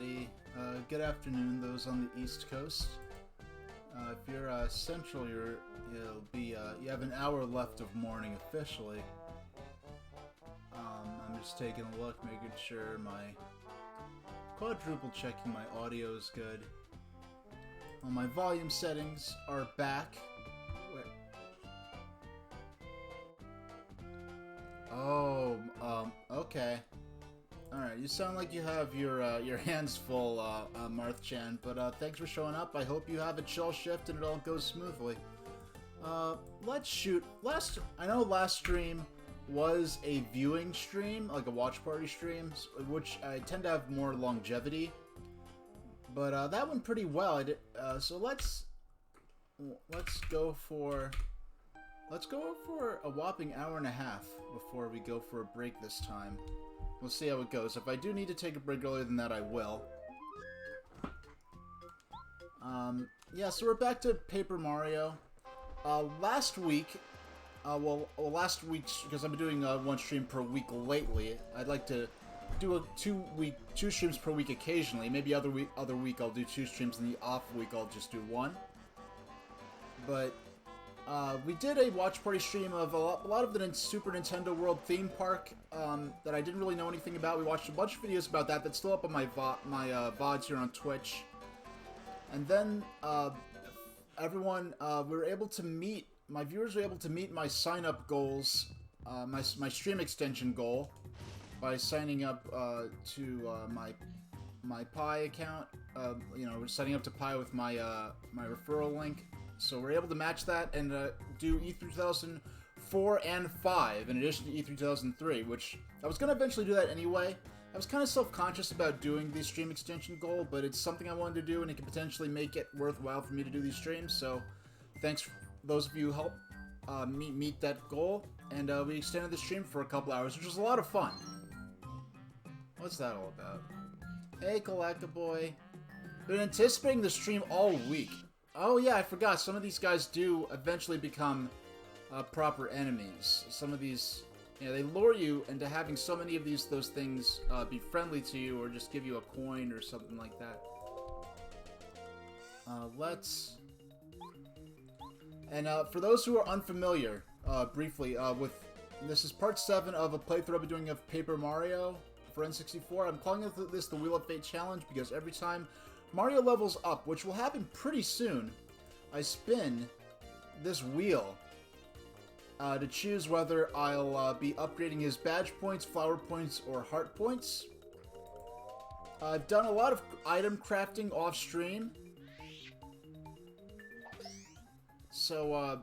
everybody. Good afternoon, those on the East Coast. If you're Central, you have an hour left of morning officially. I'm just taking a look, making sure quadruple checking my audio is good. All my volume settings are back. Okay. Alright, you sound like you have your hands full, Marth-chan, but thanks for showing up. I hope you have a chill shift and it all goes smoothly. Let's shoot. I know last stream was a viewing stream, like a watch party stream, which I tend to have more longevity. But that went pretty well. So let's go for a whopping hour and a half before we go for a break this time. We'll see how it goes. If I do need to take a break earlier than that, I will. Yeah, so we're back to Paper Mario. Last week, last week, because I've been doing one stream per week lately, I'd like to do two streams per week occasionally. Maybe other week I'll do two streams, and the off week I'll just do one. But we did a watch party stream of a lot of the Super Nintendo World theme park that I didn't really know anything about. We watched a bunch of videos about that. That's still up on my VODs here on Twitch. And then everyone, my viewers were able to meet my sign-up goals, my stream extension goal, by signing up to my Pi account. Signing up to Pi with my referral link. So we're able to match that and do E3 2004 and 5 in addition to E3 2003, which I was going to eventually do that anyway. I was kind of self-conscious about doing the stream extension goal, but it's something I wanted to do and it can potentially make it worthwhile for me to do these streams, so thanks for those of you who helped me meet that goal, and we extended the stream for a couple hours, which was a lot of fun. What's that all about? Hey, Galactaboy. Been anticipating the stream all week. Oh yeah, I forgot. Some of these guys do eventually become proper enemies. Some of these, they lure you into having so many of those things be friendly to you, or just give you a coin or something like that. For those who are unfamiliar, briefly, this is part 7 of a playthrough I'll be doing of Paper Mario for N64. I'm calling this the Wheel of Fate Challenge because every time Mario levels up, which will happen pretty soon, I spin this wheel to choose whether I'll be upgrading his badge points, flower points, or heart points. I've done a lot of item crafting off stream. So,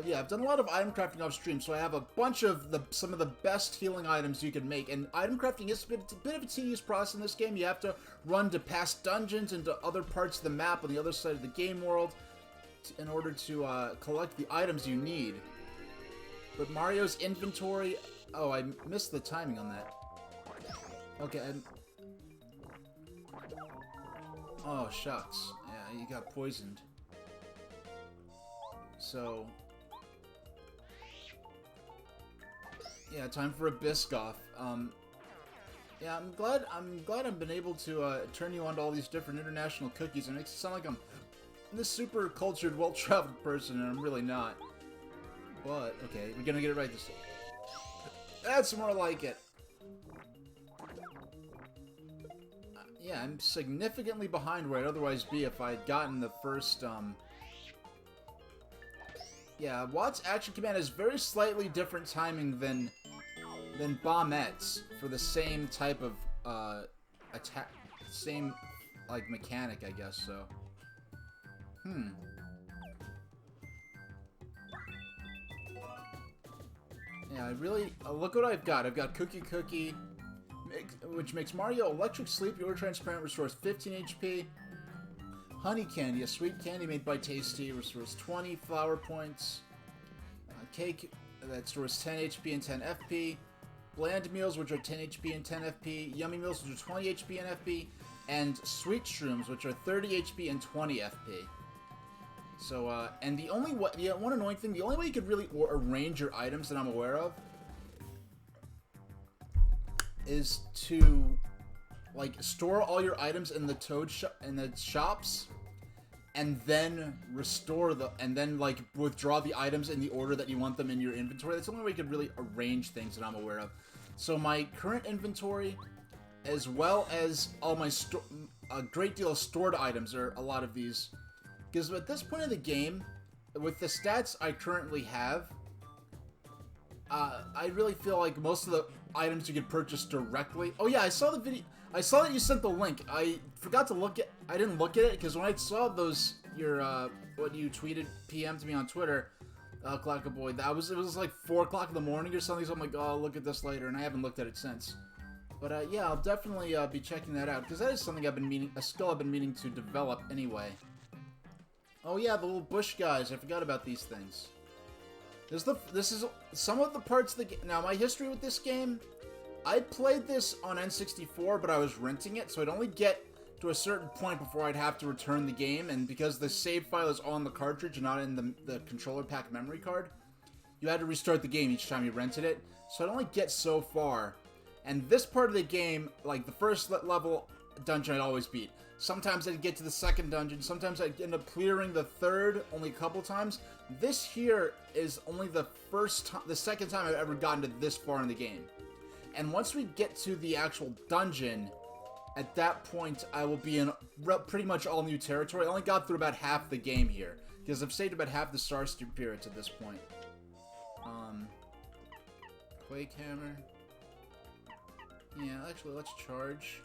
yeah, I've done a lot of item crafting off stream, so I have a bunch of some of the best healing items you can make. And item crafting is a bit of a tedious process in this game. You have to run to past dungeons and to other parts of the map on the other side of the game world in order to collect the items you need. But Mario's inventory... Oh, I missed the timing on that. Okay, Oh, shucks. Yeah, you got poisoned. So... Yeah, time for a Biscoff. Yeah, I'm glad I've been able to turn you on to all these different international cookies. It makes it sound like I'm this super cultured, well-traveled person, and I'm really not. But okay, we're gonna get it right this time. That's more like it. Yeah, I'm significantly behind where I'd otherwise be if I had gotten the first. Yeah, Watt's Action Command has very slightly different timing than Bombette's for the same type of attack, same like mechanic, I guess. So, yeah, I really look what I've got. I've got Cookie Cookie, which makes Mario electric sleepy or transparent, restores 15 HP. Honey Candy, a sweet candy made by Tasty, restores 20 flower points. Cake that stores 10 HP and 10 FP. Bland Meals, which are 10 HP and 10 FP. Yummy Meals, which are 20 HP and FP. And Sweet Shrooms, which are 30 HP and 20 FP. So, and the one annoying thing, the only way you could really arrange your items that I'm aware of is to like, store all your items in the shops, and then and then, like, withdraw the items in the order that you want them in your inventory. That's the only way you could really arrange things that I'm aware of. So my current inventory, as well as all my a great deal of stored items, are a lot of these. Because at this point in the game, with the stats I currently have, I really feel like most of the items you could purchase directly. Oh yeah, I saw the video. I saw that you sent the link. I forgot to look at. I didn't look at it because when I saw what you tweeted PM to me on Twitter, Clackaboy, it was like 4 o'clock in the morning or something. So I'm like, oh, I'll look at this later, and I haven't looked at it since. But yeah, I'll definitely be checking that out because that is something a skill I've been meaning to develop anyway. Oh yeah, the little bush guys. I forgot about these things. This is some of the parts of the game. Now, my history with this game, I played this on N64, but I was renting it, so I'd only get to a certain point before I'd have to return the game, and because the save file is on the cartridge and not in the controller pack memory card, you had to restart the game each time you rented it, so I'd only get so far. And this part of the game, like the first level dungeon I'd always beat. Sometimes I'd get to the second dungeon, sometimes I'd end up clearing the third only a couple times. This here is only the second time I've ever gotten to this far in the game. And once we get to the actual dungeon, at that point I will be in pretty much all new territory. I only got through about half the game here, because I've saved about half the Star Spirits at this point. Quake Hammer. Yeah, actually, let's charge.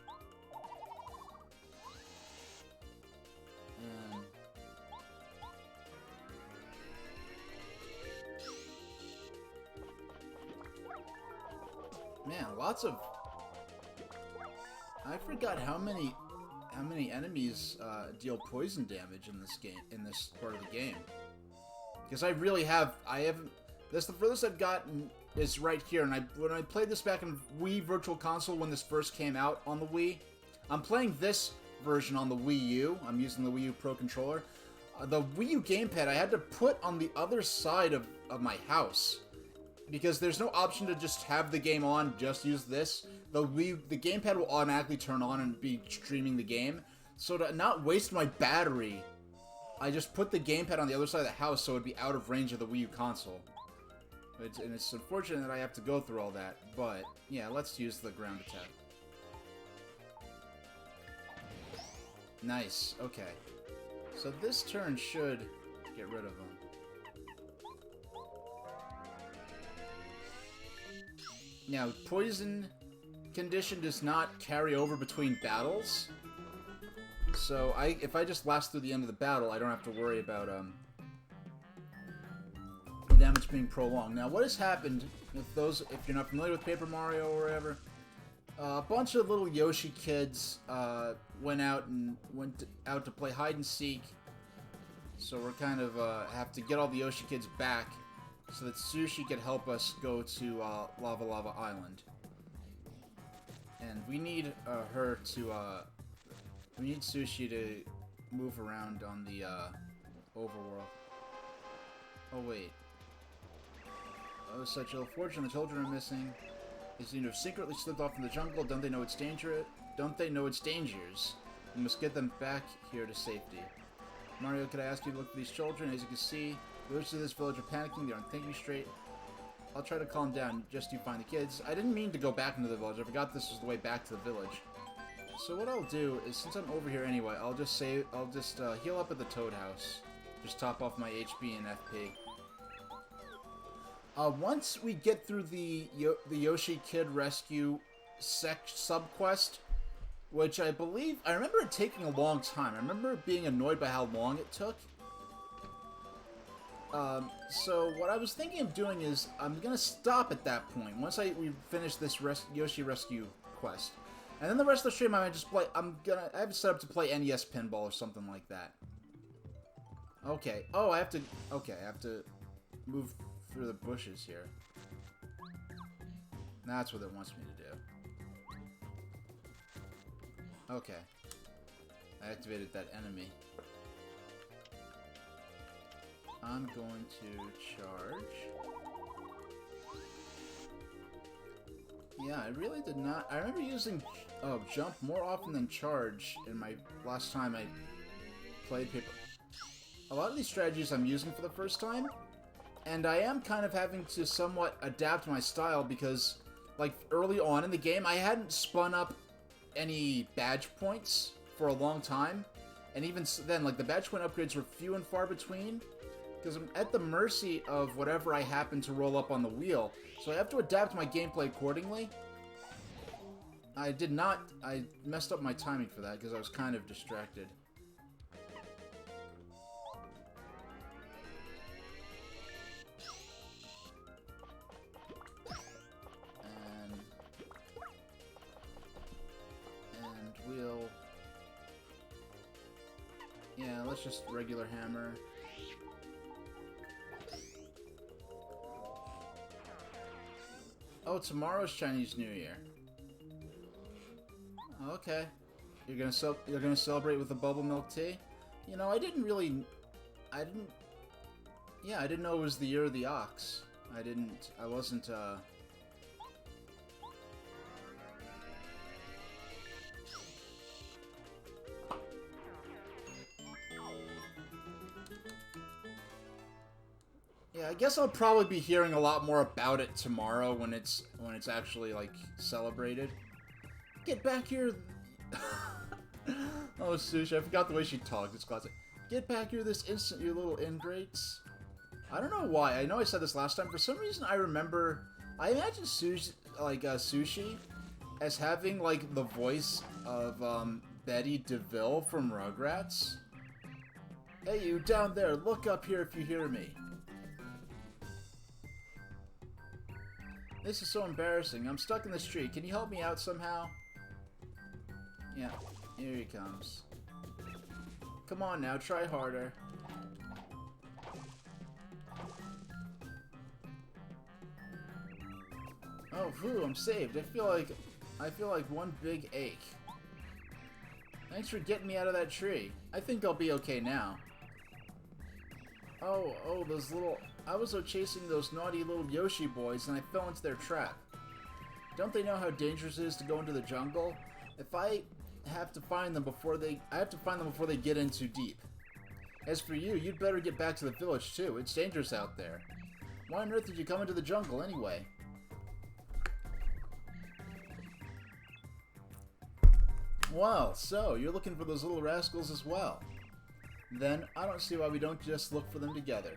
Man, lots of... I forgot how many enemies deal poison damage in this part of the game. Because I haven't... That's the furthest I've gotten is right here, and when I played this back in Wii Virtual Console when this first came out on the Wii, I'm playing this version on the Wii U. I'm using the Wii U Pro Controller. The Wii U gamepad I had to put on the other side of my house, because there's no option to just have the game on, just use this. The gamepad will automatically turn on and be streaming the game. So to not waste my battery, I just put the gamepad on the other side of the house so it'd be out of range of the Wii U console. And it's unfortunate that I have to go through all that, but yeah, let's use the ground attack. Nice, okay. So this turn should get rid of them. Now, poison condition does not carry over between battles. So if I just last through the end of the battle, I don't have to worry about the damage being prolonged. Now, what has happened with those, if you're not familiar with Paper Mario or whatever, a bunch of little Yoshi kids went out to play hide and seek. So we're kind of have to get all the Yoshi kids back so that Sushi could help us go to Lava Lava Island. And we need we need Sushi to move around on the overworld. Oh wait. Oh, such ill fortune, the children are missing. They seem to have secretly slipped off in the jungle. Don't they know it's danger? Don't they know it's dangers? We must get them back here to safety. Mario, could I ask you to look for these children? As you can see, the villagers of this village are panicking. They aren't thinking straight. I'll try to calm down. Just you find the kids. I didn't mean to go back into the village. I forgot this was the way back to the village. So what I'll do is, since I'm over here anyway, I'll just heal up at the Toad House. Just top off my HP and FP. Once we get through the Yoshi Kid Rescue sub-quest, which I remember it taking a long time. I remember being annoyed by how long it took. So what I was thinking of doing is, I'm gonna stop at that point, once we finish this Yoshi Rescue quest. And then the rest of the stream I might just play, I have it set up to play NES Pinball or something like that. Okay, oh, I have to move through the bushes here. That's what it wants me to do. Okay. I activated that enemy. I'm going to charge. Yeah, I really did not... I remember using Oh, jump more often than charge in my last time I played Paper. A lot of these strategies I'm using for the first time, and I am kind of having to somewhat adapt my style because, like, early on in the game, I hadn't spun up any badge points for a long time, and even then, like, the badge point upgrades were few and far between, because I'm at the mercy of whatever I happen to roll up on the wheel, so I have to adapt my gameplay accordingly. I messed up my timing for that because I was kind of distracted. And we'll... Yeah, let's just regular hammer. Oh, tomorrow's Chinese New Year. Okay. You're gonna celebrate with a bubble milk tea? You know, I didn't know it was the year of the ox. I wasn't, Yeah, I guess I'll probably be hearing a lot more about it tomorrow when it's actually, like, celebrated. Get back here! Oh, Sushi, I forgot the way she talked. It's classic. Get back here this instant, you little ingrates. I don't know why. I know I said this last time. For some reason, I imagine Sushi as having, like, the voice of, Betty DeVille from Rugrats. Hey, you down there, look up here if you hear me. This is so embarrassing. I'm stuck in this tree. Can you help me out somehow? Yeah, here he comes. Come on now, try harder. Oh, phew, I'm saved. I feel like one big ache. Thanks for getting me out of that tree. I think I'll be okay now. Oh, those little... I was chasing those naughty little Yoshi boys and I fell into their trap. Don't they know how dangerous it is to go into the jungle? I have to find them before they get in too deep. As for you, you'd better get back to the village too. It's dangerous out there. Why on earth did you come into the jungle anyway? Well, so you're looking for those little rascals as well. Then I don't see why we don't just look for them together.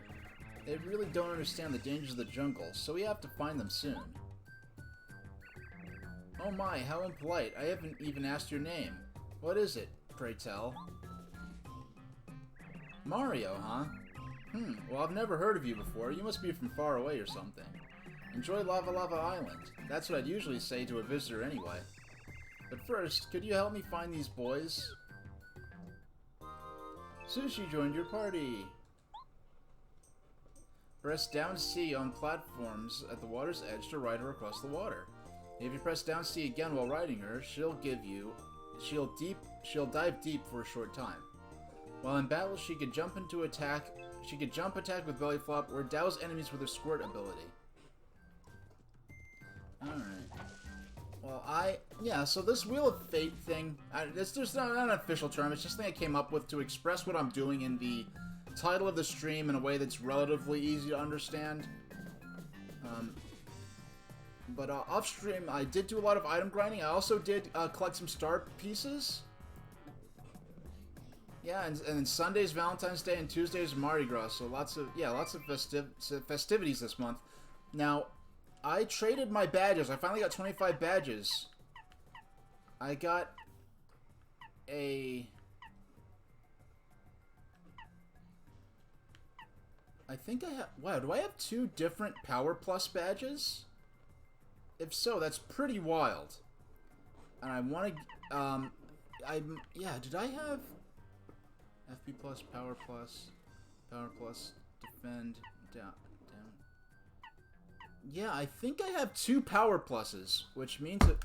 They really don't understand the dangers of the jungle, so we have to find them soon. Oh my, how impolite. I haven't even asked your name. What is it, pray tell? Mario, huh? Well, I've never heard of you before. You must be from far away or something. Enjoy Lava Lava Island. That's what I'd usually say to a visitor anyway. But first, could you help me find these boys? Sushi joined your party! Press down C on platforms at the water's edge to ride her across the water. If you press down C again while riding her, she'll dive deep for a short time. While in battle, she could jump attack with belly flop, or douse enemies with her squirt ability. Alright. Well, so this Wheel of Fate thing, it's just not an official term, it's just something I came up with to express what I'm doing in the title of the stream in a way that's relatively easy to understand. But off stream, I did do a lot of item grinding. I also did collect some star pieces. Yeah, and then Sunday's Valentine's Day and Tuesday's Mardi Gras, so lots of festivities this month. Now, I traded my badges. I finally got 25 badges. I got a... I think I have... Wow, do I have 2 different Power Plus badges? If so, that's pretty wild. And I want to... yeah, did I have... FP Plus, Power Plus, Defend, down. Yeah, I think I have 2 Power Pluses, which means that...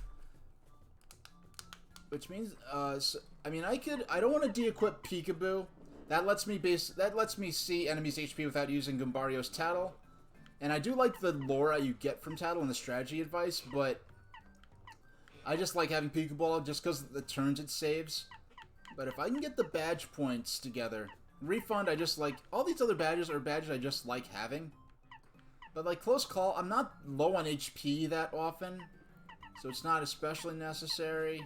I mean, I don't want to de-equip Peekaboo. That lets me see enemies' HP without using Goombario's Tattle. And I do like the lore you get from Tattle and the strategy advice, but I just like having Pokeball just because of the turns it saves. But if I can get the badge points together... Refund, I just like... All these other badges are badges I just like having. But like Close Call, I'm not low on HP that often. So it's not especially necessary.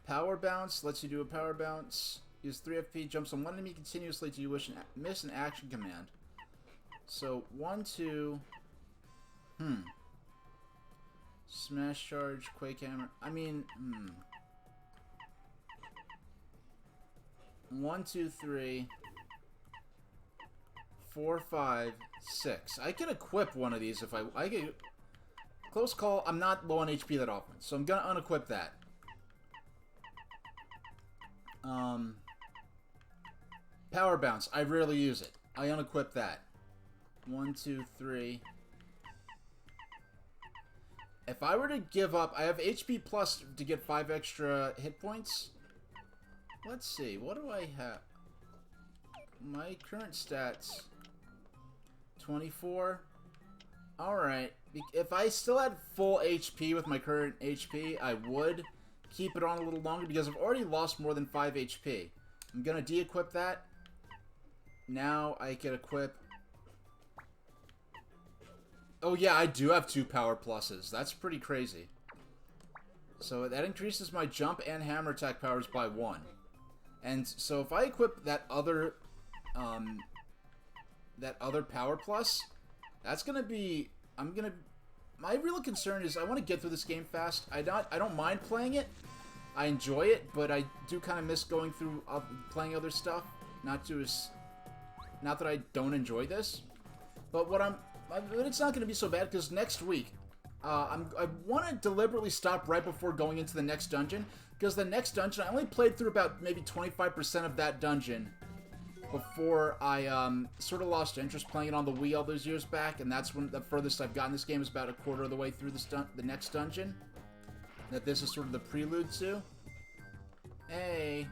Power Bounce lets you do a Power Bounce. Use 3 FP, jumps on one enemy continuously till you miss an action command. So, 1, 2... Smash Charge, Quake Hammer... I mean, 1, 2, 3... 4, 5, 6. I can equip one of these if I can... Close Call, I'm not low on HP that often, so I'm gonna unequip that. Power Bounce, I rarely use it. I unequip that. 1, 2, 3. If I were to give up, I have HP plus to get 5 extra hit points. Let's see, what do I have? My current stats, 24. Alright, if I still had full HP with my current HP, I would keep it on a little longer because I've already lost more than 5 HP. I'm gonna de-equip that. Now I can equip... Oh yeah, I do have 2 power pluses. That's pretty crazy. So that increases my jump and hammer attack powers by 1. And so if I equip that other power plus, that's gonna be... My real concern is I want to get through this game fast. I don't mind playing it. I enjoy it, but I do kind of miss going through playing other stuff. Not that I don't enjoy this, but it's not going to be so bad because next week, I want to deliberately stop right before going into the next dungeon because the next dungeon I only played through about maybe 25% of that dungeon before I sort of lost interest playing it on the Wii all those years back, and that's when the furthest I've gotten this game is about a quarter of the way through the next dungeon. That this is sort of the prelude to. Hey.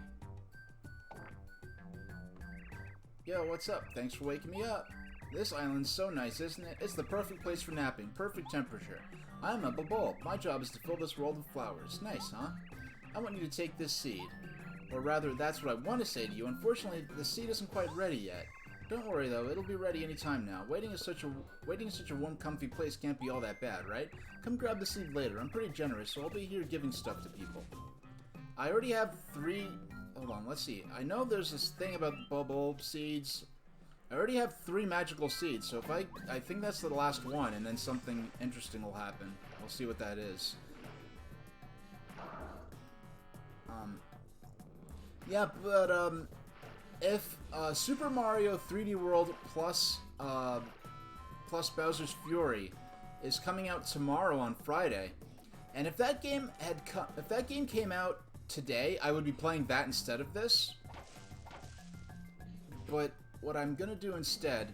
Yo, what's up? Thanks for waking me up. This island's so nice, isn't it? It's the perfect place for napping. Perfect temperature. I'm a bulb. My job is to fill this world with flowers. Nice, huh? I want you to take this seed. Or rather, that's what I want to say to you. Unfortunately, the seed isn't quite ready yet. Don't worry, though. It'll be ready any time now. Waiting in such a warm, comfy place can't be all that bad, right? Come grab the seed later. I'm pretty generous, so I'll be here giving stuff to people. I already have 3... Hold on, let's see. I know there's this thing about bulb seeds. I already have 3 magical seeds, so if I think that's the last one, and then something interesting will happen. We'll see what that is. Yeah, but, if Super Mario 3D World plus Bowser's Fury is coming out tomorrow on Friday, and if that game came out today, I would be playing that instead of this. But what I'm gonna do instead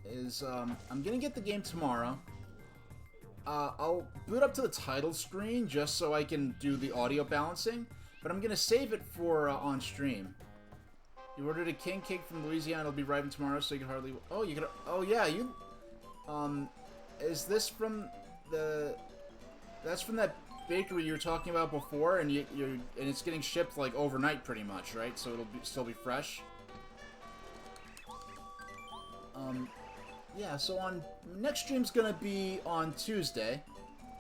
is I'm gonna get the game tomorrow. I'll boot up to the title screen just so I can do the audio balancing, but I'm gonna save it for on stream. You ordered a king cake from Louisiana. It'll be arriving tomorrow, so you can hardly... Oh, you can... Oh, yeah, you... Is this from the... That's from that bakery you were talking about before, and and it's getting shipped, like, overnight, pretty much, right? So it'll still be fresh. Yeah, so next stream's gonna be on Tuesday.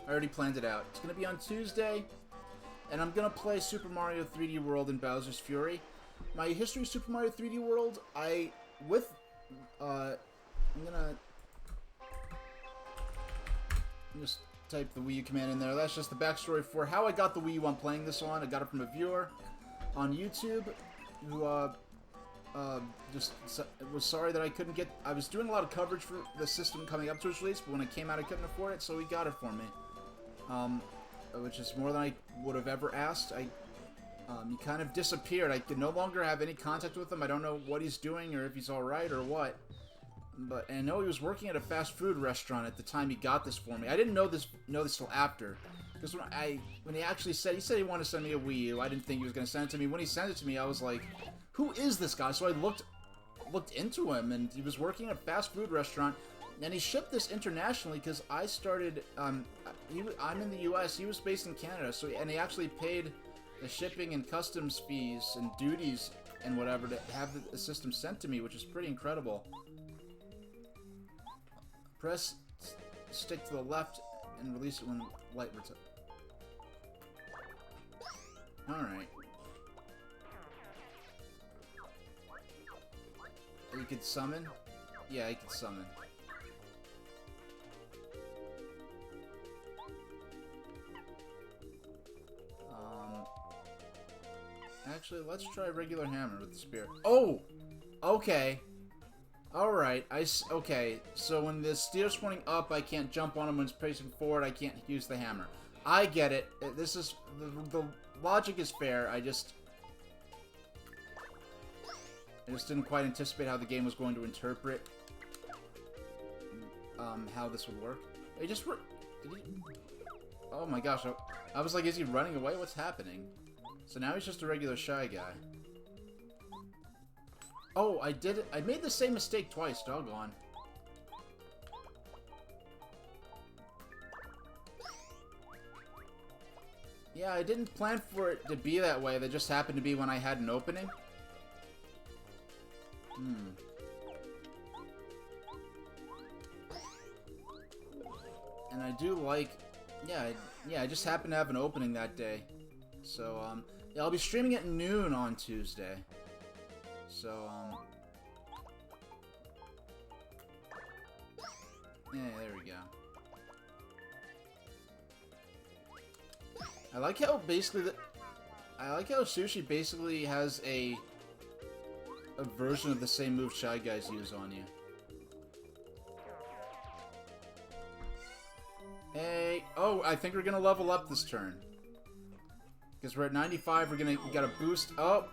I already planned it out. It's gonna be on Tuesday, and I'm gonna play Super Mario 3D World and Bowser's Fury. My history of Super Mario 3D World, I'm gonna just type the Wii U command in there. That's just the backstory for how I got the Wii U I'm playing this on. I got it from a viewer on YouTube who just was sorry that I couldn't get... I was doing a lot of coverage for the system coming up to its release, but when it came out I couldn't afford it, so he got it for me. Which is more than I would have ever asked. He kind of disappeared. I can no longer have any contact with him. I don't know what he's doing or if he's alright or what. But I know he was working at a fast food restaurant at the time he got this for me. I didn't know this till after. Because when he actually said he wanted to send me a Wii U, I didn't think he was going to send it to me. When he sent it to me, I was like, who is this guy? So I looked into him, and he was working at a fast food restaurant And he shipped this internationally because I started. I'm in the U.S. He was based in Canada, and he actually paid the shipping and customs fees and duties and whatever to have the system sent to me, which is pretty incredible. Press stick to the left and release it when light returns. Alright. You could summon? Yeah, I could summon. Actually, let's try regular hammer with the spear. Oh! Okay. Alright, okay. So when the steer's pointing up, I can't jump on him. When it's facing forward, I can't use the hammer. I get it. This is... The logic is fair. I just didn't quite anticipate how the game was going to interpret how this would work. He just... Did he... Oh my gosh. I was like, is he running away? What's happening? So now he's just a regular Shy Guy. Oh, I did it. I made the same mistake twice, doggone. Yeah, I didn't plan for it to be that way. That just happened to be when I had an opening. And I do like... Yeah, I just happened to have an opening that day. So, yeah, I'll be streaming at noon on Tuesday. So, yeah, there we go. I like how basically I like how Sushi basically has a version of the same move Shy Guys use on you. Hey, oh, I think we're gonna level up this turn. Because we're at 95, we got a boost. Oh!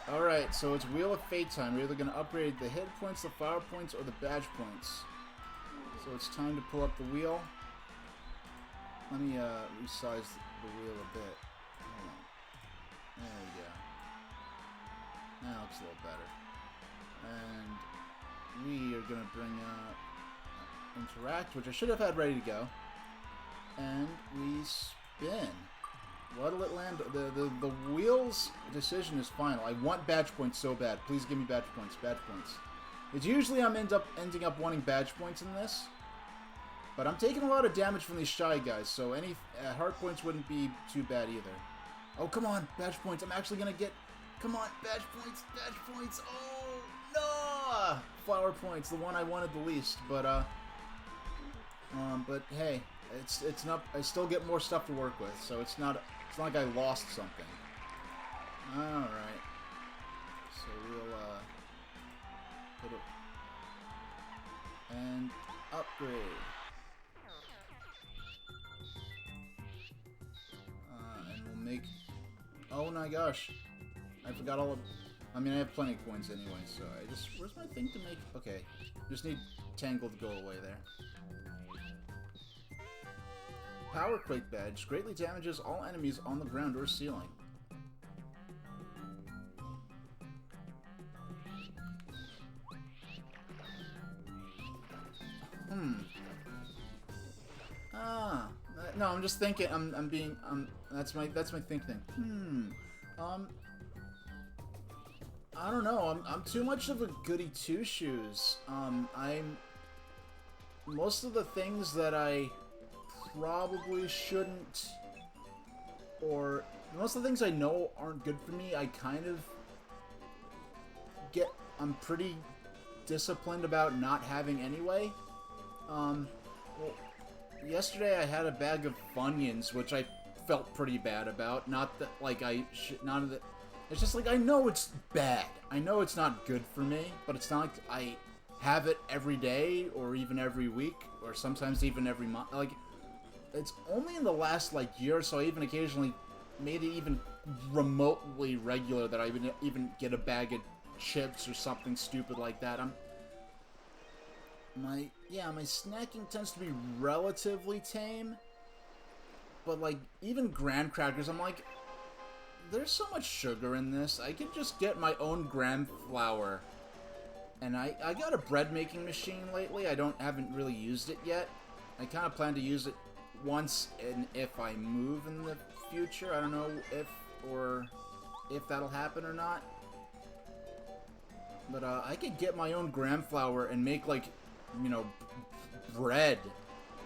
Alright, so it's Wheel of Fate time. We're either going to upgrade the hit points, the flower points, or the badge points. So it's time to pull up the wheel. Let me resize the wheel a bit. Hold on. There we go. That looks a little better. And we are going to bring up Interact, which I should have had ready to go. And we spin. What'll it land? The wheel's decision is final. I want badge points so bad. Please give me badge points. Badge points. It's usually I'm ending up wanting badge points in this. But I'm taking a lot of damage from these Shy Guys, so any heart points wouldn't be too bad either. Oh, come on. Badge points. I'm actually going to get... Come on. Badge points. Badge points. Oh, no! Flower points. The one I wanted the least. But hey... It's not. I still get more stuff to work with, so it's not like I lost something. All right. So we'll put it and upgrade. And we'll make. Oh my gosh! I forgot all of. I mean, I have plenty of coins anyway, so I just. Where's my thing to make? Okay, just need Tangle to go away there. Power Quake badge greatly damages all enemies on the ground or ceiling. No, I'm just thinking. That's my thinking. I don't know. I'm too much of a goody two shoes. Most of the things that I probably shouldn't, or most of the things I know aren't good for me, I kind of I'm pretty disciplined about not having anyway. Well, yesterday I had a bag of Funyuns, which I felt pretty bad about. Not that, like, it's just like, I know it's bad. I know it's not good for me, but it's not like I have it every day, or even every week, or sometimes even every month. Like, it's only in the last, like, year or so I even occasionally made it even remotely regular that I would even get a bag of chips or something stupid like that. My snacking tends to be relatively tame. But, like, even graham crackers, I'm like, there's so much sugar in this. I could just get my own graham flour And I got a bread making machine lately. Haven't really used it yet. I kind of plan to use it once and if I move in the future. I don't know if that'll happen or not. But I could get my own gram flour and make, like, you know, bread,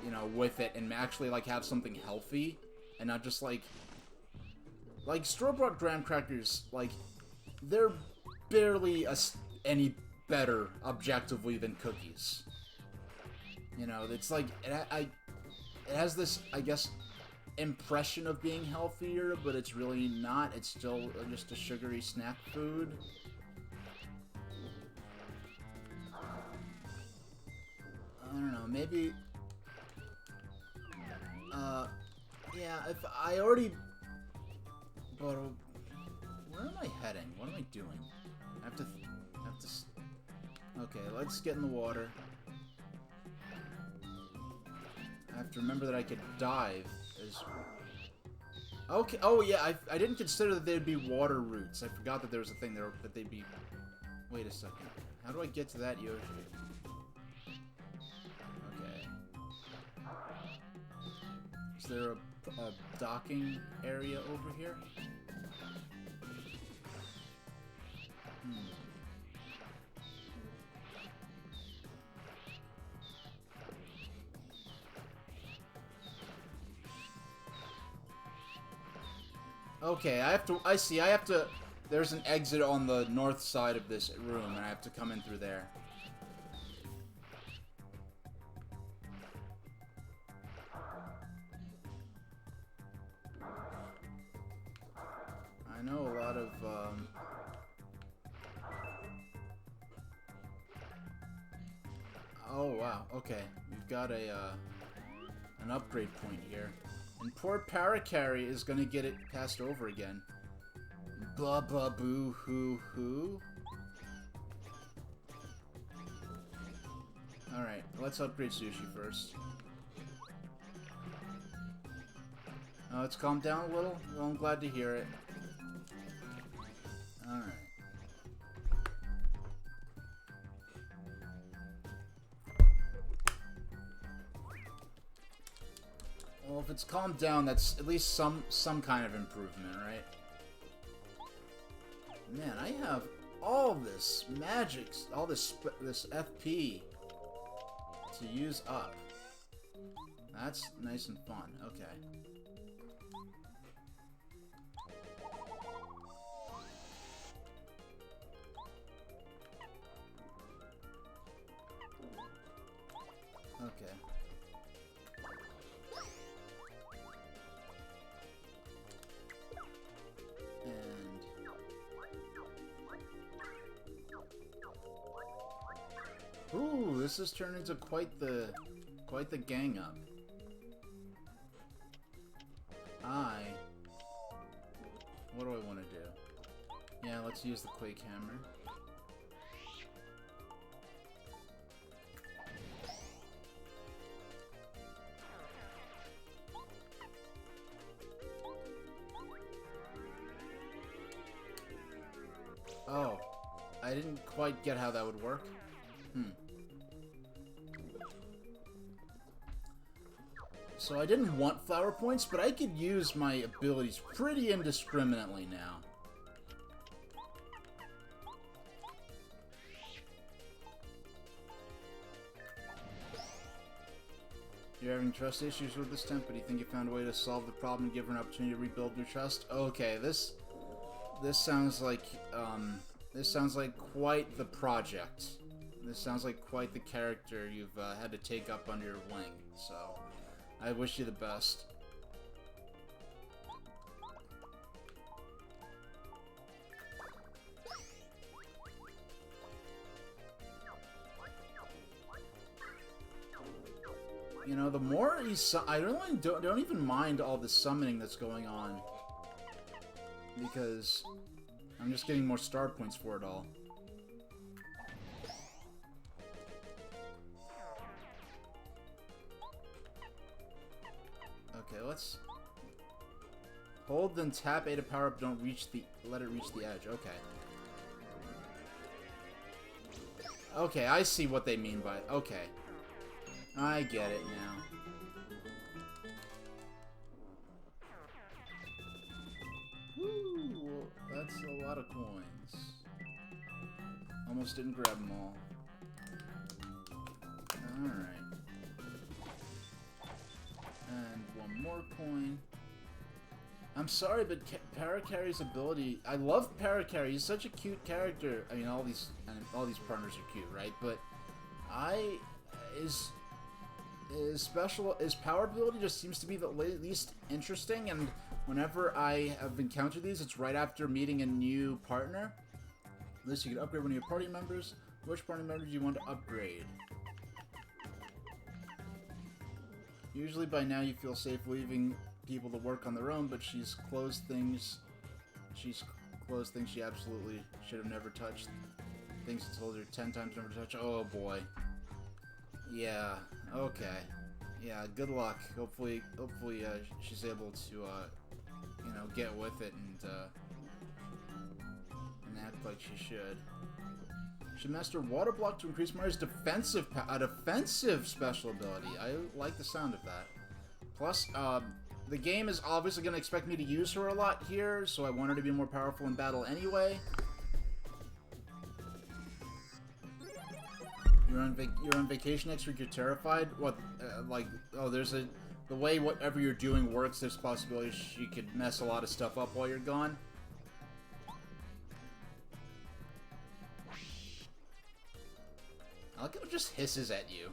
you know, with it, and actually, like, have something healthy and not just like store-bought graham crackers. Like, they're barely any better objectively than cookies. You know, it's like it has this, I guess, impression of being healthier, but it's really not. It's still just a sugary snack food. I don't know, maybe yeah, if I already, but where am I heading? What am I doing? I have to okay, let's get in the water. I have to remember that I could dive as... Okay, oh yeah, I didn't consider that there'd be water roots. I forgot that there was a thing there, that they'd be... Wait a second. How do I get to that Yoshi? Okay. Is there a docking area over here? Okay, I see, there's an exit on the north side of this room, and I have to come in through there. I know a lot of, oh, wow, okay. We've got an upgrade point here. And poor Parakarry is gonna get it passed over again. Blah blah boo hoo hoo. Alright, let's upgrade Sushi first. Oh, it's calmed down a little? Well, I'm glad to hear it. Alright. Well, if it's calmed down, that's at least some kind of improvement, right? Man, I have all this magic, all this FP to use up. That's nice and fun. Okay. Okay. Ooh, this has turned into quite the gang up. What do I want to do? Yeah, let's use the Quake Hammer. Oh, I didn't quite get how that would work. So I didn't want flower points, but I could use my abilities pretty indiscriminately now. You're having trust issues with this temp, but you think you found a way to solve the problem and give her an opportunity to rebuild your trust? Okay, this sounds like quite the project. This sounds like quite the character you've had to take up under your wing, so I wish you the best. You know, the more I don't even mind all the summoning that's going on, because I'm just getting more star points for it all. Okay, let's hold then tap A to power up. Don't let it reach the edge. Okay. Okay, I see what they mean by... Okay. I get it now. Woo! That's a lot of coins. Almost didn't grab them all. Alright. And one more coin. I'm sorry, but Parakarry's ability... I love Parakarry. He's such a cute character. I mean, all these partners are cute, right? But his power ability just seems to be the least interesting, and whenever I have encountered these, it's right after meeting a new partner. At least you can upgrade one of your party members. Which party member do you want to upgrade? Usually by now you feel safe leaving people to work on their own, but she's closed things she absolutely should have never touched. Things I told her 10 times never to touch. Oh boy. Yeah, okay. Yeah, good luck. Hopefully she's able to, you know, get with it and act like she should. Should master Water Block to increase Mario's defensive special ability. I like the sound of that. Plus, the game is obviously going to expect me to use her a lot here, so I want her to be more powerful in battle anyway. You're on vacation next week. You're terrified. What? Like, oh, the way whatever you're doing works. There's a possibility she could mess a lot of stuff up while you're gone. I like how it just hisses at you.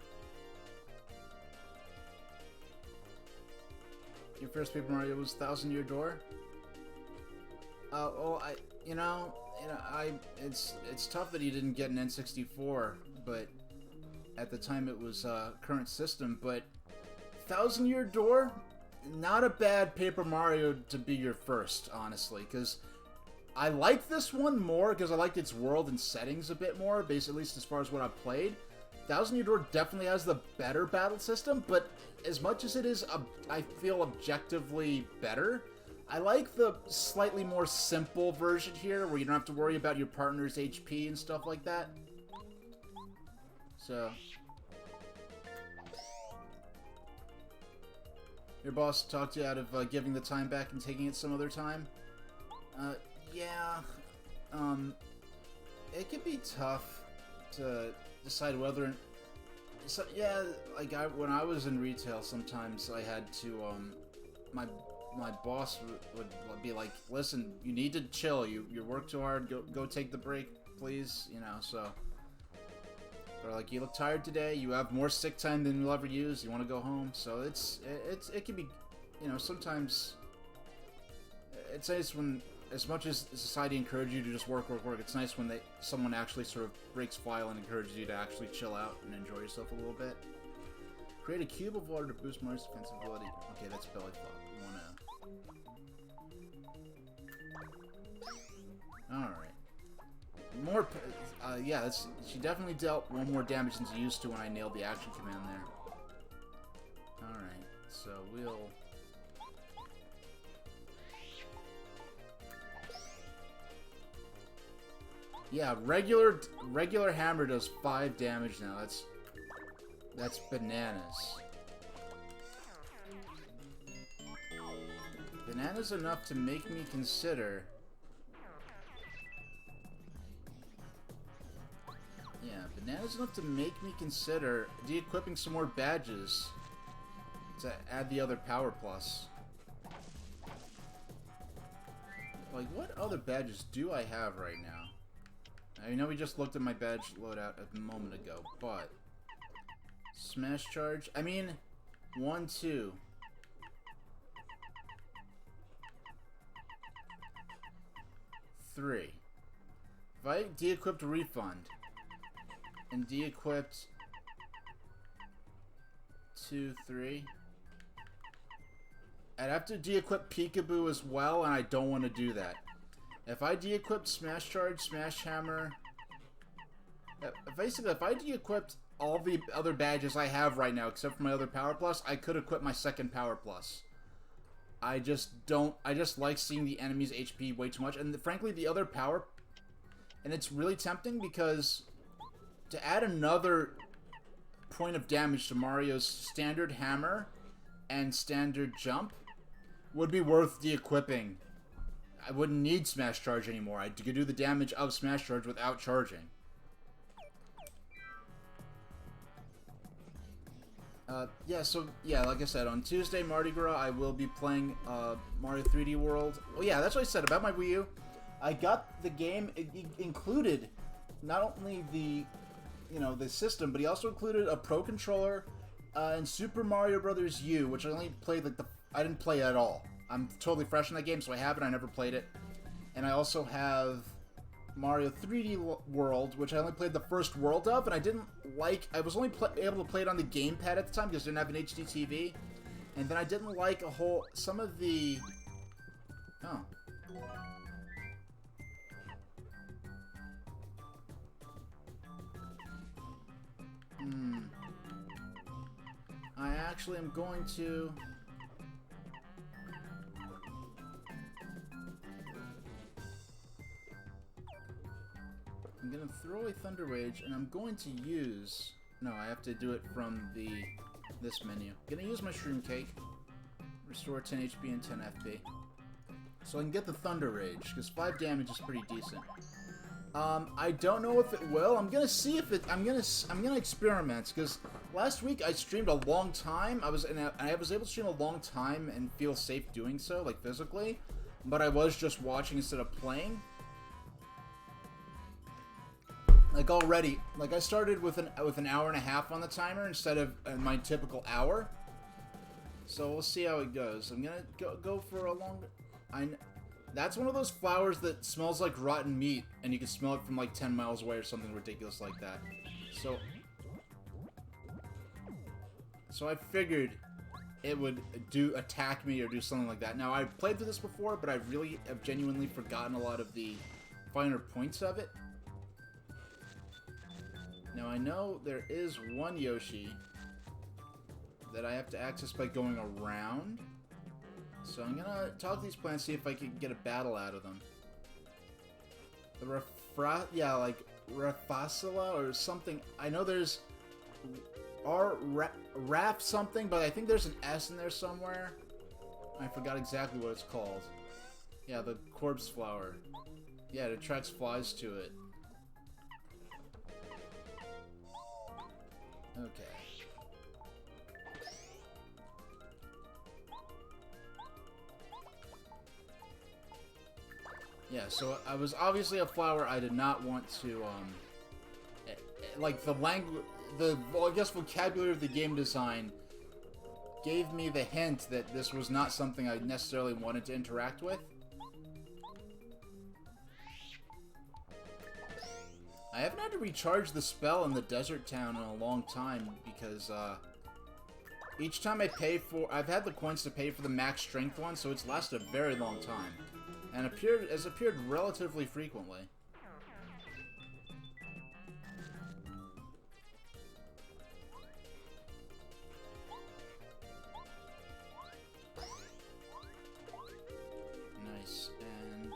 Your first Paper Mario was 1,000-Year Door. Well, it's tough that you didn't get an N64, but at the time it was current system. But 1,000-Year Door, not a bad Paper Mario to be your first, honestly, because I like this one more because I liked its world and settings a bit more, basically, at least as far as what I've played. 1,000-Year Door definitely has the better battle system, but as much as it is, I feel objectively better, I like the slightly more simple version here, where you don't have to worry about your partner's HP and stuff like that. So... Your boss talked you out of giving the time back and taking it some other time? Yeah. It can be tough to decide whether... So, yeah, like, when I was in retail, sometimes I had to, my boss would be like, listen, you need to chill, you work too hard, go take the break, please, you know, so... Or like, you look tired today, you have more sick time than you'll ever use, you want to go home, so it can be, you know, sometimes... It's nice when, as much as society encourages you to just work, it's nice when someone actually sort of breaks file and encourages you to actually chill out and enjoy yourself a little bit. Create a cube of water to boost Mario's defensive ability. Okay, that's belly flop. Alright. More... yeah, she definitely dealt one more damage than she used to when I nailed the action command there. Alright, so we'll... Yeah, regular hammer does 5 damage now. That's bananas. Bananas enough to make me consider... Yeah, bananas enough to make me consider de-equipping some more badges to add the other power plus. Like, what other badges do I have right now? I know we just looked at my badge loadout a moment ago, but... Smash Charge? I mean, 1, 2... 3. If I de-equipped Refund, and de-equipped 2, 3... I'd have to de-equip Peekaboo as well, and I don't want to do that. If I de-equipped Smash Charge, Smash Hammer... Basically, if I de-equipped all the other badges I have right now, except for my other Power Plus, I could equip my second Power Plus. I just don't... I just like seeing the enemy's HP way too much. And frankly, the other power... And it's really tempting because to add another point of damage to Mario's standard hammer and standard jump would be worth de-equipping. I wouldn't need Smash Charge anymore. I could do the damage of Smash Charge without charging. Yeah, so, yeah, like I said, on Tuesday, Mardi Gras, I will be playing Mario 3D World. Oh, yeah, that's what I said about my Wii U. I got the game, it included not only the, you know, the system, but he also included a Pro Controller and Super Mario Bros. U, which I only played, like, I didn't play at all. I'm totally fresh in that game, so I have it, I never played it. And I also have Mario 3D World, which I only played the first world of, and I didn't like... I was only able to play it on the gamepad at the time because I didn't have an HD TV. And then I didn't like some of the... Oh. I actually am going to... I'm gonna throw a Thunder Rage, and I'm going to use... No, I have to do it from this menu. I'm gonna use my Shroom Cake. Restore 10 HP and 10 FP. So I can get the Thunder Rage, because 5 damage is pretty decent. I don't know if it will. I'm gonna see if it... I'm gonna experiment, because last week I streamed a long time. I was able to stream a long time and feel safe doing so, like physically. But I was just watching instead of playing. Like already, like I started with an hour and a half on the timer instead of my typical hour. So we'll see how it goes. I'm gonna go for a longer... That's one of those flowers that smells like rotten meat, and you can smell it from like 10 miles away or something ridiculous like that. So I figured it would attack me or do something like that. Now, I've played through this before, but I really have genuinely forgotten a lot of the finer points of it. Now, I know there is one Yoshi that I have to access by going around. So I'm gonna talk to these plants, see if I can get a battle out of them. The Raphacela or something. I know there's Raph something, but I think there's an S in there somewhere. I forgot exactly what it's called. Yeah, the corpse flower. Yeah, it attracts flies to it. Okay. Yeah, so I was obviously a flower I did not want to, like, the language, well, I guess vocabulary of the game design gave me the hint that this was not something I necessarily wanted to interact with. I haven't had to recharge the spell in the desert town in a long time because, each time I pay for... I've had the coins to pay for the max strength one, so it's lasted a very long time. And has appeared relatively frequently. Nice, and...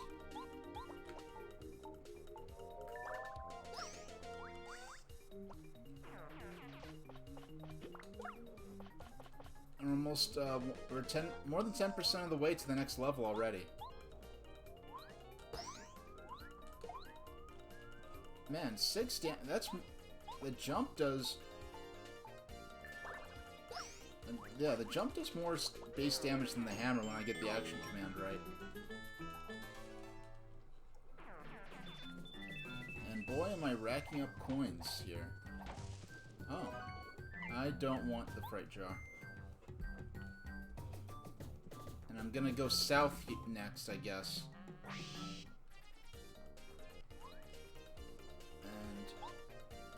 We're almost, we're more than 10% of the way to the next level already. Man, 6 damage. That's... The jump does... Yeah, the jump does more base damage than the hammer when I get the action command right. And boy, am I racking up coins here. Oh. I don't want the Fright Jar. And I'm gonna go south next, I guess.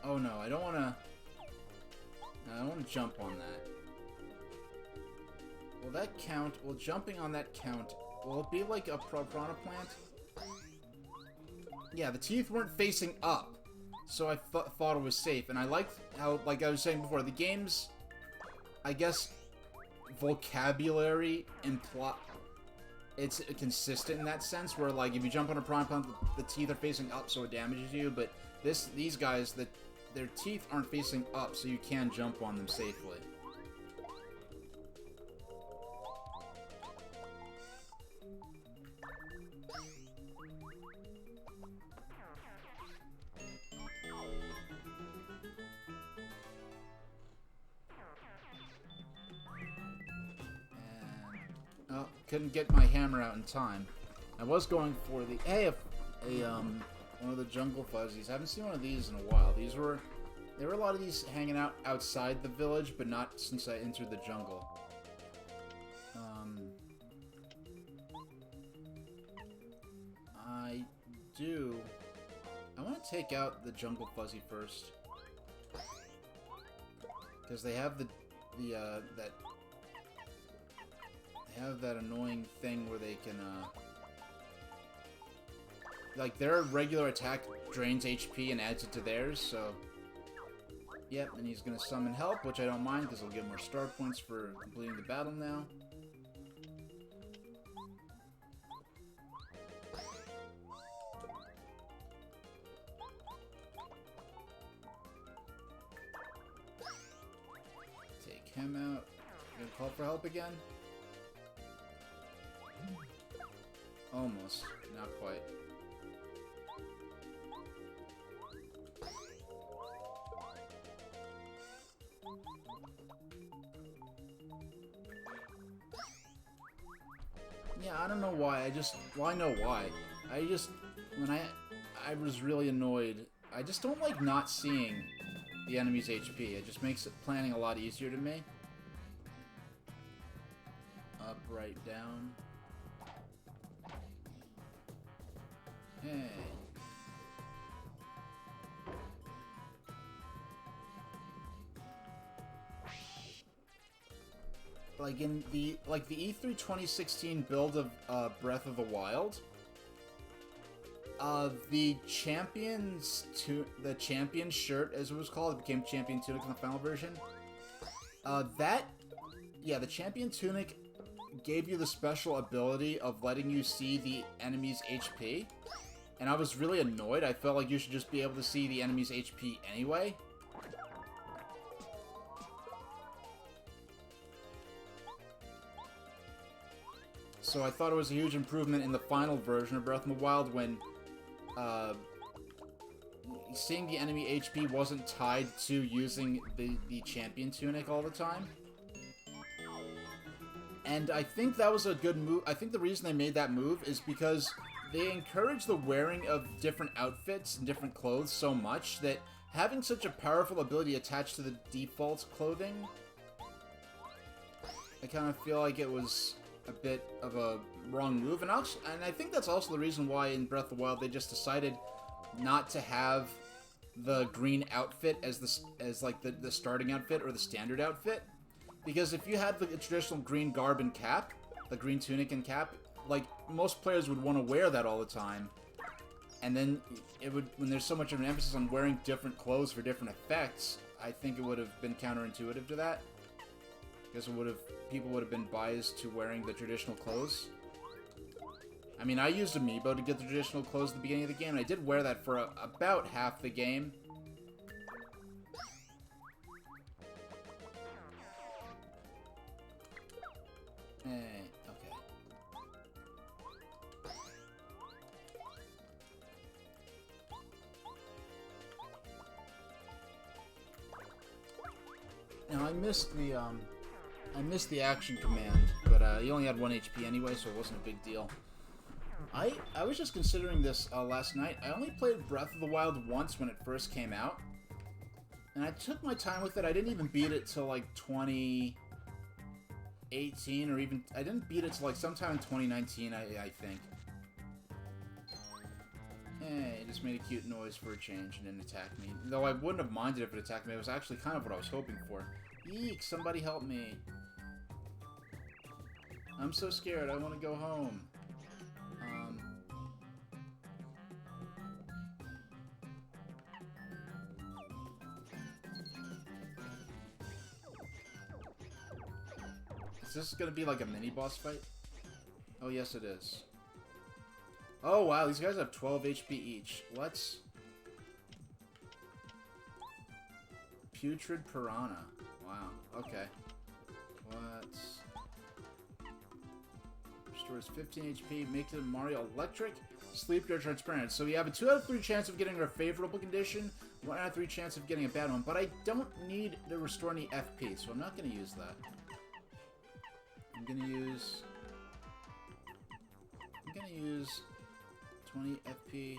Oh no, I don't want to... I don't want to jump on that. Will that count? Will jumping on that count? Will it be like a Piranha Plant? Yeah, the teeth weren't facing up, so I thought it was safe. And I liked how, like I was saying before, the game's, I guess, vocabulary it's consistent in that sense, where like if you jump on a Piranha Plant, the teeth are facing up, so it damages you. But these guys, their teeth aren't facing up, so you can jump on them safely. Oh, couldn't get my hammer out in time. I was going for the one of the jungle fuzzies. I haven't seen one of these in a while. There were a lot of these hanging out outside the village, but not since I entered the jungle. I want to take out the jungle fuzzy first, because they have that annoying thing where they can like their regular attack drains HP and adds it to theirs, so yep, and he's gonna summon help, which I don't mind because I'll get more star points for completing the battle now. Take him out. Gonna call for help again? Almost. Not quite. Yeah, I don't know why. Well, I know why. When I was really annoyed. I just don't like not seeing the enemy's HP. It just makes planning a lot easier to me. Up, right, down. Hey. Like in the E3 2016 build of Breath of the Wild, the champion shirt, as it was called, it became champion tunic in the final version. The champion tunic gave you the special ability of letting you see the enemy's HP. And I was really annoyed. I felt like you should just be able to see the enemy's HP anyway. So I thought it was a huge improvement in the final version of Breath of the Wild when seeing the enemy HP wasn't tied to using the champion tunic all the time. And I think that was a good move. I think the reason they made that move is because they encourage the wearing of different outfits and different clothes so much that having such a powerful ability attached to the default clothing, I kind of feel like it was a bit of a wrong move. And I think that's also the reason why in Breath of the Wild they just decided not to have the green outfit as the starting outfit or the standard outfit. Because if you had the traditional green garb and cap, the green tunic and cap, like, most players would want to wear that all the time. And then, when there's so much of an emphasis on wearing different clothes for different effects, I think it would have been counterintuitive to that. Because people would have been biased to wearing the traditional clothes. I mean, I used Amiibo to get the traditional clothes at the beginning of the game, and I did wear that for about half the game. Okay. Now I missed the action command, but he only had 1 HP anyway, so it wasn't a big deal. I was just considering this last night. I only played Breath of the Wild once when it first came out, and I took my time with it. I didn't even beat it till like 2018, or even I didn't beat it till like sometime in 2019. I think. Hey, it just made a cute noise for a change and didn't attack me. Though I wouldn't have minded if it attacked me. It was actually kind of what I was hoping for. Eek, somebody help me. I'm so scared. I want to go home. Is this gonna be like a mini-boss fight? Oh, yes it is. Oh, wow, these guys have 12 HP each. Let's Putrid Piranha. Wow, okay. Let's... Restores 15 HP, makes it Mario electric, sleep, or transparent. So we have a 2 out of 3 chance of getting a favorable condition, 1 out of 3 chance of getting a bad one, but I don't need to restore any FP, so I'm not going to use that. I'm going to use 20 FP.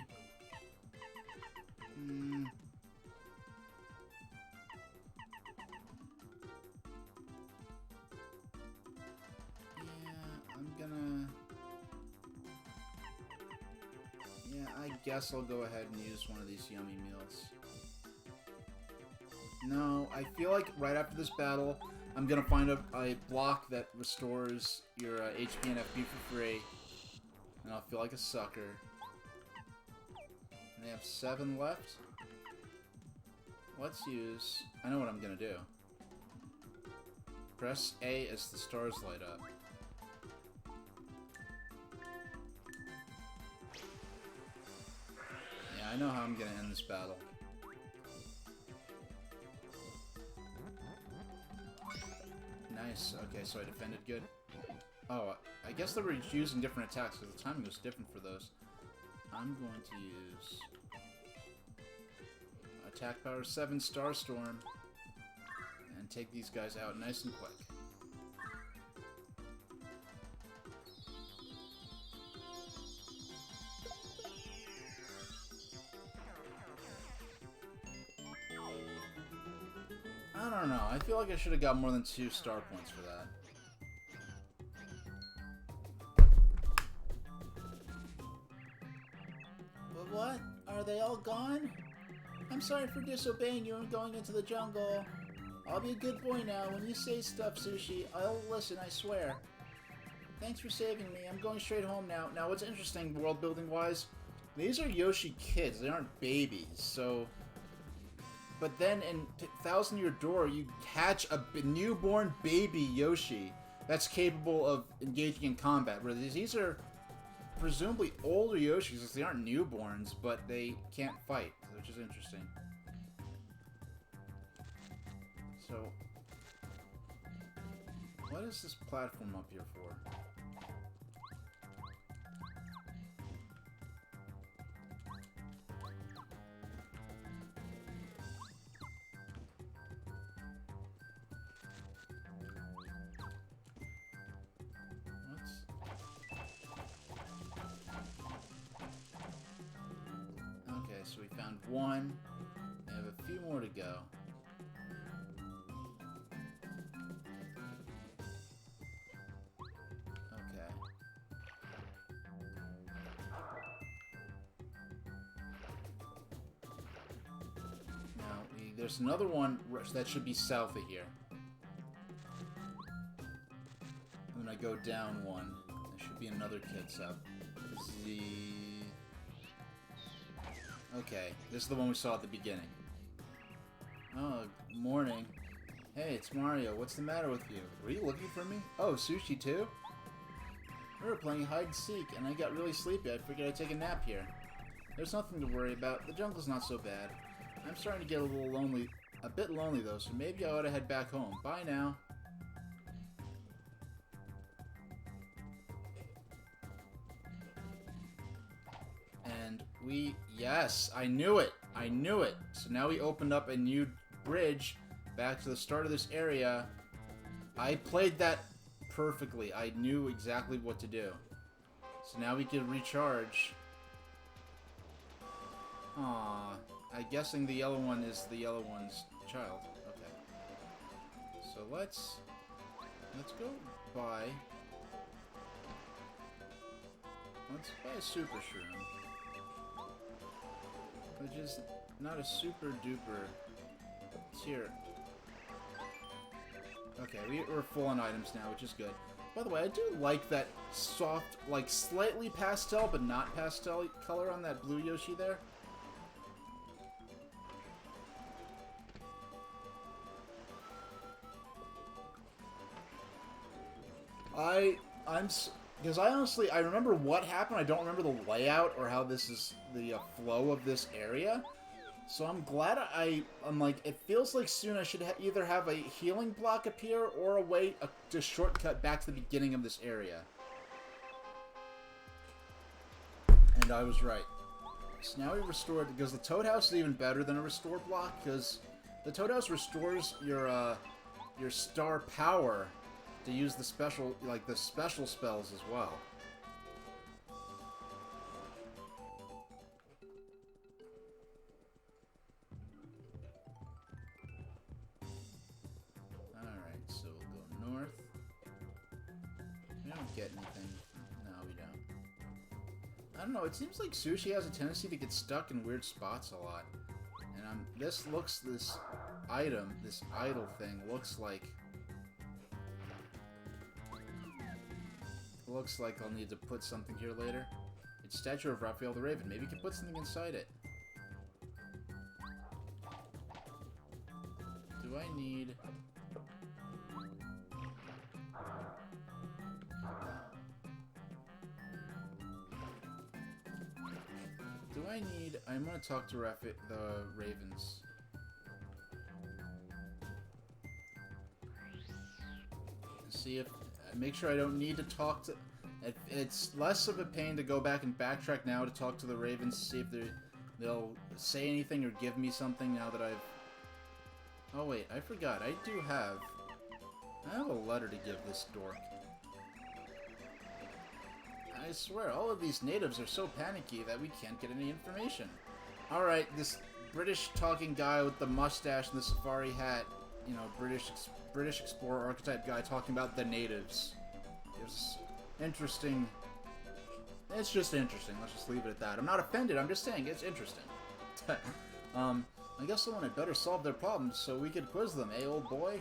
Yeah, I guess I'll go ahead and use one of these yummy meals. No, I feel like right after this battle, I'm gonna find a block that restores your HP and FP for free. And I'll feel like a sucker. And they have 7 left. Let's use... I know what I'm gonna do. Press A as the stars light up. Yeah, I know how I'm gonna end this battle. Nice. Okay, so I defended good. Oh, I guess they were using different attacks because the timing was different for those. I'm going to use... Attack Power 7 Starstorm. And take these guys out nice and quick. I don't know. I feel like I should have got more than 2 star points for that. But what? Are they all gone? I'm sorry for disobeying you and going into the jungle. I'll be a good boy now. When you say stuff, Sushi, I'll listen, I swear. Thanks for saving me. I'm going straight home now. Now, what's interesting, world-building-wise, these are Yoshi kids. They aren't babies, so... But then in Thousand Year Door, you catch a newborn baby Yoshi that's capable of engaging in combat. Where these are presumably older Yoshis, because they aren't newborns, but they can't fight, which is interesting. So, what is this platform up here for? Okay, so we found one. I have a few more to go. Okay. Now, there's another one that should be south of here. And then I go down one. There should be another kid south. Z... Okay, this is the one we saw at the beginning. Oh, morning. Hey, it's Mario. What's the matter with you? Were you looking for me? Oh, Sushi too? We were playing hide and seek, and I got really sleepy. I figured I'd take a nap here. There's nothing to worry about. The jungle's not so bad. I'm starting to get a little lonely. A bit lonely, though, so maybe I ought to head back home. Bye now. And we... Yes, I knew it! I knew it! So now we opened up a new bridge back to the start of this area. I played that perfectly. I knew exactly what to do. So now we can recharge. Aww. I'm guessing the yellow one is the yellow one's child. Okay. So let's go buy... Let's buy a Super Shroom. Which is not a super duper tier. Okay, we're full on items now, which is good. By the way, I do like that soft, like slightly pastel, but not pastel color on that blue Yoshi there. Because I remember what happened. I don't remember the layout or how this is the flow of this area. So I'm glad I'm like, it feels like soon I should either have a healing block appear or a way to shortcut back to the beginning of this area. And I was right. So now we restored, because the Toad House is even better than a restore block, because the Toad House restores your star power to use the special, like the special spells as well. Alright, so we'll go north. We don't get anything. No, we don't. I don't know, it seems like Sushi has a tendency to get stuck in weird spots a lot. And this item, this idol thing, looks like I'll need to put something here later. It's statue of Raphael the Raven. Maybe you can put something inside it. Do I need... I'm gonna talk to the Ravens. See if... Make sure I don't need to talk to... It's less of a pain to go back and backtrack now to talk to the Ravens, see if they'll say anything or give me something now that I've... Oh wait, I forgot. I have a letter to give this dork. I swear, all of these natives are so panicky that we can't get any information. Alright, this British-talking guy with the mustache and the safari hat, you know, British explorer archetype guy talking about the natives. It was interesting. It's just interesting. Let's just leave it at that. I'm not offended. I'm just saying it's interesting. I guess someone had better solve their problems so we could quiz them, eh, old boy?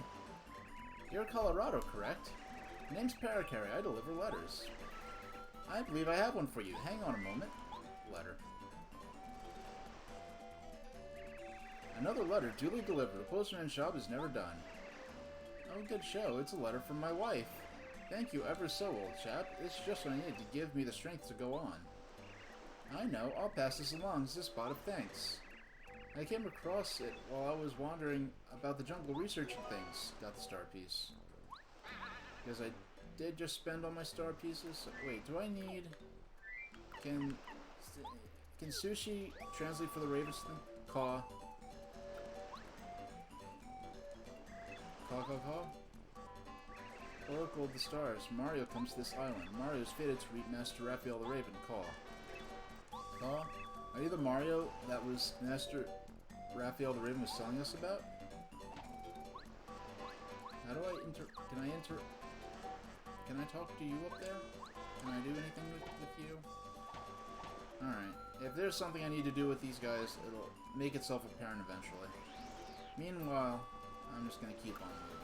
You're Colorado, correct? My name's Parakarry. I deliver letters. I believe I have one for you. Hang on a moment. Letter. Another letter, duly delivered. The postman's job is never done. Oh, good show. It's a letter from my wife. Thank you ever so, old chap. It's just what I need to give me the strength to go on. I know. I'll pass this along as a spot of thanks. I came across it while I was wandering about the jungle researching things. Got the star piece. Because I did just spend all my star pieces. Wait, do I need... Can Sushi translate for the Ravens thing? Caw. Caw, caw, caw. Oracle of the Stars. Mario comes to this island. Mario is fated to meet Master Raphael the Raven. Caw. Caw? Are you the Mario that was Master Raphael the Raven was telling us about? How do I Can I talk to you up there? Can I do anything with you? Alright. If there's something I need to do with these guys, it'll make itself apparent eventually. Meanwhile, I'm just gonna keep on moving.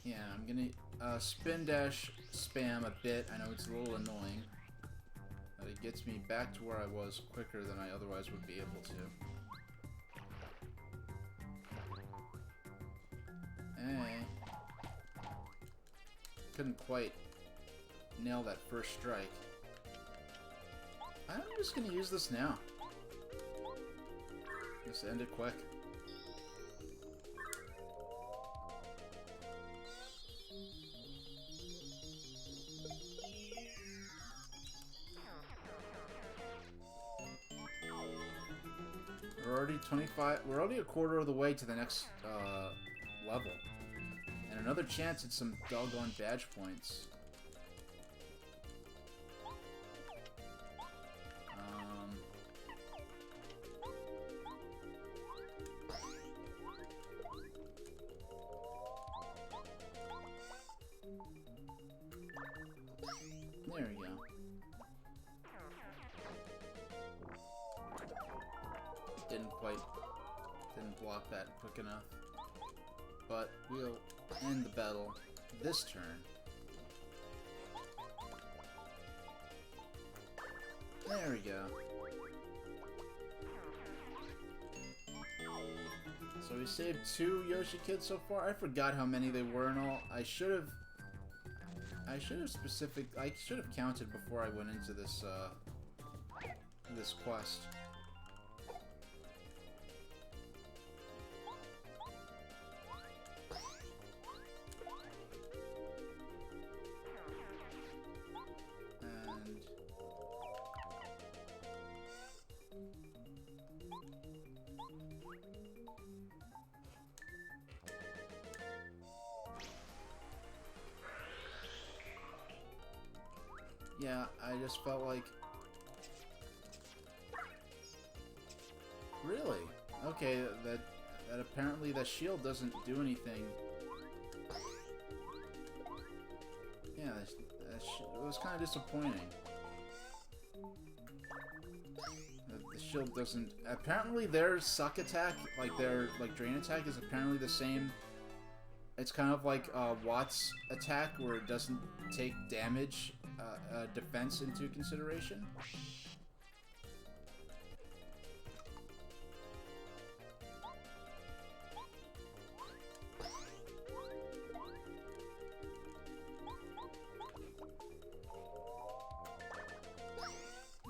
Yeah, I'm gonna spin dash spam a bit. I know it's a little annoying, but it gets me back to where I was quicker than I otherwise would be able to. Hey. Couldn't quite nail that first strike. I'm just gonna use this now. Just end it quick. We're already a quarter of the way to the next level. And another chance at some doggone badge points. There we go. Didn't block that quick enough. But we'll end the battle this turn. There we go. So we saved 2 Yoshi kids so far. I forgot how many they were and all. I should have I should have counted before I went into this, this quest. Yeah, I just felt like... Really? Okay, that apparently that shield doesn't do anything. Yeah, it was kind of disappointing. The shield doesn't... Apparently their suck attack, like their drain attack, is apparently the same. It's kind of like Watt's attack, where it doesn't take damage defense into consideration.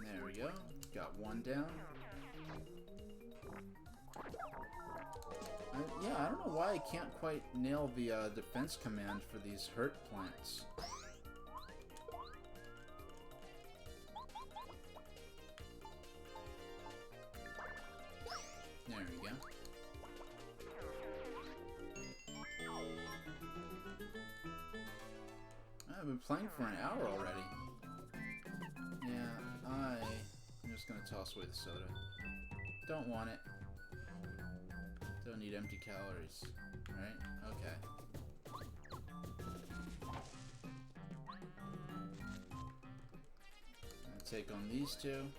There we go. Got one down. Yeah, I don't know why I can't quite nail the defense command for these hurt plants. There we go. I've been playing for an hour already. Yeah, I'm just gonna toss away the soda. Don't want it. Don't need empty calories. Right? Okay. I'll take on these two.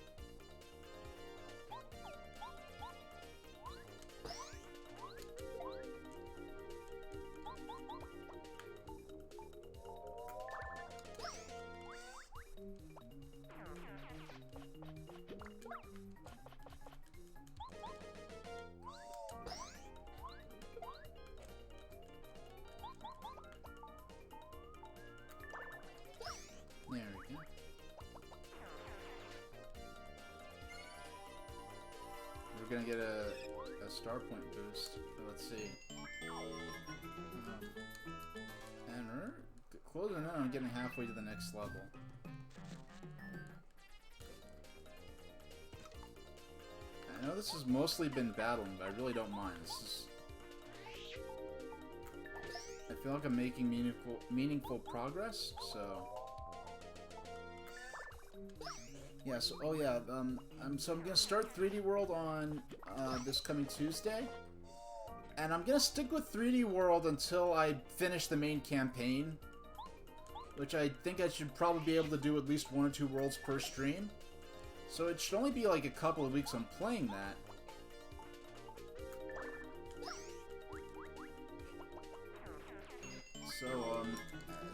There we go. We're gonna get a star point boost. Let's see. And we're closing in on getting halfway to the next level. I know this has mostly been battling, but I really don't mind. I feel like I'm making meaningful progress, so... Yeah, so, oh yeah, so I'm gonna start 3D World on, this coming Tuesday. And I'm gonna stick with 3D World until I finish the main campaign. Which I think I should probably be able to do at least 1 or 2 worlds per stream. So it should only be like a couple of weeks I'm playing that.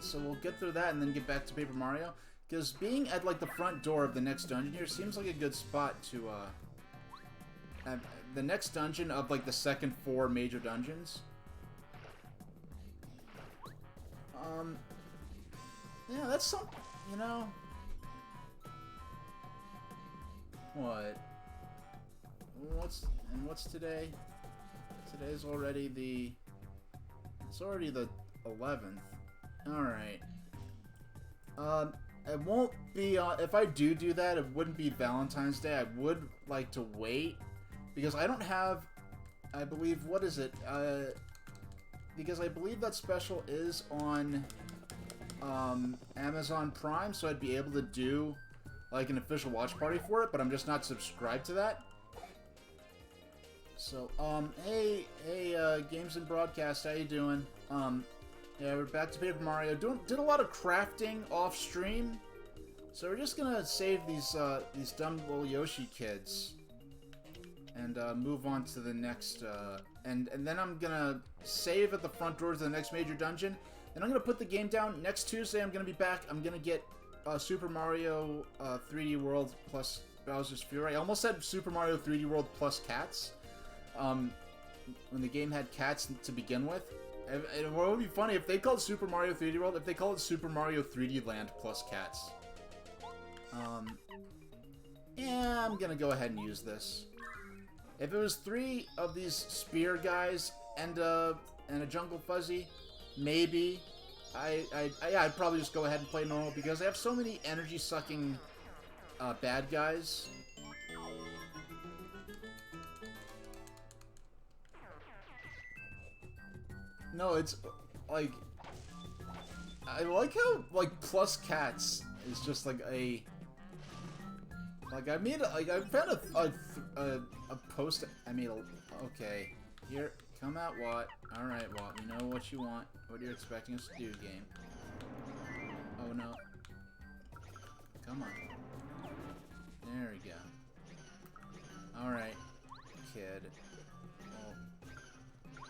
So we'll get through that and then get back to Paper Mario. Because being at, like, the front door of the next dungeon here seems like a good spot to, the next dungeon of, like, the second 4 major dungeons. Yeah, that's some, you know... What? What's today? Today's already the... It's already the 11th. Alright. It won't be, if I do that, it wouldn't be Valentine's Day. I would like to wait, because I don't have, I believe, what is it? Because I believe that special is on, Amazon Prime, so I'd be able to do, like, an official watch party for it, but I'm just not subscribed to that. So, hey, Games and Broadcast, how you doing? Yeah, we're back to Paper Mario. Did a lot of crafting off stream, so we're just gonna save these dumb little Yoshi kids and move on to the next. And then I'm gonna save at the front doors of the next major dungeon. Then I'm gonna put the game down. Next Tuesday, I'm gonna be back. I'm gonna get Super Mario 3D World plus Bowser's Fury. I almost said Super Mario 3D World plus cats. When the game had cats to begin with. And what would be funny if they called Super Mario 3D World, if they call it Super Mario 3D Land plus cats. Yeah, I'm gonna go ahead and use this. If it was 3 of these spear guys and a Jungle Fuzzy, maybe I'd probably just go ahead and play normal because I have so many energy-sucking bad guys. No, it's like I like how like plus cats is just like a like I made like I found a post I made a okay here come out Watt. All right, Watt, we know what you want, what you're expecting us to do, game. Oh no, come on, there we go. All right, kid. Well,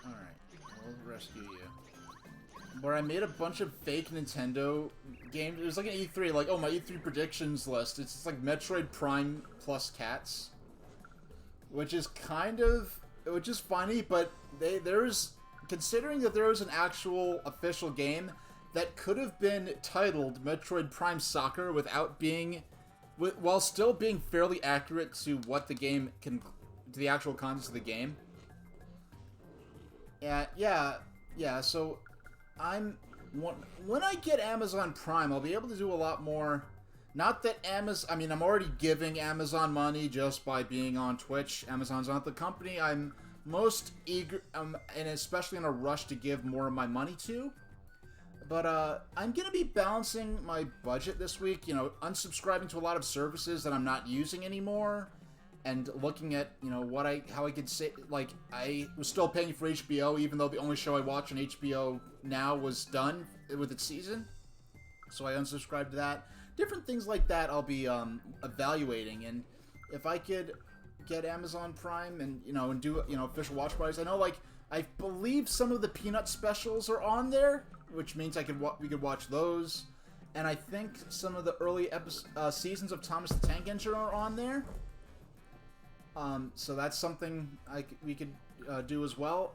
all right, we'll rescue you. Where I made a bunch of fake Nintendo games. It was like an E3, like, oh, my E3 predictions list. It's just like Metroid Prime plus cats. Which is kind of... Which is funny, but there's... Considering that there was an actual official game that could have been titled Metroid Prime Soccer without being... While still being fairly accurate to what the game can... To the actual contents of the game. Yeah, so... when I get Amazon Prime, I'll be able to do a lot more. Not that Amazon... I mean, I'm already giving Amazon money just by being on Twitch. Amazon's not the company I'm most eager... and especially in a rush to give more of my money to. But, I'm gonna be balancing my budget this week. You know, unsubscribing to a lot of services that I'm not using anymore. And looking at, you know, how I could say, like, I was still paying for HBO, even though the only show I watch on HBO now was done with its season. So I unsubscribed to that. Different things like that I'll be evaluating. And if I could get Amazon Prime and, you know, and do, you know, official watch parties. I know, like, I believe some of the Peanut specials are on there, which means we could watch those. And I think some of the early seasons of Thomas the Tank Engine are on there. So that's something we could do as well.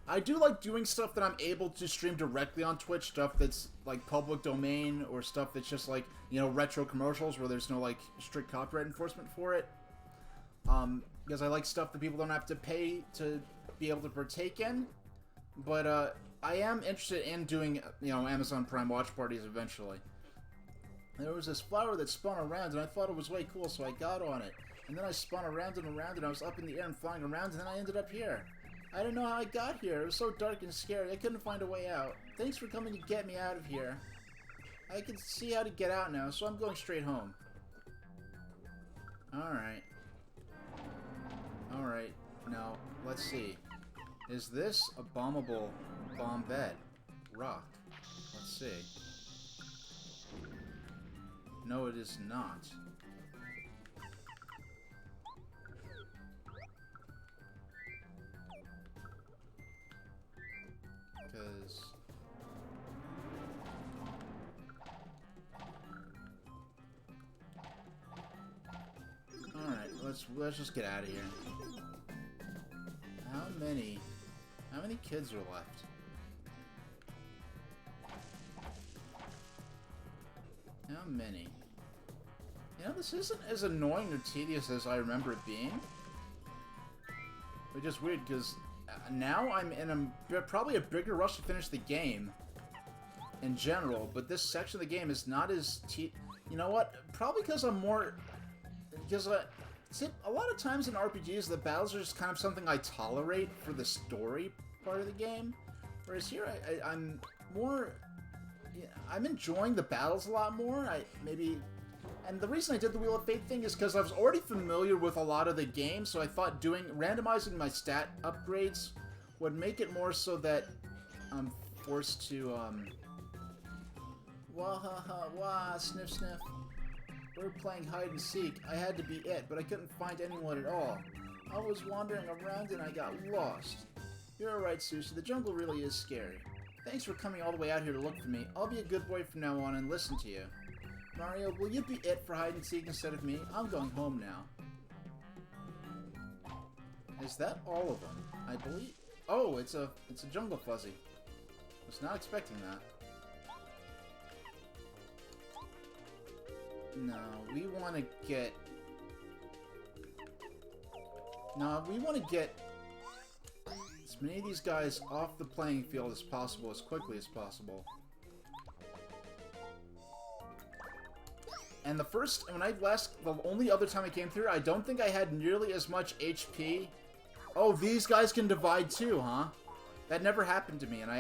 I do like doing stuff that I'm able to stream directly on Twitch, stuff that's like public domain or stuff that's just like, you know, retro commercials where there's no like strict copyright enforcement for it. Because I like stuff that people don't have to pay to be able to partake in. But I am interested in doing, you know, Amazon Prime watch parties eventually. There was this flower that spun around and I thought it was way cool, so I got on it. And then I spun around and around, and I was up in the air and flying around, and then I ended up here. I don't know how I got here. It was so dark and scary. I couldn't find a way out. Thanks for coming to get me out of here. I can see how to get out now, so I'm going straight home. Alright. Alright. Now, let's see. Is this a bombable bomb bed? Rock. Let's see. No, it is not. Because alright, let's just get out of here. How many kids are left? How many? You know, this isn't as annoying or tedious as I remember it being. Which is weird because now I'm in probably a bigger rush to finish the game in general, but this section of the game is not as you know what? Probably because I'm more... Because a lot of times in RPGs, the battles are just kind of something I tolerate for the story part of the game. Whereas here, I'm more... I'm enjoying the battles a lot more. And the reason I did the Wheel of Fate thing is because I was already familiar with a lot of the game, so I thought randomizing my stat upgrades would make it more so that I'm forced to, wah ha ha wah, sniff sniff. We were playing hide and seek. I had to be it, but I couldn't find anyone at all. I was wandering around and I got lost. You're alright, Susie. The jungle really is scary. Thanks for coming all the way out here to look for me. I'll be a good boy from now on and listen to you. Mario, will you be it for hide and seek instead of me? I'm going home now. Is that all of them? I believe... Oh, it's a Jungle Fuzzy. Was not expecting that. No, we want to get... No, we want to get as many of these guys off the playing field as possible, as quickly as possible. And the only other time I came through, I don't think I had nearly as much HP. Oh, these guys can divide too, huh? That never happened to me, and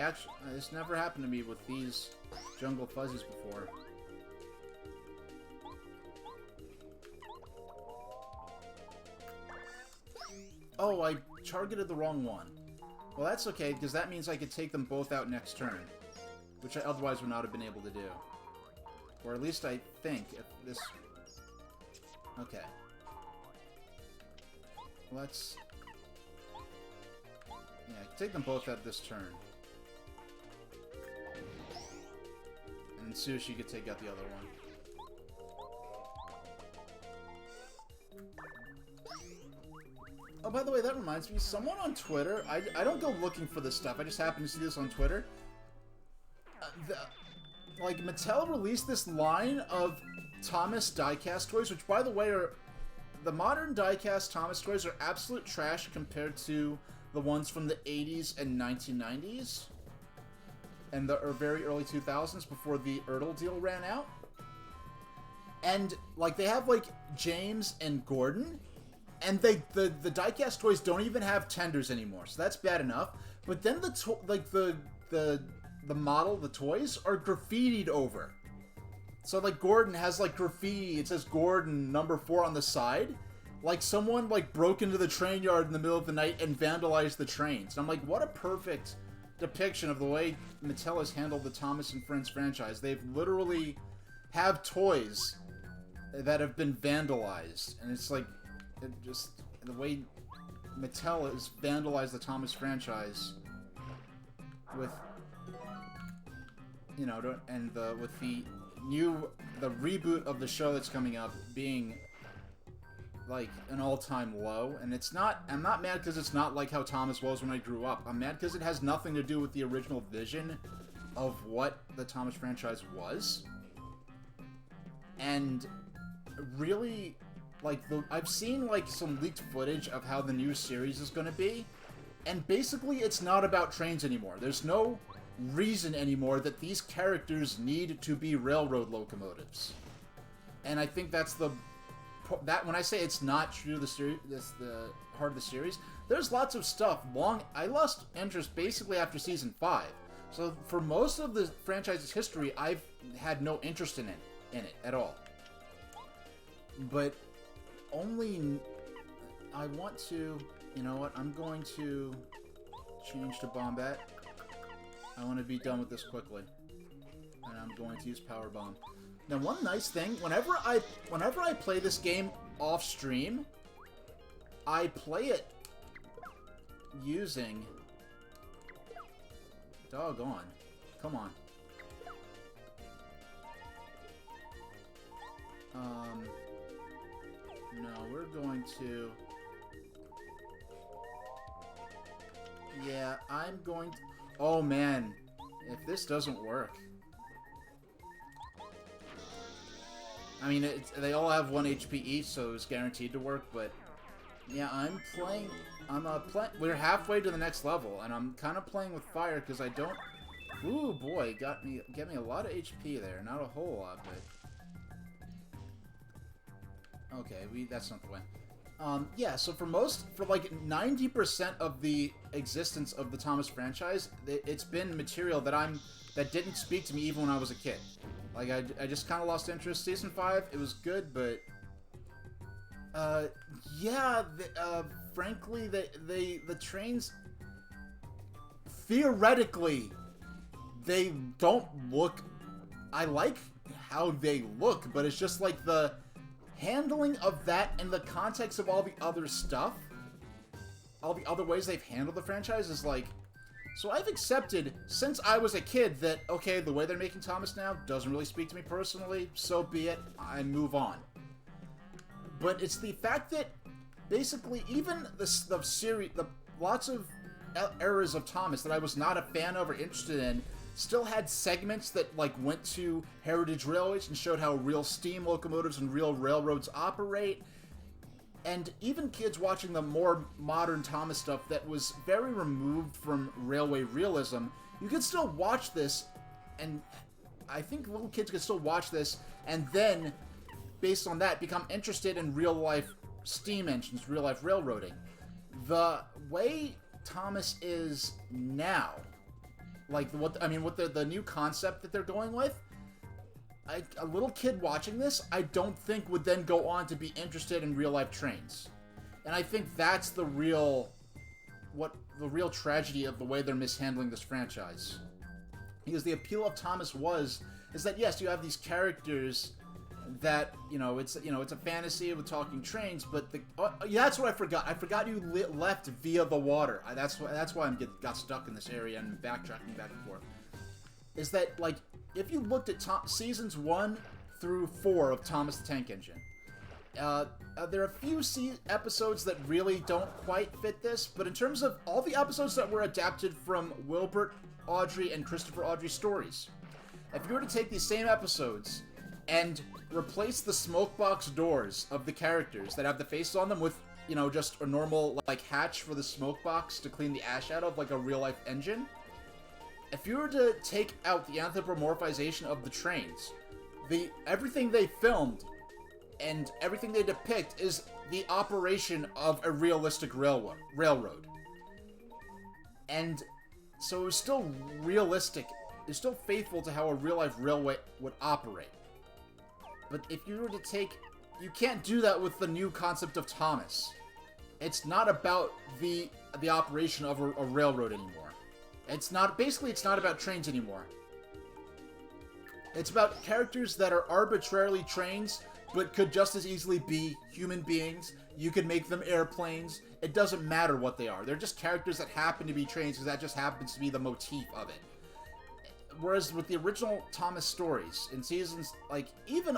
this never happened to me with these Jungle Fuzzies before. Oh, I targeted the wrong one. Well, that's okay, because that means I could take them both out next turn, which I otherwise would not have been able to do. Or at least I think, if this... Okay. Let's... Yeah, I can take them both out this turn. And Sushi could take out the other one. Oh, by the way, that reminds me, someone on Twitter, I don't go looking for this stuff, I just happen to see this on Twitter. Like, Mattel released this line of Thomas diecast toys, which, by the way, are... The modern diecast Thomas toys are absolute trash compared to the ones from the 80s and 1990s. And the very early 2000s, before the Ertl deal ran out. And, like, they have, like, James and Gordon... And the diecast toys don't even have tenders anymore, so that's bad enough. But then the toys are graffitied over. So like Gordon has like graffiti. It says Gordon #4 on the side. Like someone like broke into the train yard in the middle of the night and vandalized the trains. And I'm like, what a perfect depiction of the way Mattel has handled the Thomas and Friends franchise. They've literally have toys that have been vandalized, and it's like. Just the way Mattel has vandalized the Thomas franchise with, you know, and with the reboot of the show that's coming up being like an all-time low. And it's not, I'm not mad because it's not like how Thomas was when I grew up. I'm mad because it has nothing to do with the original vision of what the Thomas franchise was. And really... Like, I've seen, like, some leaked footage of how the new series is going to be, and basically it's not about trains anymore. There's no reason anymore that these characters need to be railroad locomotives. And I think that's when I say it's not true to the heart of the series, there's lots of stuff. I lost interest basically after Season 5. So for most of the franchise's history, I've had no interest in it at all. But... I want to, you know what, I'm going to change to Bombat. I want to be done with this quickly. And I'm going to use Power Bomb. Now, one nice thing, whenever I play this game off stream, I play it using... Doggone. Come on. No, we're going to... Yeah, I'm going to... Oh, man. If this doesn't work... I mean, they all have 1 HP each, so it's guaranteed to work, but... Yeah, I'm playing... We're halfway to the next level, and I'm kind of playing with fire, because I don't... Ooh, boy, get me a lot of HP there. Not a whole lot, but... Okay, that's not the way. Yeah, so for like 90% of the existence of the Thomas franchise, it's been material that didn't speak to me even when I was a kid. Like, I just kind of lost interest. Season 5, it was good, but... yeah, frankly, the trains... Theoretically, they don't look... I like how they look, but it's just like the... handling of that in the context of all the other stuff, all the other ways they've handled the franchise is like... So I've accepted, since I was a kid, that, okay, the way they're making Thomas now doesn't really speak to me personally, so be it, I move on. But it's the fact that, basically, even the series, lots of eras of Thomas that I was not a fan of or interested in, still had segments that like went to heritage railways and showed how real steam locomotives and real railroads operate. And even kids watching the more modern Thomas stuff that was very removed from railway realism, you could still watch this, and I think little kids could still watch this, and then, based on that, become interested in real-life steam engines, real-life railroading. The way Thomas is now, like, what the new concept that they're going with, a little kid watching this, I don't think would then go on to be interested in real-life trains. And I think that's the real tragedy of the way they're mishandling this franchise. Because the appeal of Thomas is that yes, you have these characters that, it's a fantasy with talking trains, but that's what I forgot. I forgot you left via the water. That's why I got stuck in this area and backtracking back and forth. Is that, like, if you looked at seasons 1 through 4 of Thomas the Tank Engine, there are a few episodes that really don't quite fit this, but in terms of all the episodes that were adapted from Wilbert Awdry and Christopher Awdry stories, if you were to take these same episodes and replace the smokebox doors of the characters that have the faces on them with, just a normal, like, hatch for the smokebox to clean the ash out of, like a real-life engine, if you were to take out the anthropomorphization of the trains, everything they filmed and everything they depict is the operation of a realistic railroad. And so it was still realistic. It's still faithful to how a real-life railway would operate. But if you were to you can't do that with the new concept of Thomas. It's not about the operation of a railroad anymore. It's not about trains anymore. It's about characters that are arbitrarily trains, but could just as easily be human beings. You could make them airplanes. It doesn't matter what they are. They're just characters that happen to be trains because that just happens to be the motif of it. Whereas with the original Thomas stories, in seasons, like, even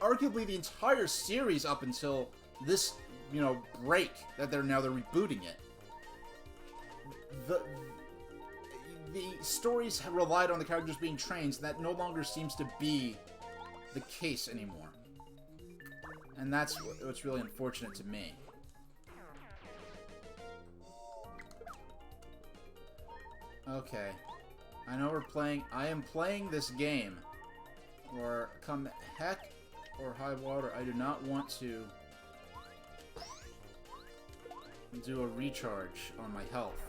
arguably the entire series up until this, break, that they're rebooting it, the stories have relied on the characters being trains, and that no longer seems to be the case anymore. And that's what's really unfortunate to me. Okay. I know I am playing this game, or come heck or high water, I do not want to do a recharge on my health.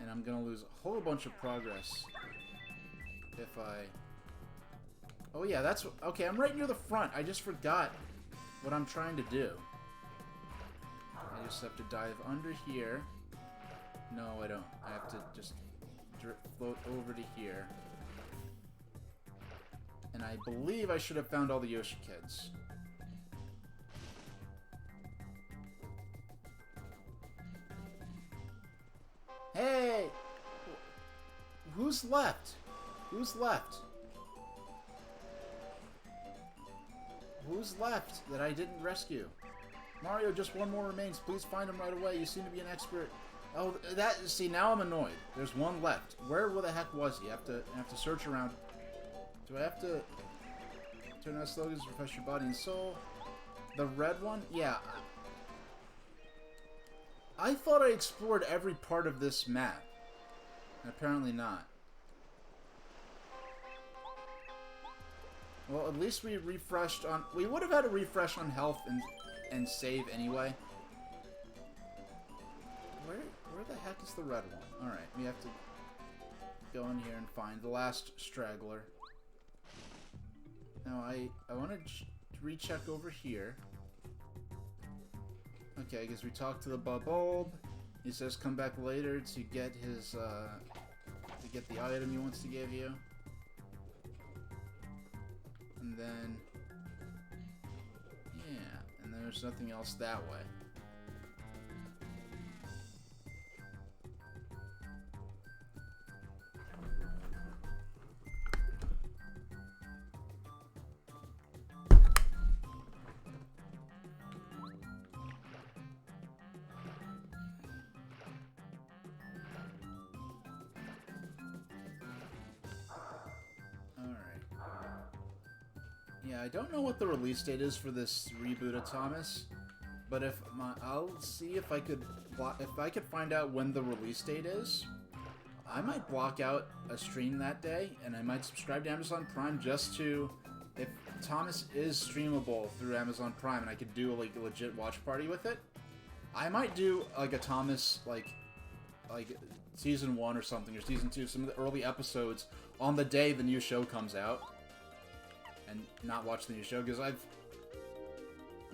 And I'm gonna lose a whole bunch of progress if I... Oh yeah, okay, I'm right near the front. I just forgot what I'm trying to do. I just have to dive under here. No, I don't. I have to just float over to here. And I believe I should have found all the Yoshi kids. Hey! Who's left? Who's left? Who's left that I didn't rescue? Mario, just one more remains. Please find him right away. You seem to be an expert. Oh, see, now I'm annoyed. There's one left. Where the heck was he? I have to search around. Do I have to turn on slogans, refresh your body and soul? The red one? Yeah. I thought I explored every part of this map. And apparently not. Well, at least we refreshed on... We would have had to refresh on health and save anyway. Where the heck is the red one? Alright, we have to go in here and find the last straggler. Now, I want to recheck over here. Okay, I guess we talked to the bulb. He says come back later to get his, to get the item he wants to give you. And then, yeah, and there's nothing else that way. Yeah, I don't know what the release date is for this reboot of Thomas, but I'll see if I could find out when the release date is. I might block out a stream that day, and I might subscribe to Amazon Prime just to, if Thomas is streamable through Amazon Prime, and I could do like a legit watch party with it. I might do like a Thomas like season 1 or something, or season 2, some of the early episodes on the day the new show comes out, and not watch the new show, because I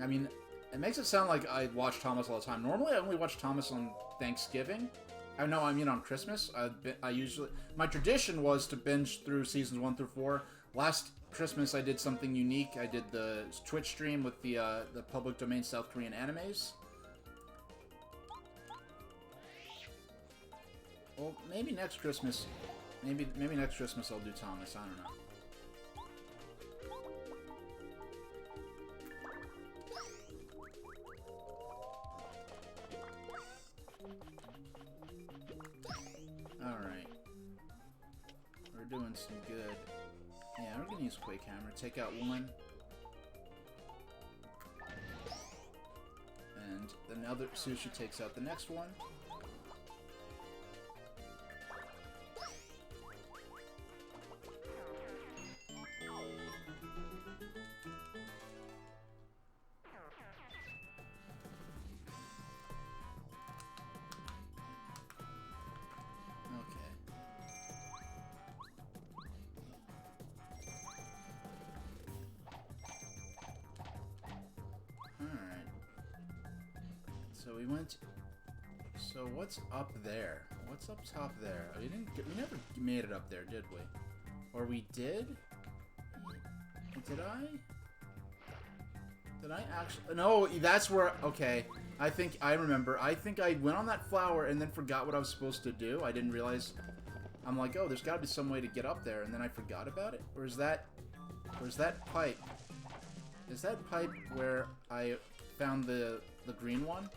mean, it makes it sound like I watch Thomas all the time. Normally, I only watch Thomas on Thanksgiving. I mean on Christmas. My tradition was to binge through seasons 1 through 4. Last Christmas, I did something unique. I did the Twitch stream with the public domain South Korean animes. Well, maybe next Christmas. Maybe next Christmas I'll do Thomas. I don't know. Alright. We're doing some good. Yeah, we're gonna use Quake Hammer. Take out one. And then the other Sushi takes out the next one. So what's up there? What's up top there? We never made it up there, did we? Or we did? Did I actually? No, that's where. Okay, I think I remember. I think I went on that flower and then forgot what I was supposed to do. I didn't realize. I'm like, oh, there's got to be some way to get up there, and then I forgot about it. Or is that pipe? Is that pipe where I found the green one?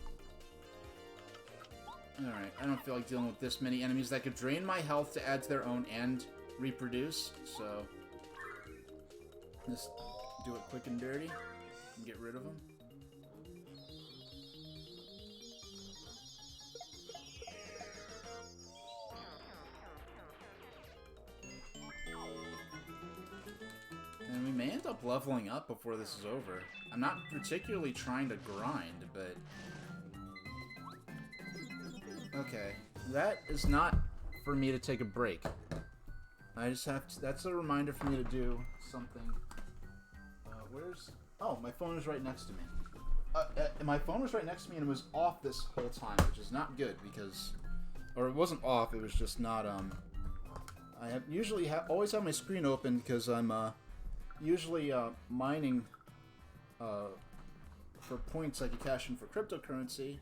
Alright, I don't feel like dealing with this many enemies that could drain my health to add to their own and reproduce, so just do it quick and dirty and get rid of them. And we may end up leveling up before this is over. I'm not particularly trying to grind, but... Okay, that is not for me to take a break. I just have to... That's a reminder for me to do something. Where's... Oh, my phone is right next to me. My phone was right next to me and it was off this whole time, which is not good because... Or it wasn't off, it was just not, I always have my screen open because I'm, usually, mining, for points I can cash in for cryptocurrency.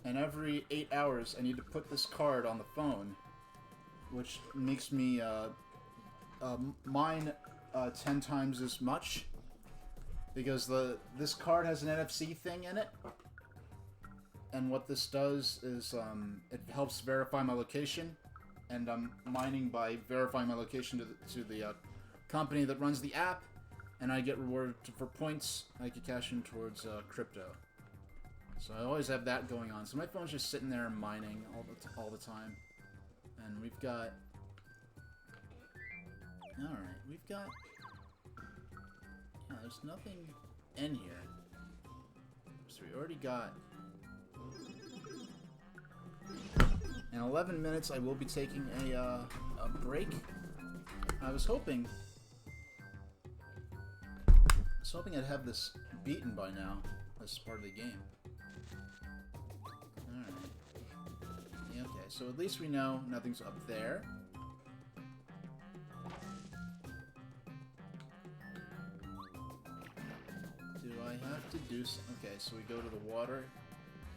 And every 8 hours, I need to put this card on the phone, which makes me mine 10 times as much, because this card has an NFC thing in it, and what this does is it helps verify my location, and I'm mining by verifying my location to the company that runs the app, and I get rewarded for points I can cash in towards crypto. So I always have that going on. So my phone's just sitting there mining all the time. And we've got... Alright, we've got... Yeah, there's nothing in here. So we already got... In 11 minutes I will be taking a break. I was hoping I'd have this beaten by now. This part of the game. Okay, so at least we know nothing's up there. Do I have to do some... Okay, so we go to the water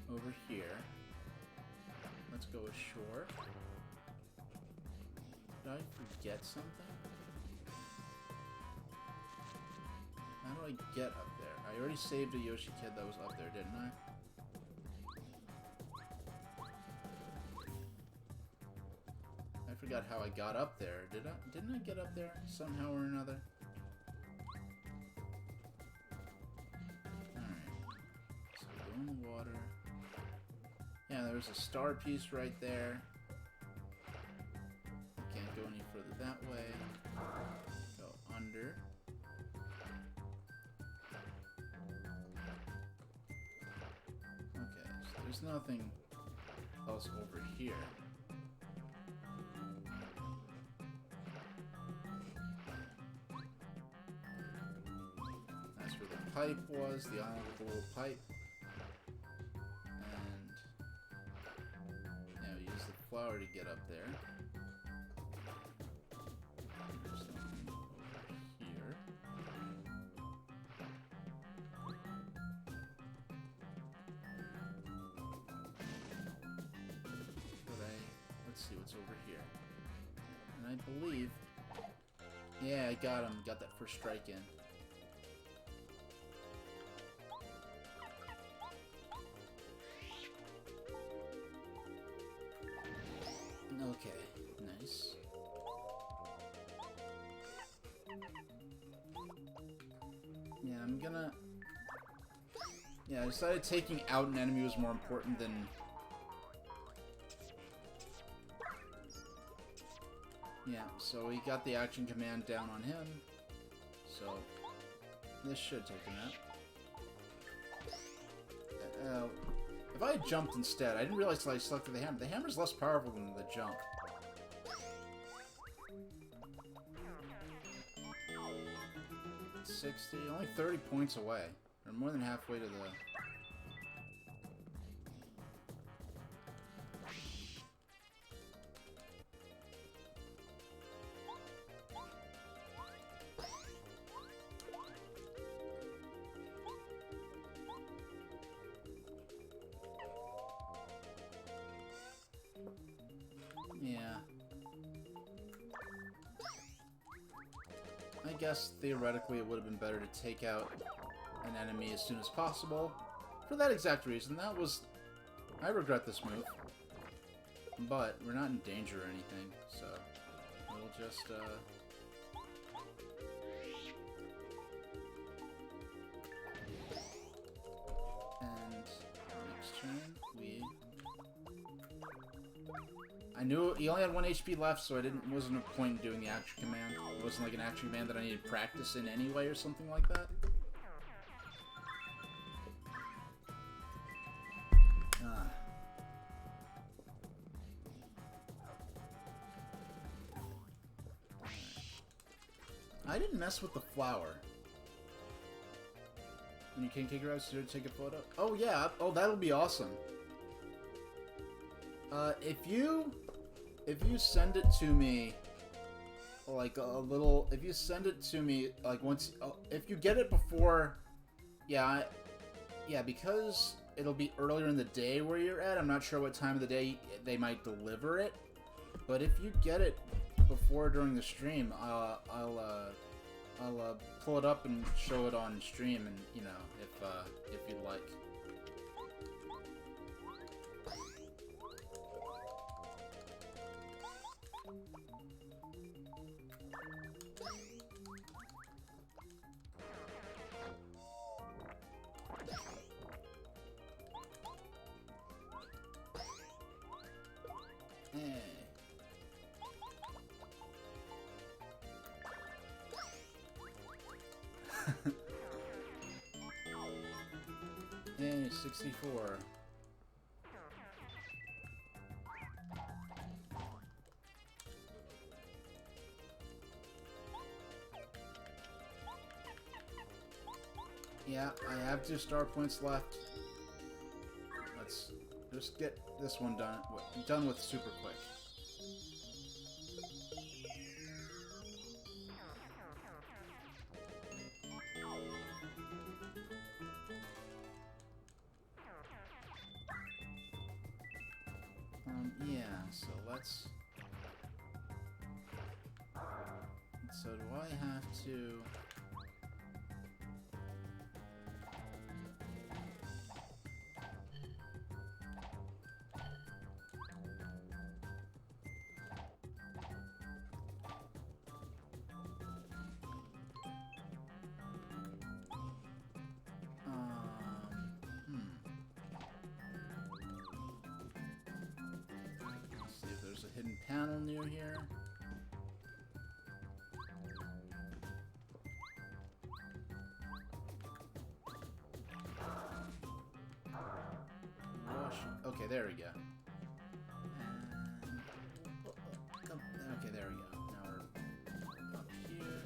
over here. Let's go ashore. Did I forget something? How do I get up there? I already saved a Yoshi Kid that was up there, didn't I? I forgot how I got up there. Didn't I get up there somehow or another? there's a star piece right there. Can't go any further that way. Go under. Okay, so there's nothing else over here. That's where the pipe was, the island with the little pipe. And now use the flower to get up there. There's nothing over here. Let's see what's over here. And I believe... Yeah, I got him. Got that first strike in. Okay, nice. Yeah, I'm gonna... Yeah, I decided taking out an enemy was more important than... Yeah, so we got the action command down on him. So, this should take him out. If I had jumped instead, I didn't realize until I selected the hammer. The hammer's less powerful than the jump. $60, only 30 points away. Or more than halfway to the... Yeah. I guess theoretically it would have been better to take out an enemy as soon as possible. For that exact reason. That was... I regret this move. But we're not in danger or anything, so we'll just, And next turn, we... I knew he only had 1 HP left, so wasn't a point in doing the action command. It wasn't like an action command that I needed practice in anyway or something like that. I didn't mess with the flower. And you can't kick her out, so take a photo? Oh yeah, oh that'll be awesome. If you send it to me, like a little, if you send it to me, like once, if you get it before, yeah, because it'll be earlier in the day where you're at, I'm not sure what time of the day they might deliver it, but if you get it before during the stream, I'll pull it up and show it on stream, and you know, if you'd like. Yay, 64. Yeah, I have 2 star points left. Let's just get this one done with super quick. Yeah, so let's... So do I have to... panel near here. Okay, there we go. And, okay, there we go. Now we're up here.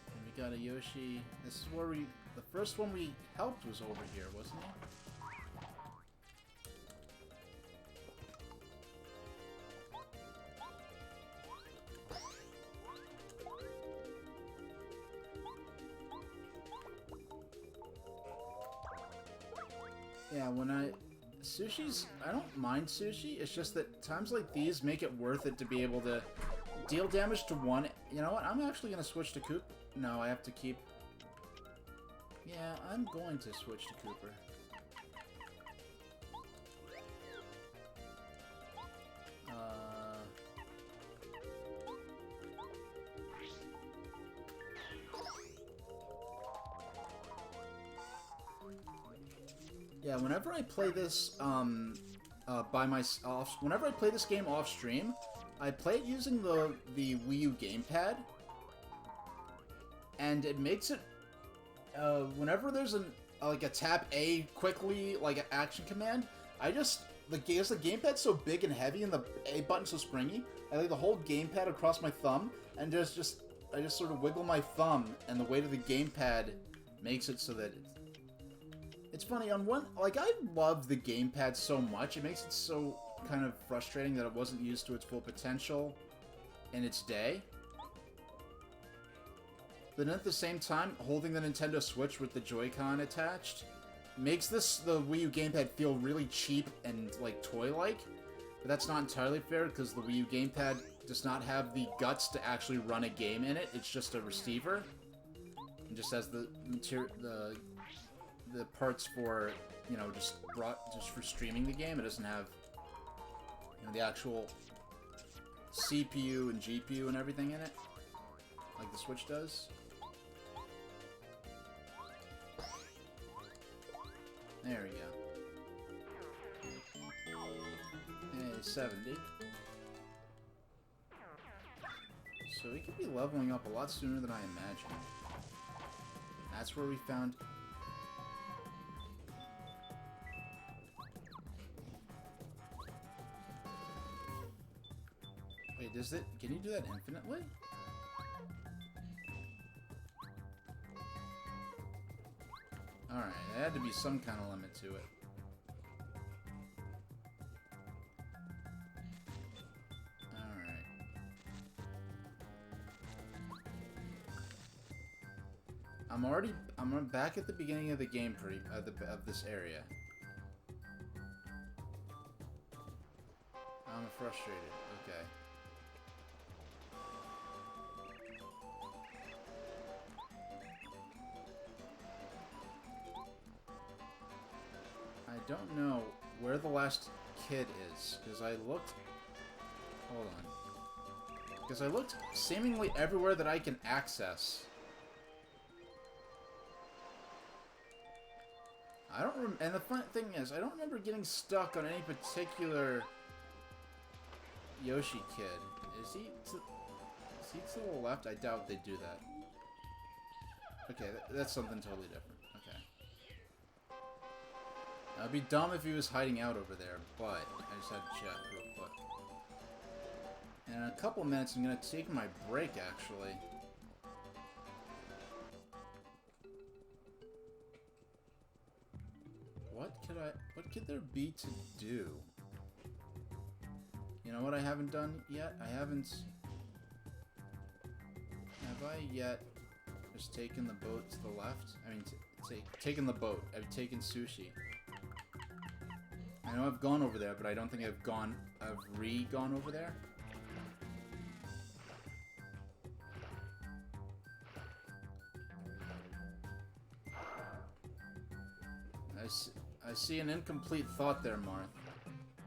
And we got a Yoshi. This is where the first one we helped was over here, wasn't it? Yeah, sushi's, I don't mind sushi, it's just that times like these make it worth it to be able to deal damage to one. You know what, I'm actually going to switch to Coop. No, I have to keep... Yeah, I'm going to switch to Cooper. Yeah, whenever I play this whenever I play this game off stream, I play it using the Wii U gamepad, and it makes it whenever there's like a tap A quickly like an action command, the gamepad's so big and heavy and the A button's so springy, I lay the whole gamepad across my thumb and I just sort of wiggle my thumb, and the weight of the gamepad makes it so that it's funny. On one, like, I love the gamepad so much, it makes it so kind of frustrating that it wasn't used to its full potential in its day. But at the same time, holding the Nintendo Switch with the Joy-Con attached makes the Wii U gamepad feel really cheap and, like, toy-like. But that's not entirely fair, because the Wii U gamepad does not have the guts to actually run a game in it. It's just a receiver. It just has the parts for, you know, just for streaming the game. It doesn't have, you know, the actual CPU and GPU and everything in it, like the Switch does. There we go. Hey, 70. So we could be leveling up a lot sooner than I imagined. That's where we found... Wait, can you do that infinitely? Alright, there had to be some kind of limit to it. Alright. I'm back at the beginning of the game of this area. I'm frustrated. Okay. I don't know where the last kid is, because I looked... Hold on. Because I looked seemingly everywhere that I can access. And the fun thing is, I don't remember getting stuck on any particular Yoshi kid. Is he to the left? I doubt they do that. Okay, that's something totally different. Okay. It'd be dumb if he was hiding out over there, but I just had to check real quick. And in a couple minutes, I'm gonna take my break, actually. What could there be to do? You know what I haven't done yet? Have I yet just taken the boat to the left? I mean, taken the boat. I've taken sushi. I know I've gone over there, but I don't think I've gone over there. I see an incomplete thought there, Marth.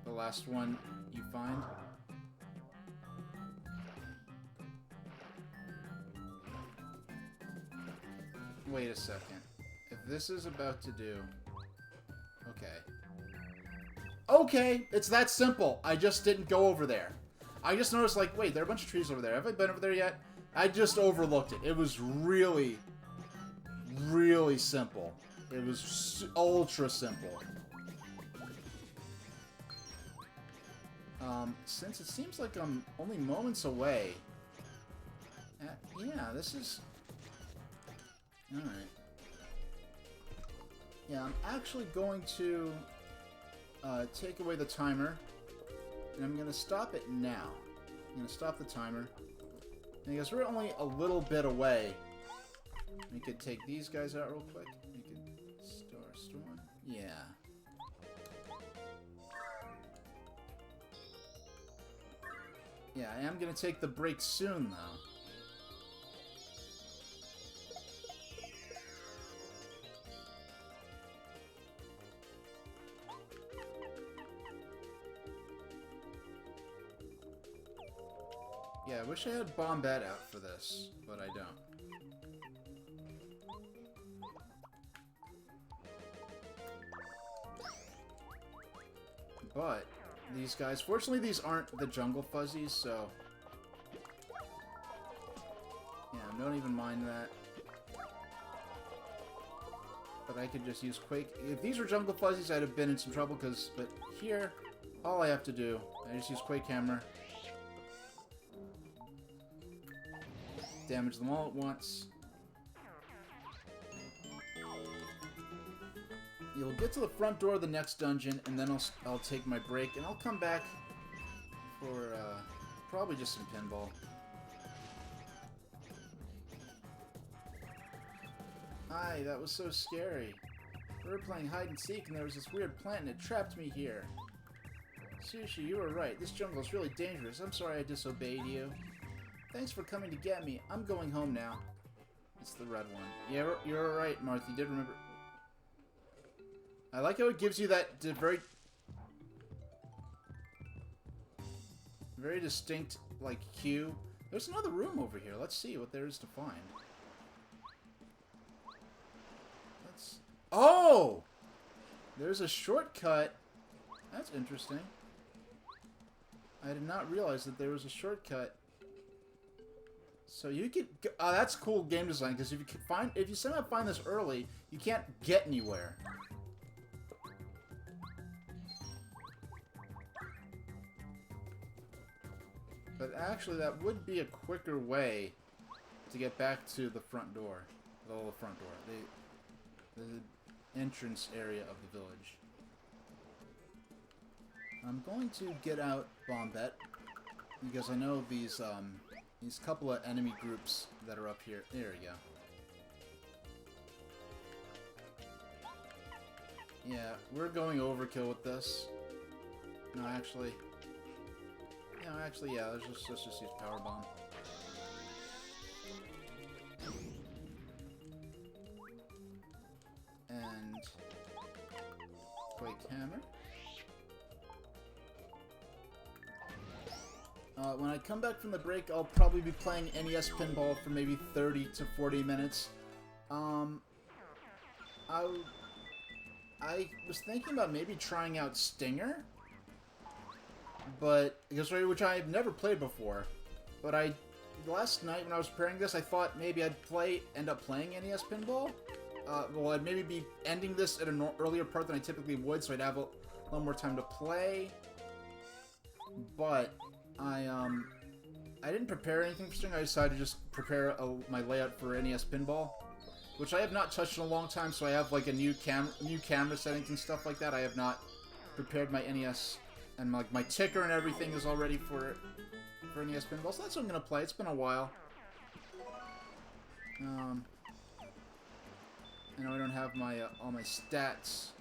The last one you find. Wait a second. If this is about to do... Okay. Okay! It's that simple. I just didn't go over there. I just noticed, like, wait, there are a bunch of trees over there. Have I been over there yet? I just overlooked it. It was really, really simple. It was ultra simple. Since it seems like I'm only moments away... yeah, this is... Alright. Yeah, I'm actually going to take away the timer. And I'm going to stop it now. I'm going to stop the timer. Because we're only a little bit away. We could take these guys out real quick. We could storm. Yeah. Yeah, I am going to take the break soon, though. Yeah, I wish I had Bombette out for this, but I don't. But these guys, fortunately these aren't the jungle fuzzies, so... yeah, don't even mind that. But I could just use Quake. If these were jungle fuzzies, I'd have been in some trouble, but here, all I have to do, I just use Quake Hammer. Damage them all at once. You'll get to the front door of the next dungeon, and then I'll take my break, and I'll come back for probably just some pinball. Hi, that was so scary. We were playing hide and seek, and there was this weird plant, and it trapped me here. Sushi, you were right. This jungle is really dangerous. I'm sorry I disobeyed you. Thanks for coming to get me. I'm going home now. It's the red one. Yeah, you're right, Martha. You did remember. I like how it gives you that very distinct, like, cue. There's another room over here. Let's see what there is to find. Oh! There's a shortcut. That's interesting. I did not realize that there was a shortcut. So you could... that's cool game design, because if you somehow find this early, you can't get anywhere. But actually, that would be a quicker way to get back to the front door. Well, the front door. The entrance area of the village. I'm going to get out Bombette, because I know these couple of enemy groups that are up here. There we go. Yeah, we're going overkill with this. No, actually... no, actually, yeah, let's just use Power Bomb. And... Quake Hammer. When I come back from the break, I'll probably be playing NES Pinball for maybe 30 to 40 minutes. I was thinking about maybe trying out Stinger, but which I've never played before. But last night when I was preparing this, I thought maybe I'd end up playing NES Pinball. Well, I'd maybe be ending this at an earlier part than I typically would, so I'd have a little more time to play. But I didn't prepare anything for Stinger. I decided to just prepare my layout for NES Pinball, which I have not touched in a long time. So I have like a new camera settings and stuff like that. I have not prepared my NES, and my ticker and everything is all ready for NES Pinball. So that's what I'm gonna play. It's been a while. I know I don't have my all my stats.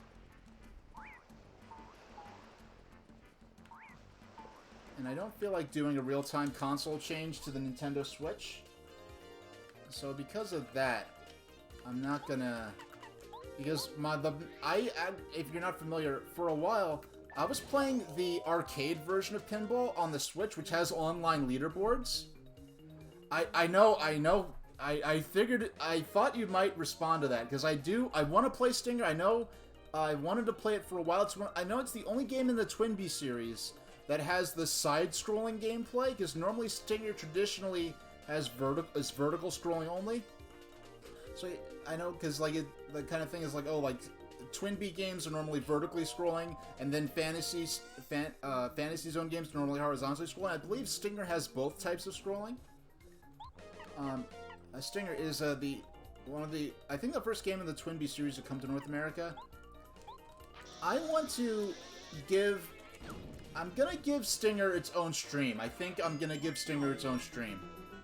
And I don't feel like doing a real-time console change to the Nintendo Switch. So because of that, I'm not gonna... because if you're not familiar, for a while, I was playing the arcade version of Pinball on the Switch, which has online leaderboards. I know. I figured... I thought you might respond to that, because I want to play Stinger. I know I wanted to play it for a while. I know it's the only game in the Twinbee series that has the side-scrolling gameplay, because normally Stinger traditionally has vertical scrolling only. So I know, because like the kind of thing is like, oh, like Twinbee games are normally vertically scrolling, and then Fantasy Zone games are normally horizontally scrolling. I believe Stinger has both types of scrolling. Stinger is I think the first game in the Twinbee series to come to North America. I'm gonna give Stinger its own stream. I think I'm gonna give Stinger its own stream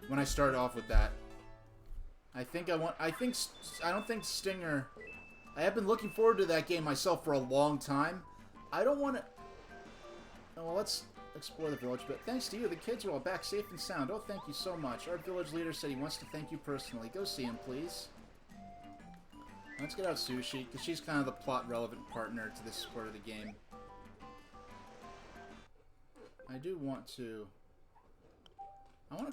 when I start off with that. I don't think Stinger... I have been looking forward to that game myself for a long time. I don't want to... Oh, well, let's explore the village, but thanks to you, the kids are all back safe and sound. Oh, thank you so much. Our village leader said he wants to thank you personally. Go see him, please. Let's get out Sushi, because she's kind of the plot-relevant partner to this part of the game. I want to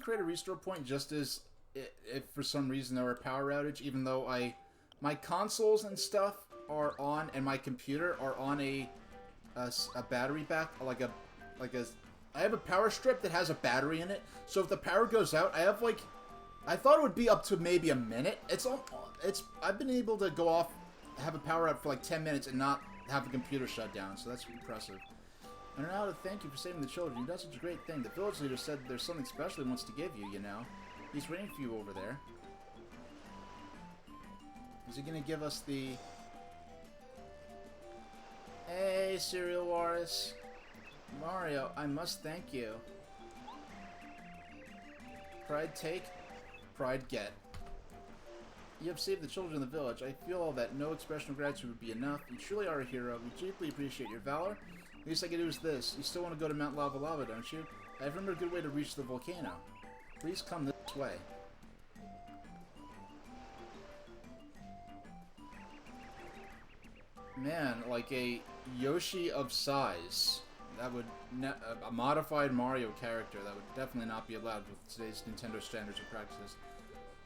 create a restore point just as if for some reason there were a power outage, even though my consoles and stuff are on, and my computer are on a battery back, I have a power strip that has a battery in it, so if the power goes out, I thought it would be up to maybe a minute. I've been able to go off, have a power out for like 10 minutes and not have the computer shut down, so that's impressive. I don't know how to thank you for saving the children. You've done such a great thing. The village leader said there's something special he wants to give you, you know. He's waiting for you over there. Is he gonna give us the... Hey, Cereal Wars. Mario, I must thank you. Pride take, pride get. You have saved the children of the village. I feel that no expression of gratitude would be enough. You truly are a hero. We deeply appreciate your valor. The least I can do is this. You still want to go to Mount Lava Lava, don't you? I have remembered a good way to reach the volcano. Please come this way. Man, like a Yoshi of size. That would... a modified Mario character. That would definitely not be allowed with today's Nintendo standards and practices.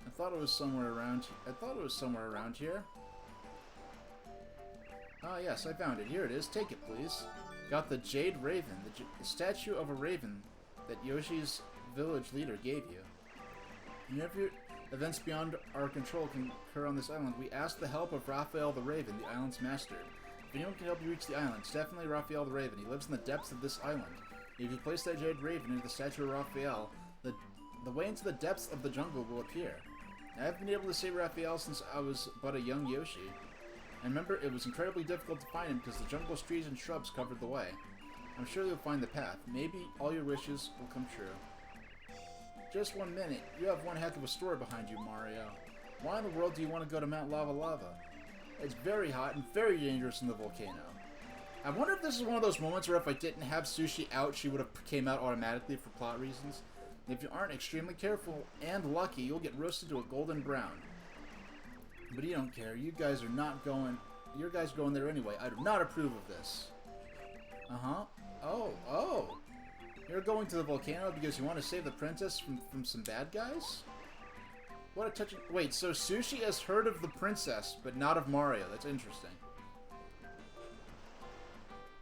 I thought it was somewhere around here. Ah, yes, I found it. Here it is. Take it, please. Got the Jade Raven, the statue of a raven that Yoshi's village leader gave you. Whenever events beyond our control can occur on this island, we ask the help of Raphael the Raven, the island's master. If anyone can help you reach the island, it's definitely Raphael the Raven. He lives in the depths of this island. If you place that Jade Raven into the statue of Raphael, the way into the depths of the jungle will appear. I haven't been able to save Raphael since I was but a young Yoshi. I remember it was incredibly difficult to find him because the jungle's trees and shrubs covered the way. I'm sure you'll find the path. Maybe all your wishes will come true. Just 1 minute. You have one heck of a story behind you, Mario. Why in the world do you want to go to Mount Lava Lava? It's very hot and very dangerous in the volcano. I wonder if this is one of those moments where if I didn't have Sushi out, she would have came out automatically for plot reasons. If you aren't extremely careful and lucky, you'll get roasted to a golden brown. But you don't care. You guys are not going... Your guys are going there anyway. I do not approve of this. Uh-huh. Oh. You're going to the volcano because you want to save the princess from some bad guys? What a touching... Wait, so Sushi has heard of the princess, but not of Mario. That's interesting.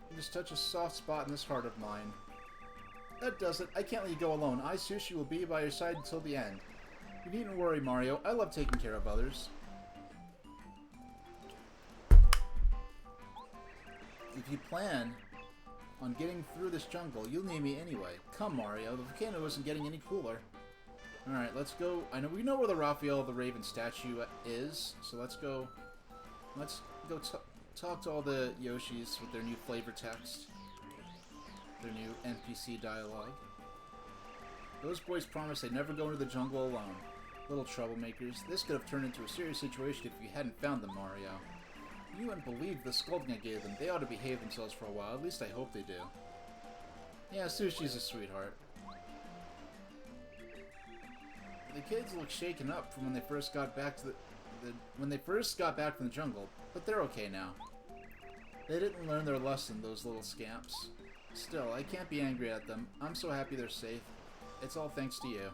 You just touch a soft spot in this heart of mine. That does it. I can't let you go alone. I, Sushi, will be by your side until the end. You needn't worry, Mario. I love taking care of others. If you plan on getting through this jungle, you'll need me anyway. Come, Mario. The volcano isn't getting any cooler. Alright, let's go. We know where the Raphael the Raven statue is, so let's go talk to all the Yoshis with their new flavor text. Their new NPC dialogue. Those boys promised they'd never go into the jungle alone. Little troublemakers. This could have turned into a serious situation if you hadn't found them, Mario. You wouldn't believe the scolding I gave them. They ought to behave themselves for a while. At least I hope they do. Yeah, Sushi's a sweetheart. The kids look shaken up from when they first got back to when they first got back from the jungle, but they're okay now. They didn't learn their lesson, those little scamps. Still, I can't be angry at them. I'm so happy they're safe. It's all thanks to you.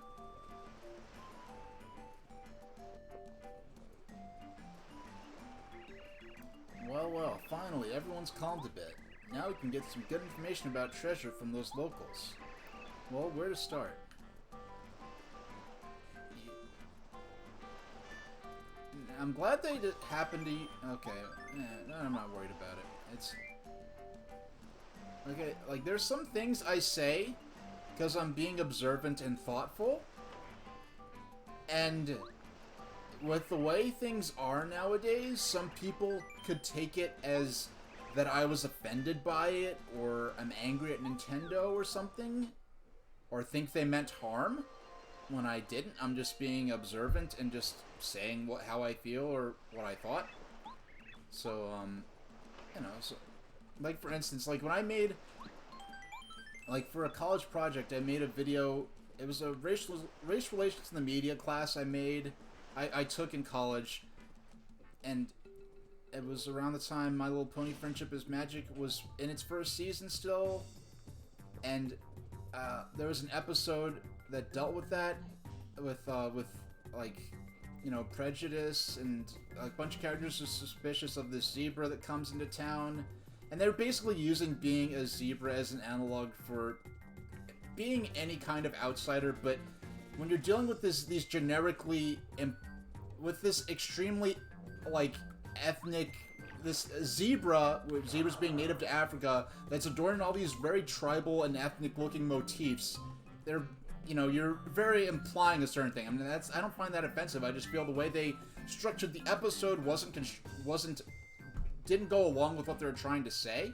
Well, finally, everyone's calmed a bit. Now we can get some good information about treasure from those locals. Well, where to start? I'm glad they happened to... Okay, I'm not worried about it. It's... Okay, like, there's some things I say because I'm being observant and thoughtful. And with the way things are nowadays, some people could take it as that I was offended by it, or I'm angry at Nintendo or something, or think they meant harm, when I didn't. I'm just being observant and just saying how I feel or what I thought. So, you know, so, like, for instance, like, when I made, like, for a college project, I made a video. It was a race relations in the media class I took in college, and it was around the time My Little Pony Friendship is Magic was in its first season still, and there was an episode that dealt with that, with like, you know, prejudice, and a bunch of characters are suspicious of this zebra that comes into town, and they're basically using being a zebra as an analog for being any kind of outsider. But when you're dealing with these generically, with this extremely, like, ethnic, this zebra, with zebras being native to Africa, that's adorned in all these very tribal and ethnic looking motifs, they're, you know, you're very implying a certain thing. I mean, I don't find that offensive. I just feel the way they structured the episode didn't go along with what they were trying to say.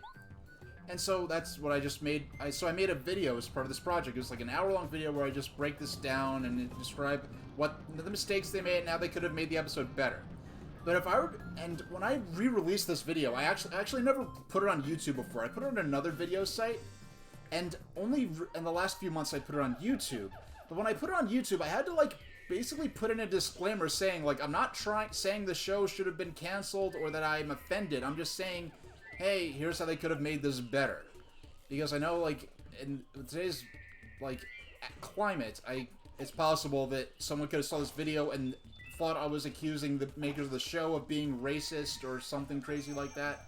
And so that's what I just made. So I made a video as part of this project. It was like an hour-long video where I just break this down and describe what the mistakes they made and how they could have made the episode better. But if I were, and when I re-released this video, I actually never put it on YouTube before. I put it on another video site, and only in the last few months I put it on YouTube. But when I put it on YouTube, I had to, like, basically put in a disclaimer saying, like, I'm not saying the show should have been canceled or that I'm offended. I'm just saying, hey, here's how they could have made this better. Because I know, like, in today's, like, climate, it's possible that someone could have saw this video and thought I was accusing the makers of the show of being racist or something crazy like that.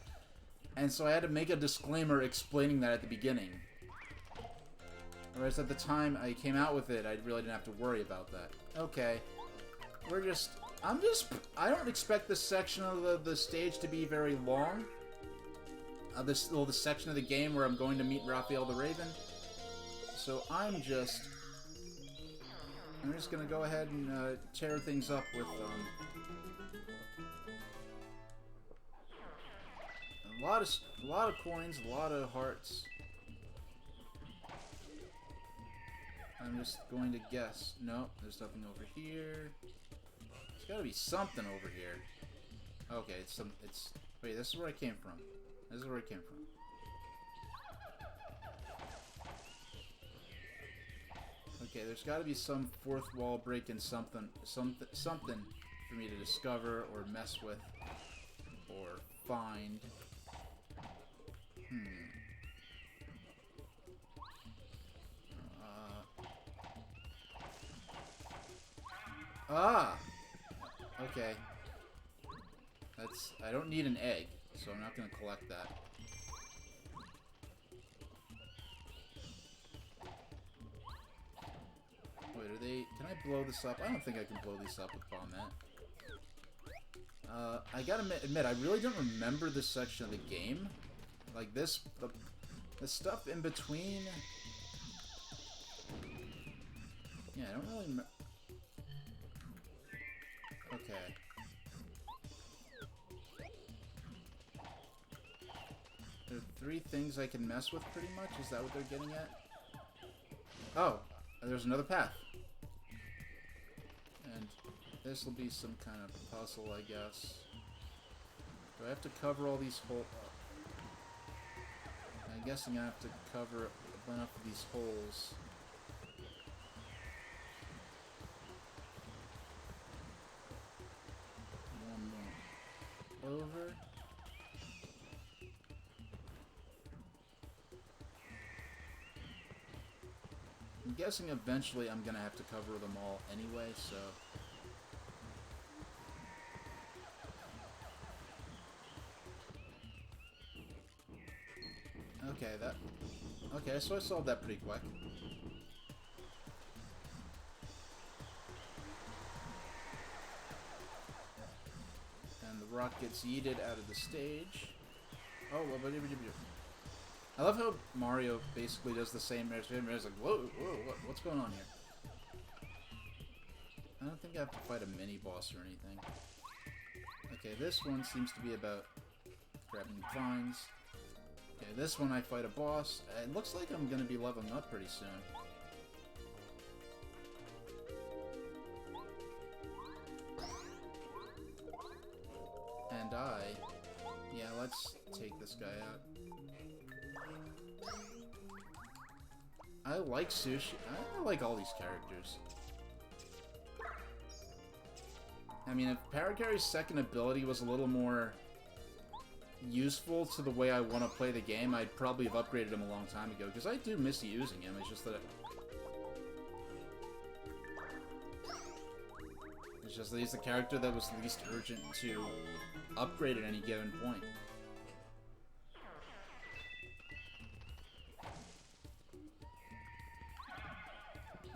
And so I had to make a disclaimer explaining that at the beginning. Whereas at the time I came out with it, I really didn't have to worry about that. Okay. I don't expect this section of the stage to be very long. This section of the game where I'm going to meet Raphael the Raven. So I'm just gonna go ahead and tear things up with a lot of coins, a lot of hearts. I'm just going to guess. Nope, there's nothing over here. There's got to be something over here. Okay, wait, this is where I came from. This is where I came from. Okay, there's got to be some fourth wall break-in, something for me to discover or mess with or find. Okay. I don't need an egg, so I'm not gonna collect that. Wait, can I blow this up? I don't think I can blow these up with Bombette. I gotta admit, I really don't remember this section of the game. Like, the stuff in between... Yeah, I don't really remember... Okay. There are 3 things I can mess with, pretty much? Is that what they're getting at? Oh, there's another path. And this will be some kind of puzzle, I guess. Do I have to cover all these holes? I'm guessing I have to cover enough of these holes. One more over. I'm guessing eventually I'm gonna have to cover them all anyway, so... Okay, that... Okay, so I solved that pretty quick. And the rock gets yeeted out of the stage. Oh, well, but... I love how Mario basically does the same. It's like, whoa, what's going on here? I don't think I have to fight a mini-boss or anything. Okay, this one seems to be about grabbing vines. Okay, this one I fight a boss. It looks like I'm going to be leveling up pretty soon. And yeah, let's take this guy out. I like Sushi. I like all these characters. I mean, if Parakarry's second ability was a little more useful to the way I want to play the game, I'd probably have upgraded him a long time ago, because I do miss using him. It's just that he's the character that was least urgent to upgrade at any given point.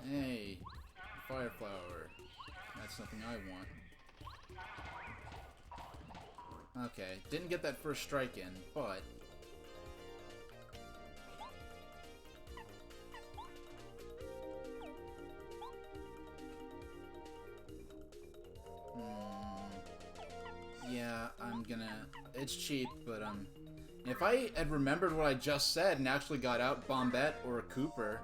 Hey, Fire Flower. That's something I want. Okay, didn't get that first strike in, but... Yeah, I'm gonna... It's cheap, but, if I had remembered what I just said and actually got out Bombette or Cooper,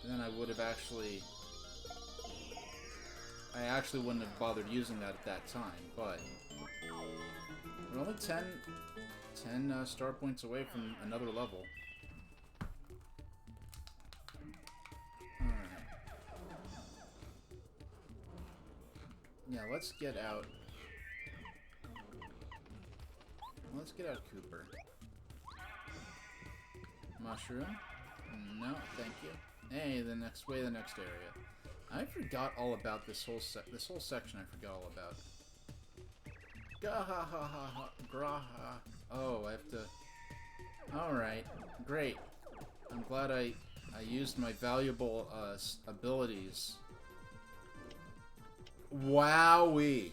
then I would have actually... I actually wouldn't have bothered using that at that time, but... We're only 10 star points away from another level. Alright. Yeah, let's get out... Let's get out Cooper. Mushroom? No, thank you. Hey, the next area. I forgot all about this whole section. I forgot all about. Gahahaha, graha. Oh, I have to. All right, great. I'm glad I used my valuable abilities. Wowee.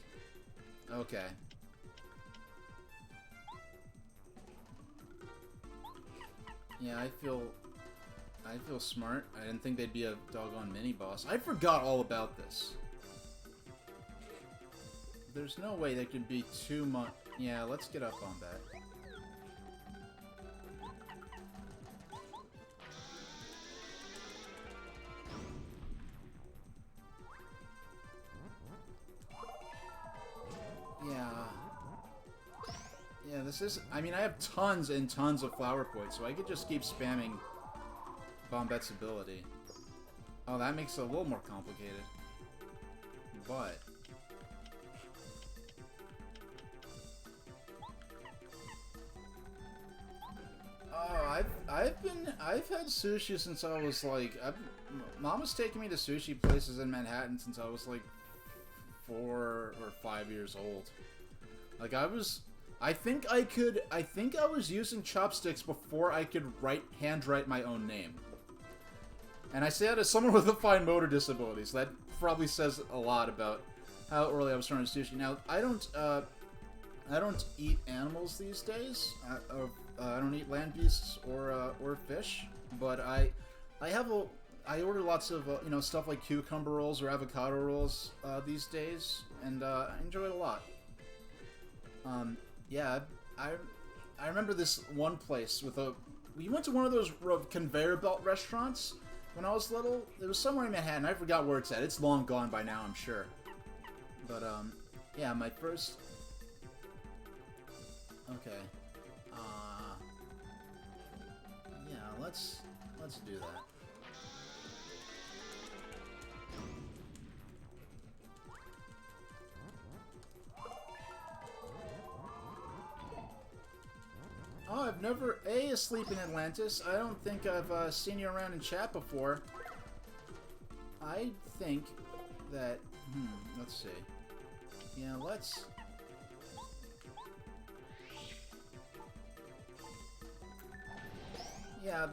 Okay. Yeah, I feel smart. I didn't think they'd be a doggone mini-boss. I forgot all about this. There's no way they could be too much... Yeah, let's get up on that. Yeah, this is... I mean, I have tons and tons of flower points, so I could just keep spamming Bombette's ability. Oh, that makes it a little more complicated. But... Oh, I've had sushi since I was like... Mom was taking me to sushi places in Manhattan since I was like 4 or 5 years old. Like, I think I was using chopsticks before I could handwrite my own name. And I say that as someone with a fine motor disability, so that probably says a lot about how early I was starting sushi. Now, I don't eat animals these days. I don't eat land beasts or fish, but I order lots of you know, stuff like cucumber rolls or avocado rolls these days, and I enjoy it a lot. Yeah, I remember this one place with we went to one of those conveyor belt restaurants when I was little. It was somewhere in Manhattan. I forgot where it's at. It's long gone by now, I'm sure. But yeah, my first. Okay. Yeah, let's do that. Oh, I've never asleep in Atlantis. I don't think I've seen you around in chat before. I think that let's see. Yeah, let's.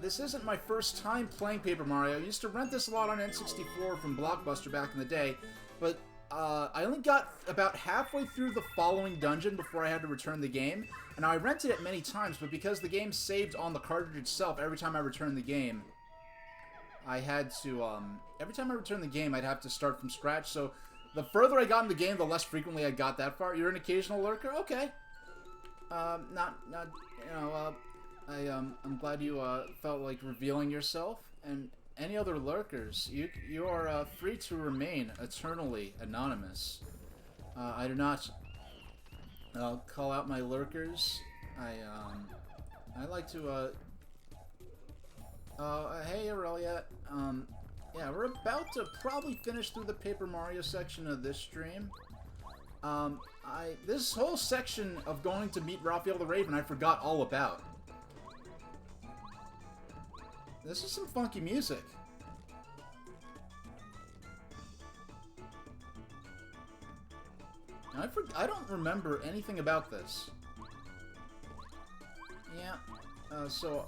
this isn't my first time playing Paper Mario. I used to rent this a lot on N64 from Blockbuster back in the day, but I only got about halfway through the following dungeon before I had to return the game. And I rented it many times, but because the game saved on the cartridge itself, every time I returned the game, I had to, every time I returned the game, I'd have to start from scratch. So the further I got in the game, the less frequently I got that far. You're an occasional lurker? Okay. I'm glad you, felt like revealing yourself. And any other lurkers, you are, free to remain eternally anonymous. I do not, call out my lurkers. I like to, hey Aurelia, yeah, we're about to probably finish through the Paper Mario section of this stream. This whole section of going to meet Raphael the Raven, I forgot all about. This is some funky music. I don't remember anything about this. Yeah, so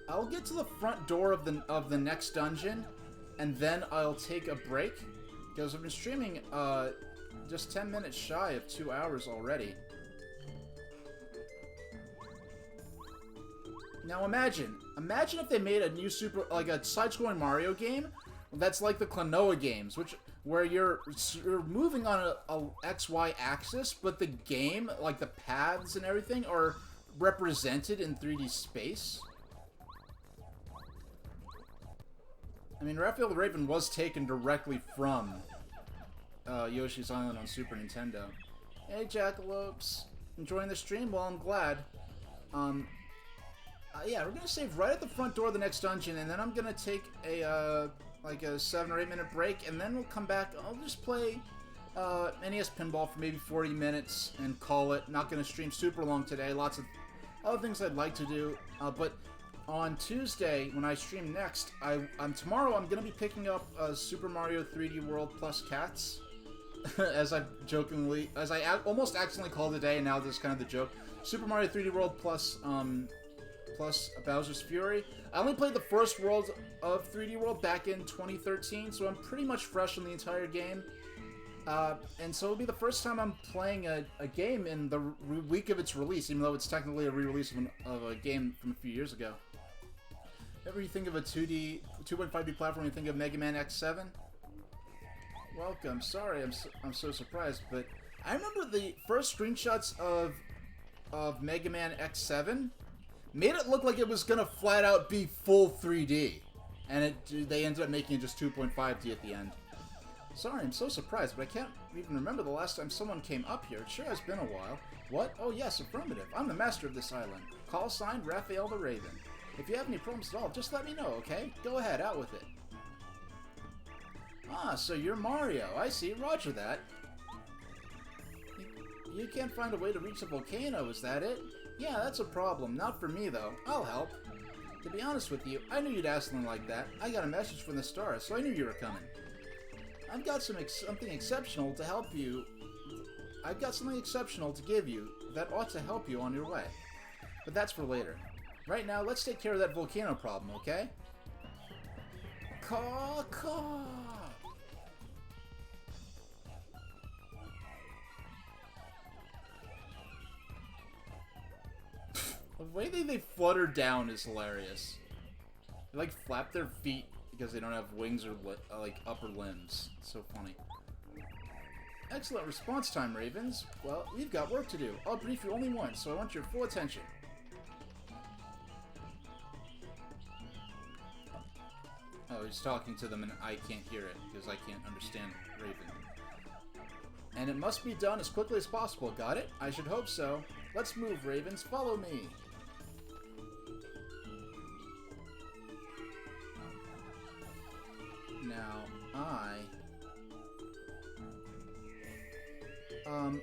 I'll get to the front door of the next dungeon, and then I'll take a break, because I've been streaming just 10 minutes shy of 2 hours already. Now imagine if they made a new like a side-scrolling Mario game that's like the Klonoa games, where you're moving on a XY axis, but the game, like the paths and everything, are represented in 3D space. I mean, Raphael the Raven was taken directly from Yoshi's Island on Super Nintendo. Hey, Jackalopes. Enjoying the stream? Well, I'm glad. Yeah, we're gonna save right at the front door of the next dungeon, and then I'm gonna take a, like a 7 or 8 minute break, and then we'll come back. I'll just play NES Pinball for maybe 40 minutes and call it. Not gonna stream super long today. Lots of other things I'd like to do, but on Tuesday, when I stream next, tomorrow I'm gonna be picking up Super Mario 3D World plus Cats, as I almost accidentally called it a day, and now this is kind of the joke. Super Mario 3D World plus Bowser's Fury. I only played the first world of 3D World back in 2013, so I'm pretty much fresh on the entire game. And so it'll be the first time I'm playing a game in the week of its release, even though it's technically a re-release of a game from a few years ago. Ever you think of a 2.5D platform, you think of Mega Man X7? Welcome. Sorry, I'm so surprised, but I remember the first screenshots of Mega Man X7 made it look like it was gonna flat out be full 3D, and they ended up making it just 2.5D at the end. Sorry, I'm so surprised, but I can't even remember the last time someone came up here. It sure has been a while. What? Oh yes, affirmative. I'm the master of this island. Call sign Raphael the Raven. If you have any problems at all, just let me know, okay? Go ahead, out with it. Ah, so you're Mario. I see. Roger that. You can't find a way to reach the volcano, is that it? Yeah, that's a problem. Not for me, though. I'll help. To be honest with you, I knew you'd ask something like that. I got a message from the stars, so I knew you were coming. I've got something exceptional to help you. I've got something exceptional to give you that ought to help you on your way. But that's for later. Right now, let's take care of that volcano problem, okay? Caw. The way they flutter down is hilarious. They like flap their feet because they don't have wings or like upper limbs. It's so funny. Excellent response time, Ravens. Well, we've got work to do. I'll brief you only once, so I want your full attention. Oh, he's talking to them and I can't hear it because I can't understand Raven. And it must be done as quickly as possible, got it? I should hope so. Let's move, Ravens. Follow me. Now,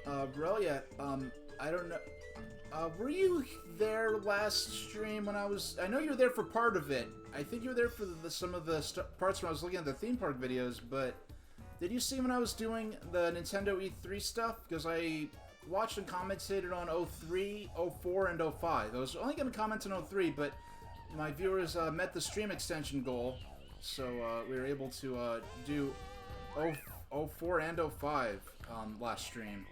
Aurelia, I don't know, were you there last stream when I know you were there for part of it. I think you were there for some of the parts when I was looking at the theme park videos, but did you see when I was doing the Nintendo E3 stuff? Because I watched and commented on 03, 04, and 05. I was only going to comment on 03, but my viewers met the stream extension goal, so we were able to do 04 and 05 last stream.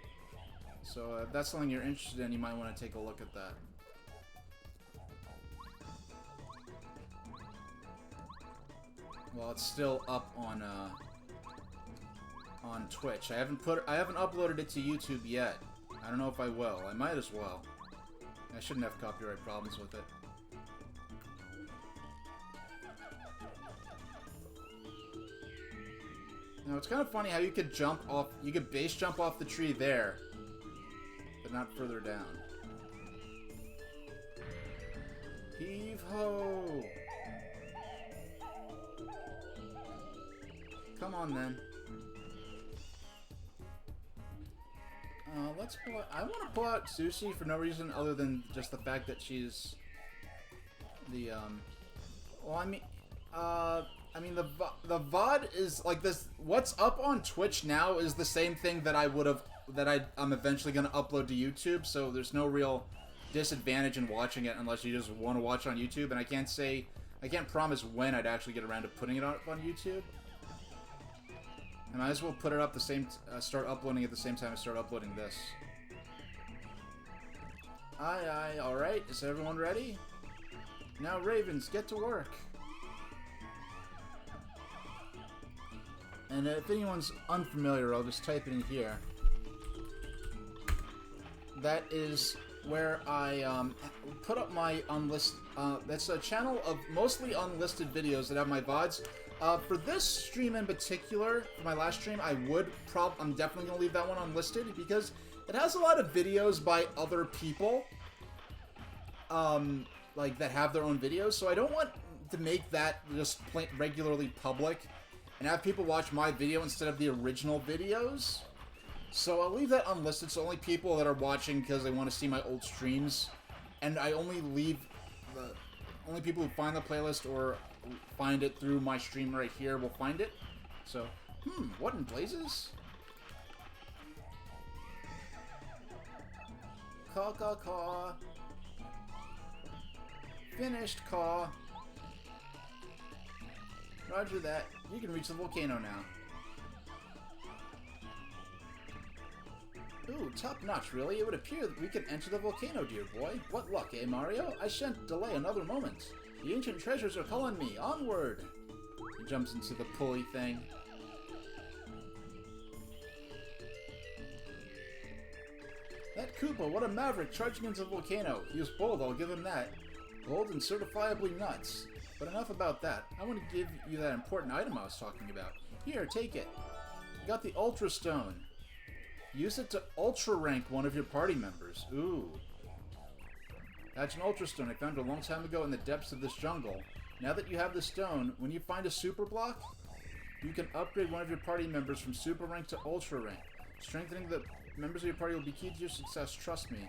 So if that's something you're interested in, you might want to take a look at that. Well, it's still up on Twitch. I haven't uploaded it to YouTube yet. I don't know if I will. I might as well. I shouldn't have copyright problems with it. Now, it's kind of funny how you could base jump off the tree there, but not further down. Heave-ho! Come on, then. Let's pull out... I want to pull out Sushi for no reason other than just the fact that she's... the, well, I mean, the VOD is, like, this... What's up on Twitch now is the same thing that I'm eventually going to upload to YouTube, so there's no real disadvantage in watching it unless you just want to watch it on YouTube, and I can't promise when I'd actually get around to putting it up on YouTube. I might as well put it up start uploading at the same time I start uploading this. Aye, alright. Is everyone ready? Now, Ravens, get to work. And if anyone's unfamiliar, I'll just type it in here. That is where I put up my unlisted... that's a channel of mostly unlisted videos that have my VODs. For this stream in particular, for my last stream, I'm definitely going to leave that one unlisted because it has a lot of videos by other people, like, that have their own videos, so I don't want to make that just regularly public and have people watch my video instead of the original videos. So I'll leave that unlisted, so only people that are watching because they want to see my old streams, and I only leave only people who find the playlist or find it through my stream right here will find it. So, what in blazes? Caw. Finished, caw. Roger that. You can reach the volcano now. Ooh, top notch, really? It would appear that we can enter the volcano, dear boy. What luck, eh, Mario? I shan't delay another moment. The ancient treasures are calling me. Onward! He jumps into the pulley thing. That Koopa, what a maverick, charging into the volcano. He was bold, I'll give him that. Bold and certifiably nuts. But enough about that. I want to give you that important item I was talking about. Here, take it. You got the Ultra Stone. Use it to Ultra rank one of your party members. Ooh. That's an Ultra Stone I found a long time ago in the depths of this jungle. Now that you have the stone, when you find a Super Block, you can upgrade one of your party members from Super rank to Ultra rank. Strengthening the members of your party will be key to your success, trust me.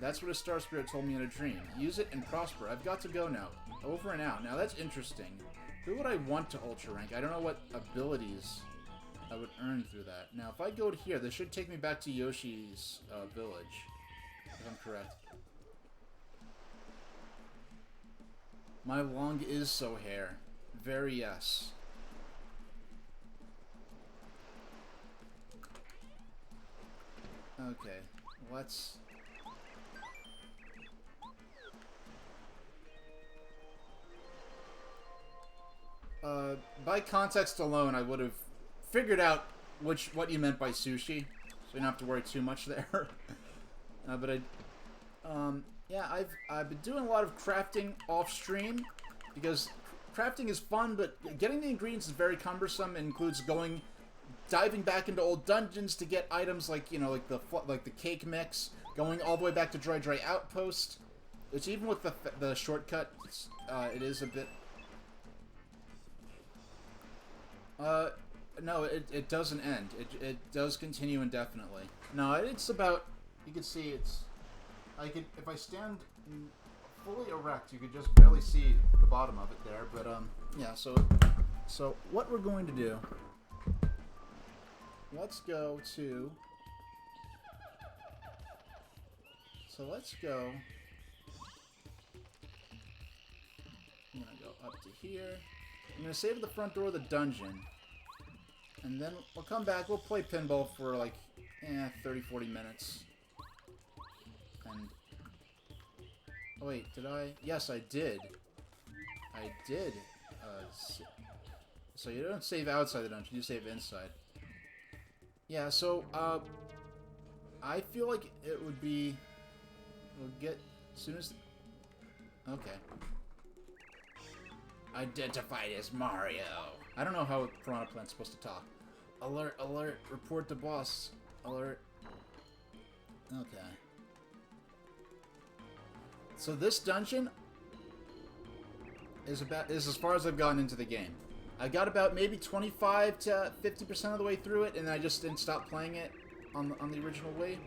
That's what a Star Spirit told me in a dream. Use it and prosper. I've got to go now. Over and out. Now that's interesting. Who would I want to Ultra rank? I don't know what abilities I would earn through that. Now, if I go to here, this should take me back to Yoshi's village, if I'm correct. My long is so hair. Very yes. Okay, let's... by context alone, I would have figured out what you meant by sushi, so you don't have to worry too much there. Yeah, I've been doing a lot of crafting off stream because crafting is fun, but getting the ingredients is very cumbersome. It includes diving back into old dungeons to get items like, you know, like the cake mix, going all the way back to Dry Outpost, which even with the shortcut, it is a bit. No, it doesn't end. It does continue indefinitely. No, it's about, you can see it's, if I stand fully erect, you could just barely see the bottom of it there, but, yeah, so what we're going to do, let's go, up to here. I'm gonna save at the front door of the dungeon. And then we'll come back, we'll play pinball for like, 30, 40 minutes. And... oh wait, did I? Yes, I did. I did. So you don't save outside the dungeon, you save inside. Yeah, so, I feel like it would be... we'll get... as soon as... okay. Identified as Mario. I don't know how Piranha Plant's supposed to talk. Alert, alert, report the boss. Alert. Okay. So this dungeon is as far as I've gotten into the game. I got about maybe 25 to 50% of the way through it, and I just didn't stop playing it on the original way.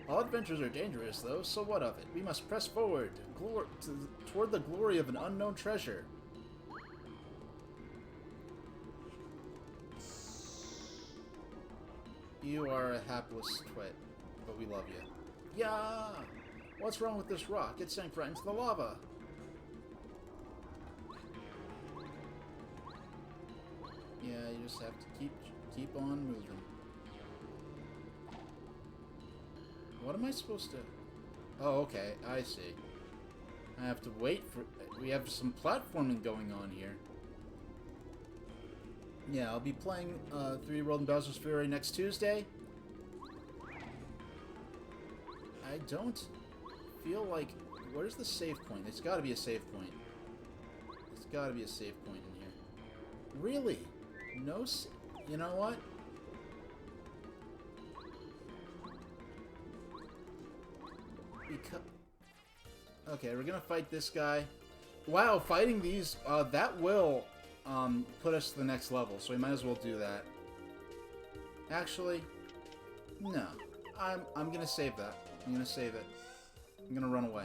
All adventures are dangerous, though, so what of it? We must press forward toward the glory of an unknown treasure. You are a hapless twit, but we love you. Yeah! What's wrong with this rock? It sank right into the lava. Yeah, you just have to keep on moving. What am I supposed to... oh, okay, I see. I have to wait for... we have some platforming going on here. Yeah, I'll be playing 3D World and Bowser's Fury next Tuesday. I don't feel like... where's the save point? There's got to be a save point. There's got to be a save point in here. Really? No... you know what? Okay, we're gonna fight this guy. Wow, fighting these, that will, put us to the next level, so we might as well do that. Actually, no. I'm gonna save that. I'm gonna save it. I'm gonna run away.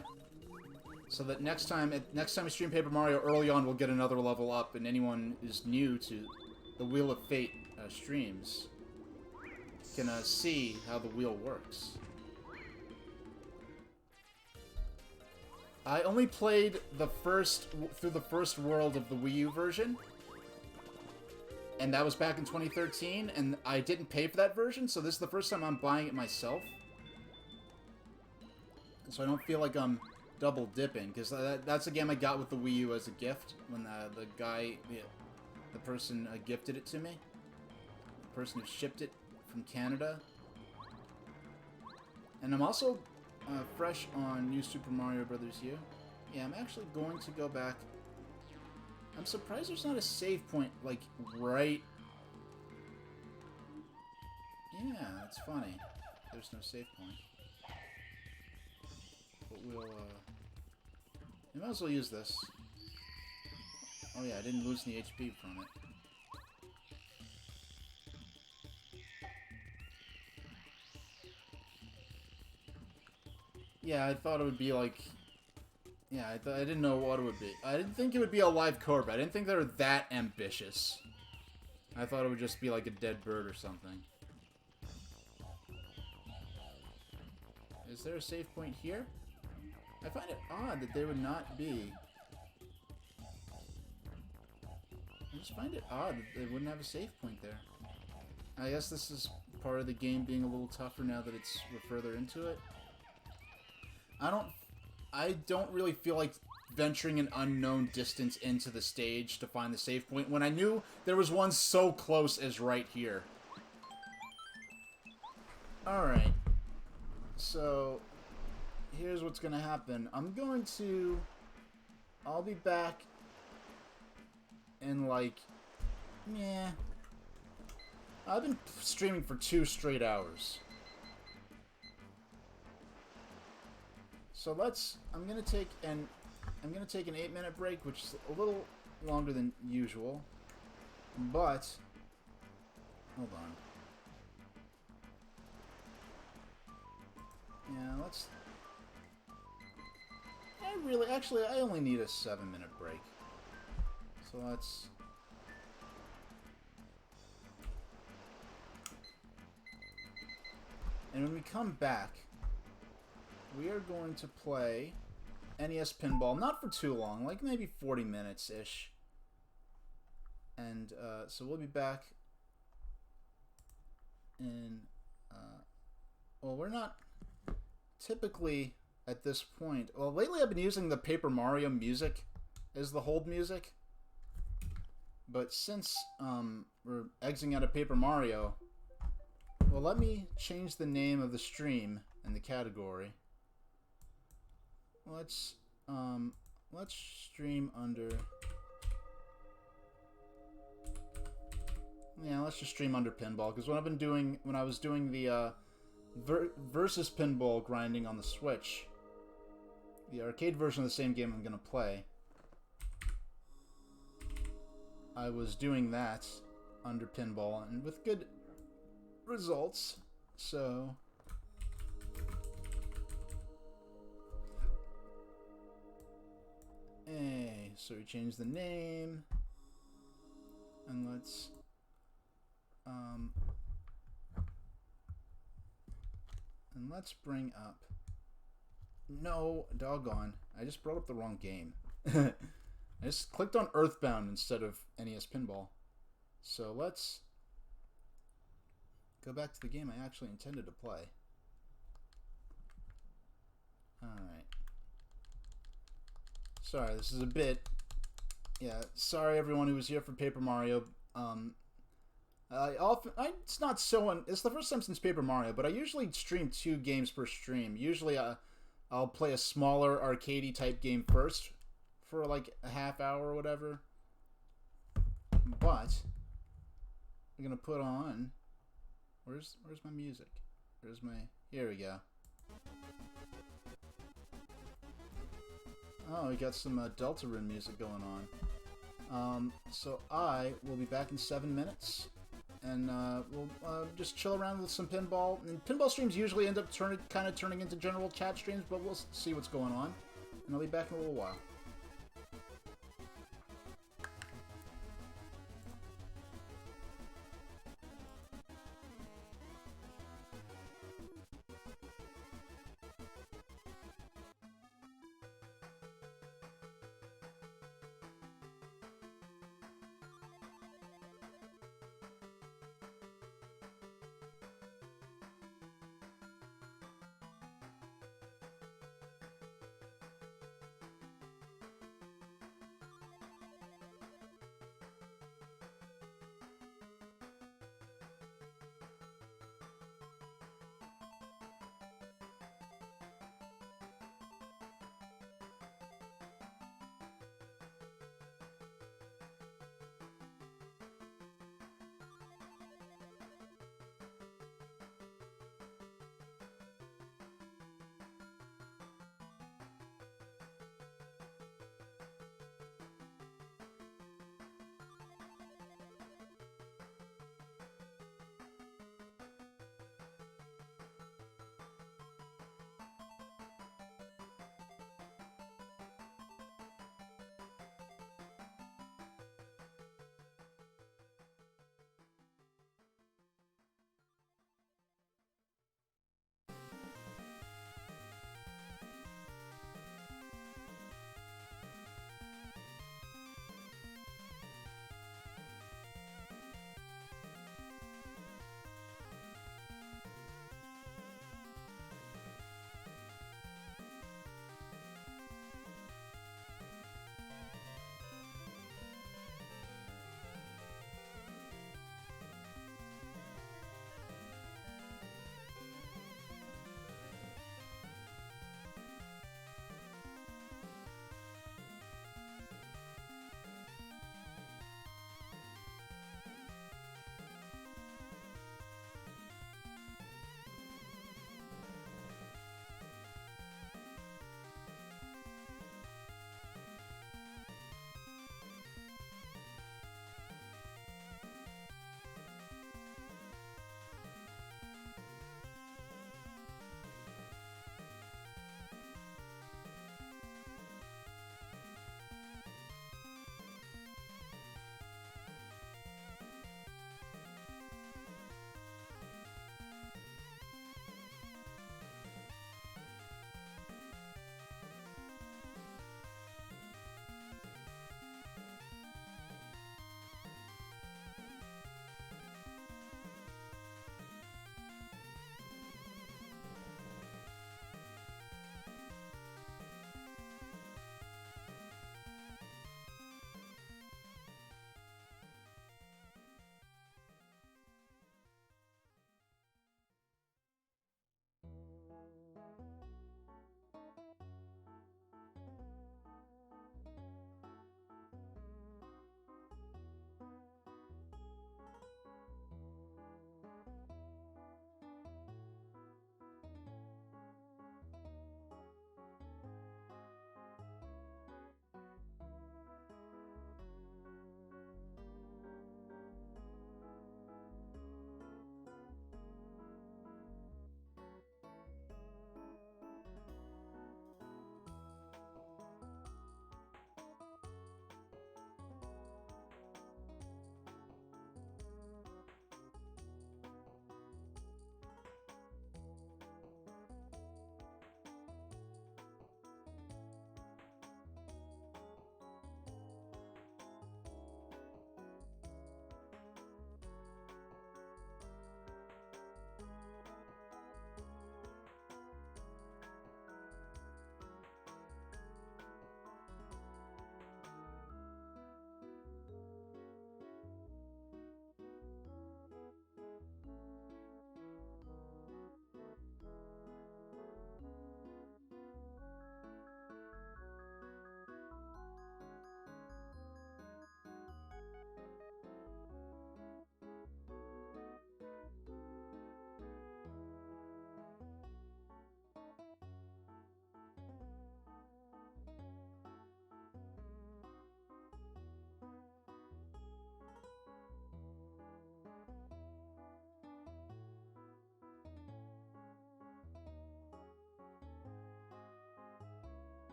So that next time we stream Paper Mario early on, we'll get another level up, and anyone who's new to the Wheel of Fate streams can see how the wheel works. I only played through the first world of the Wii U version, and that was back in 2013, and I didn't pay for that version, so this is the first time I'm buying it myself. So I don't feel like I'm double dipping, because that's a game I got with the Wii U as a gift, when the person gifted it to me. The person who shipped it from Canada. And I'm also fresh on New Super Mario Bros. U. Yeah, I'm actually going to go back. I'm surprised there's not a save point, like, right... yeah, it's funny. There's no save point. But we'll, we might as well use this. Oh yeah, I didn't lose any HP from it. Yeah, I thought it would be like... yeah, I didn't know what it would be. I didn't think it would be a live Cobra. I didn't think they were that ambitious. I thought it would just be like a dead bird or something. Is there a save point here? I find it odd that there would not be. I just find it odd that they wouldn't have a save point there. I guess this is part of the game being a little tougher now that we're further into it. I don't really feel like venturing an unknown distance into the stage to find the save point when I knew there was one so close as right here. Alright. So, here's what's gonna happen. I'll be back in like, yeah. I've been streaming for 2 straight hours. So I'm gonna take an 8-minute break, which is a little longer than usual, but, hold on. Yeah, I only need a 7-minute break. So and when we come back, we are going to play NES Pinball, not for too long, like maybe 40 minutes-ish. And so we'll be back in, well, we're not typically at this point. Well, lately I've been using the Paper Mario music as the hold music. But since we're exiting out of Paper Mario, well, let me change the name of the stream and the category. Let's stream under. Yeah, let's just stream under pinball, because when I was doing the versus pinball grinding on the Switch, the arcade version of the same game I'm gonna play, I was doing that under pinball, and with good results. So hey, so we changed the name, and let's bring up. No, doggone! I just brought up the wrong game. I just clicked on Earthbound instead of NES Pinball. So let's go back to the game I actually intended to play. Alright. Sorry, this is a bit... Yeah, sorry everyone who was here for Paper Mario. It's not so... It's the first time since Paper Mario, but I usually stream 2 games per stream. Usually I'll play a smaller arcadey type game first for like a half hour or whatever. But I'm gonna put on. Where's my music? Where's my? Here we go. Oh, we got some Deltarune music going on. So I will be back in 7 minutes, and we'll just chill around with some pinball. And pinball streams usually end up kind of turning into general chat streams, but we'll see what's going on. And I'll be back in a little while.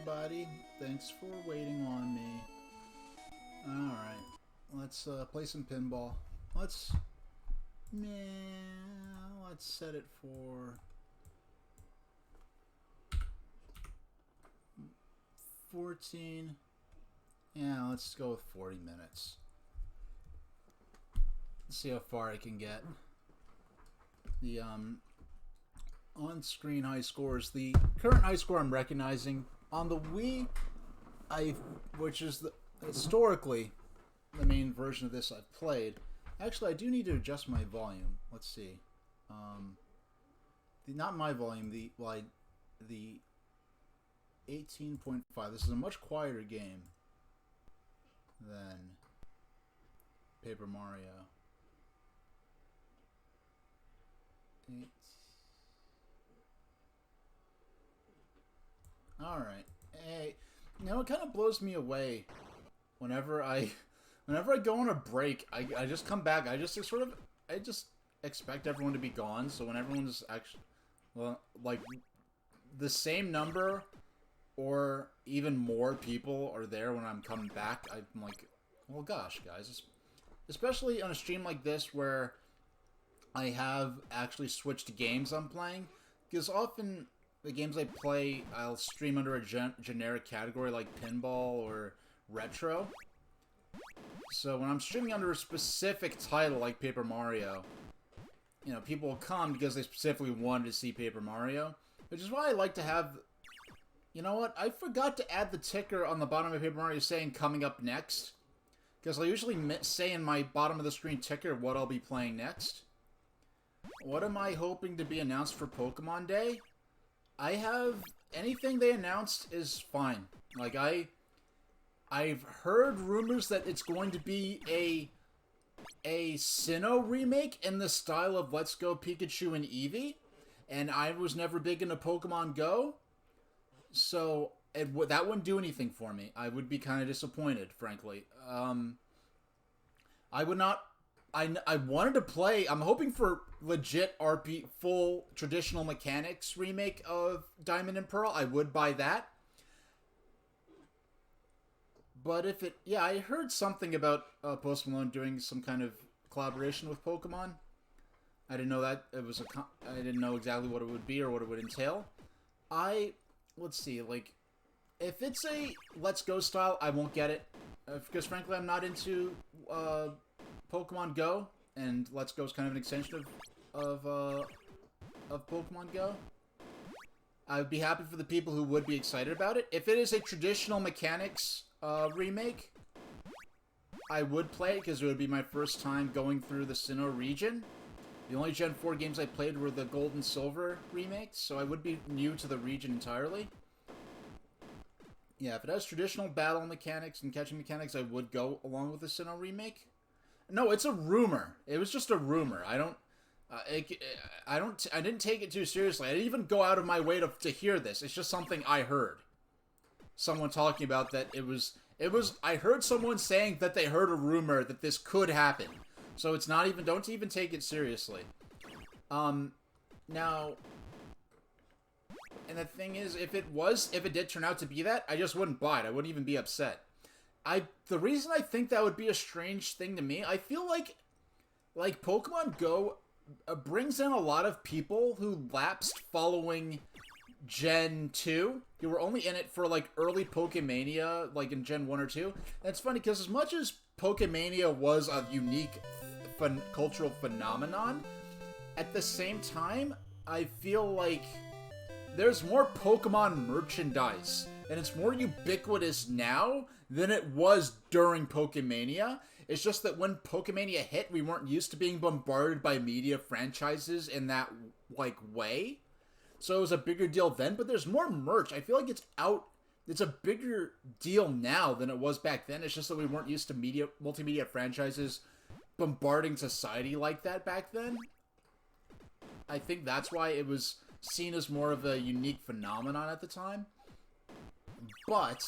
everybody. Thanks for waiting on me. Alright. Let's play some pinball. Let's set it for 14. Yeah, let's go with 40 minutes. Let's see how far I can get. The on-screen high scores. The current high score I'm recognizing on the Wii, which is historically the main version of this I've played. Actually, I do need to adjust my volume. Let's see. Not my volume. The 18.5. This is a much quieter game than Paper Mario. Alright. Hey, you know, it kind of blows me away whenever I go on a break. I just come back. I just expect everyone to be gone. So when everyone's actually, well, like the same number or even more people are there when I'm coming back, I'm like, well, gosh, guys, especially on a stream like this where I have actually switched games I'm playing, because often the games I play, I'll stream under a generic category like pinball or retro. So when I'm streaming under a specific title like Paper Mario, you know, people will come because they specifically wanted to see Paper Mario, which is why I like to have... You know what? I forgot to add the ticker on the bottom of Paper Mario saying coming up next, because I'll usually say in my bottom of the screen ticker what I'll be playing next. What am I hoping to be announced for Pokemon Day? Anything they announced is fine. Like, I've heard rumors that it's going to be a Sinnoh remake in the style of Let's Go Pikachu and Eevee, and I was never big into Pokemon Go, so that wouldn't do anything for me. I would be kind of disappointed, frankly. I would not... I wanted to play... I'm hoping for legit full traditional mechanics remake of Diamond and Pearl. I would buy that. But if it... Yeah, I heard something about Post Malone doing some kind of collaboration with Pokemon. I didn't know that it was I didn't know exactly what it would be or what it would entail. Let's see, like... If it's a Let's Go style, I won't get it. Because frankly, I'm not into... Pokemon Go, and Let's Go is kind of an extension of Pokemon Go. I would be happy for the people who would be excited about it. If it is a traditional mechanics remake, I would play it because it would be my first time going through the Sinnoh region. The only Gen 4 games I played were the Gold and Silver remakes, so I would be new to the region entirely. Yeah, if it has traditional battle mechanics and catching mechanics, I would go along with the Sinnoh remake. No, it's a rumor. It was just a rumor. I didn't take it too seriously. I didn't even go out of my way to hear this. It's just something I heard. Someone talking about that I heard someone saying that they heard a rumor that this could happen. So it's not even, don't even take it seriously. Now, and the thing is, if it did turn out to be that, I just wouldn't buy it. I wouldn't even be upset. The reason I think that would be a strange thing to me, I feel like Pokemon Go brings in a lot of people who lapsed following Gen 2. You were only in it for, like, early Pokemania, like in Gen 1 or 2. And it's funny, because as much as Pokemania was a unique cultural phenomenon, at the same time, I feel like there's more Pokemon merchandise, and it's more ubiquitous now than it was during Pokemania. It's just that when Pokemania hit, we weren't used to being bombarded by media franchises in that, like, way. So it was a bigger deal then, but there's more merch. I feel like it's a bigger deal now than it was back then. It's just that we weren't used to multimedia franchises bombarding society like that back then. I think that's why it was seen as more of a unique phenomenon at the time. But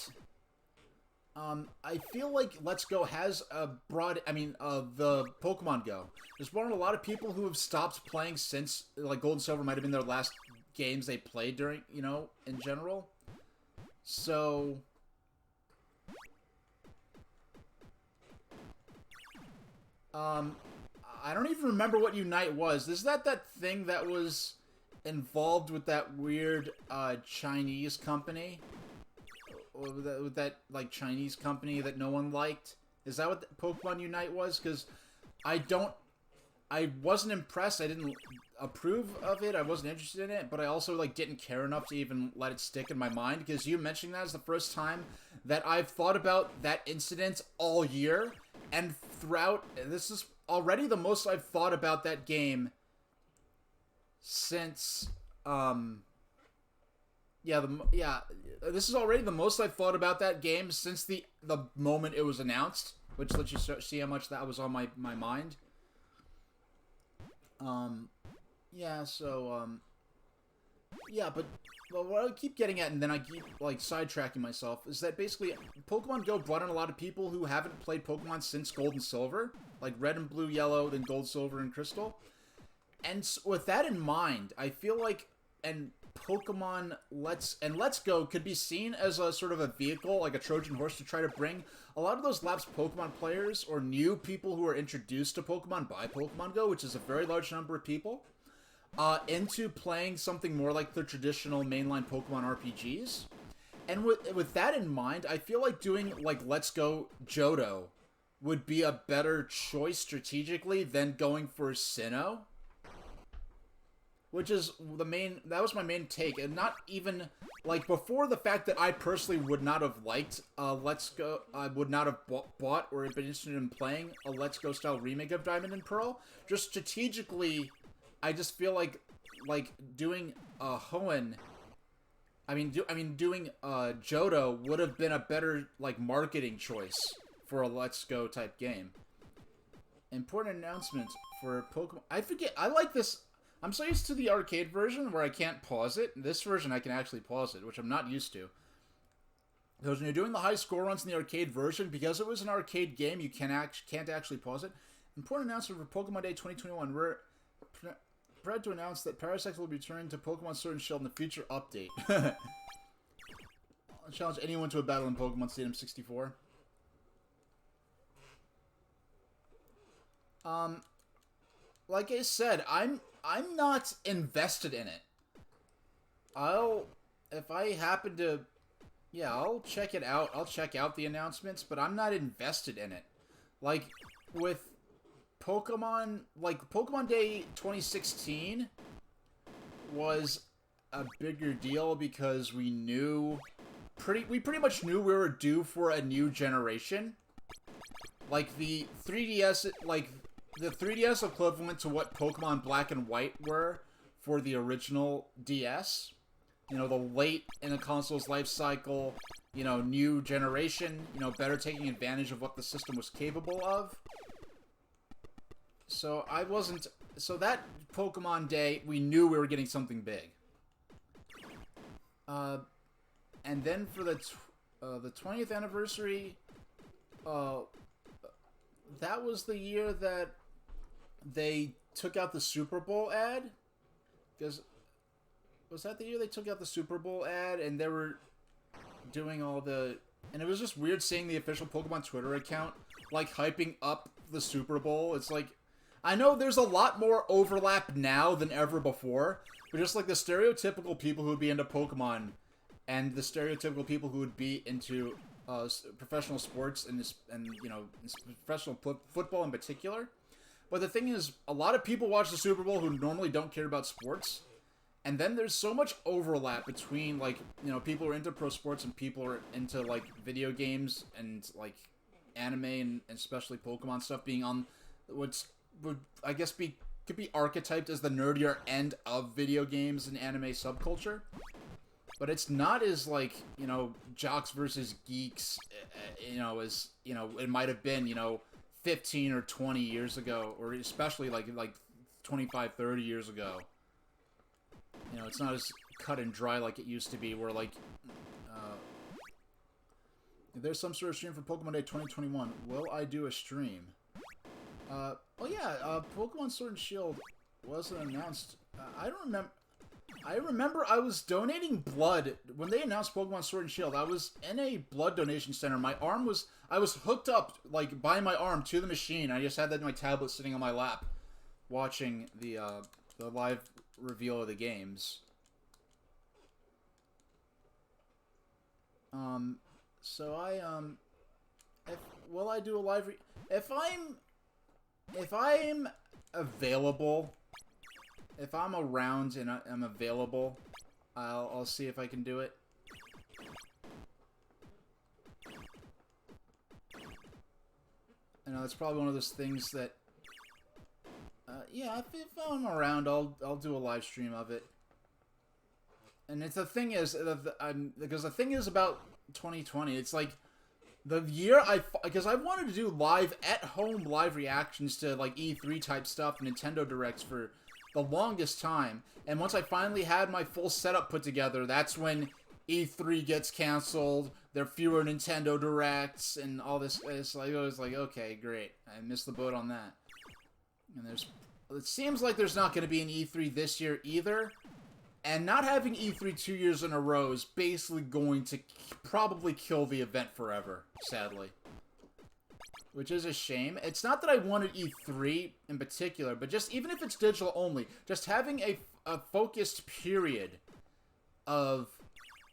I feel like Let's Go has a broad... the Pokemon Go. There's been a lot of people who have stopped playing since, like, Gold and Silver might have been their last games they played during, in general. So I don't even remember what Unite was. Is that thing that was involved with that weird Chinese company? Or with that like Chinese company that no one liked? Is that what Pokemon Unite was? Because I wasn't impressed. I didn't approve of it. I wasn't interested in it, but I also like didn't care enough to even let it stick in my mind, because you mentioning that is the first time that I've thought about that incident all year, and throughout, this is already the most I've thought about that game since this is already the most I've thought about that game since the moment it was announced, which lets you see how much that was on my mind. But what I keep getting at, and then I keep, like, sidetracking myself, is that basically Pokemon Go brought in a lot of people who haven't played Pokemon since Gold and Silver, like Red and Blue, Yellow, then Gold, Silver, and Crystal. And with that in mind, I feel like, and Pokemon Let's Go could be seen as a sort of a vehicle, like a Trojan horse, to try to bring a lot of those lapsed Pokemon players, or new people who are introduced to Pokemon by Pokemon Go, which is a very large number of people, into playing something more like the traditional mainline Pokemon RPGs. And with that in mind, I feel like doing, like, Let's Go Johto would be a better choice strategically than going for Sinnoh. Which is that was my main take, and not even, like, before the fact that I personally would not have liked Let's Go, I would not have bought or been interested in playing a Let's Go style remake of Diamond and Pearl. Just strategically, I just feel like doing Hoenn, doing Johto would have been a better, like, marketing choice for a Let's Go type game. Important announcement for Pokemon. I forget. I like this. I'm so used to the arcade version where I can't pause it. This version I can actually pause it, which I'm not used to. Because when you're doing the high score runs in the arcade version, because it was an arcade game, you can't actually pause it. Important announcement for Pokemon Day 2021. We're proud to announce that Parasect will be returning to Pokemon Sword and Shield in the future update. I'll challenge anyone to a battle in Pokemon Stadium 64. Like I said, I'm not invested in it. If I happen to, yeah, I'll check it out. I'll check out the announcements, but I'm not invested in it. Like, with Pokemon, like, Pokemon Day 2016 was a bigger deal because we pretty much knew we were due for a new generation. Like, the 3DS, like, the 3DS equivalent to what Pokemon Black and White were for the original DS. You know, the late in the console's life cycle, you know, new generation, you know, better taking advantage of what the system was capable of. So that Pokemon Day, we knew we were getting something big. And then for the 20th anniversary, that was the year that they took out the Super Bowl ad. Because was that the year they took out the Super Bowl ad and they were doing all the... And it was just weird seeing the official Pokemon Twitter account, like, hyping up the Super Bowl. It's like, I know there's a lot more overlap now than ever before, but just like the stereotypical people who would be into Pokemon and the stereotypical people who would be into professional sports and you know, professional football in particular. But the thing is, a lot of people watch the Super Bowl who normally don't care about sports. And then there's so much overlap between, like, you know, people who are into pro sports and people who are into, like, video games and, like, anime and especially Pokemon stuff being on what would, I guess, could be archetyped as the nerdier end of video games and anime subculture. But it's not as, like, you know, jocks versus geeks, you know, as, you know, it might have been, you know, 15 or 20 years ago, or especially, like 25, 30 years ago. You know, it's not as cut and dry like it used to be, where, like, there's some sort of stream for Pokemon Day 2021. Will I do a stream? Oh yeah, Pokemon Sword and Shield wasn't announced. I don't remember. I remember I was donating blood when they announced Pokemon Sword and Shield. I was in a blood donation center. I was hooked up like by my arm to the machine. I just had that in my tablet sitting on my lap, watching the live reveal of the games. So will I do a live if I'm available, if I'm around and I'm available, I'll see if I can do it. I know it's probably one of those things that yeah, if I'm around, I'll do a live stream of it. And the thing is, because the thing is about 2020, it's like the year because I wanted to do at-home live reactions to like E3 type stuff, Nintendo Directs for the longest time. And once I finally had my full setup put together, that's when E3 gets canceled. There are fewer Nintendo Directs and all this. It's like, I was like, okay, great. I missed the boat on that. And it seems like there's not going to be an E3 this year either. And not having E3 2 years in a row is basically going to probably kill the event forever, sadly. Which is a shame. It's not that I wanted E3 in particular, but just even if it's digital only, just having a focused period of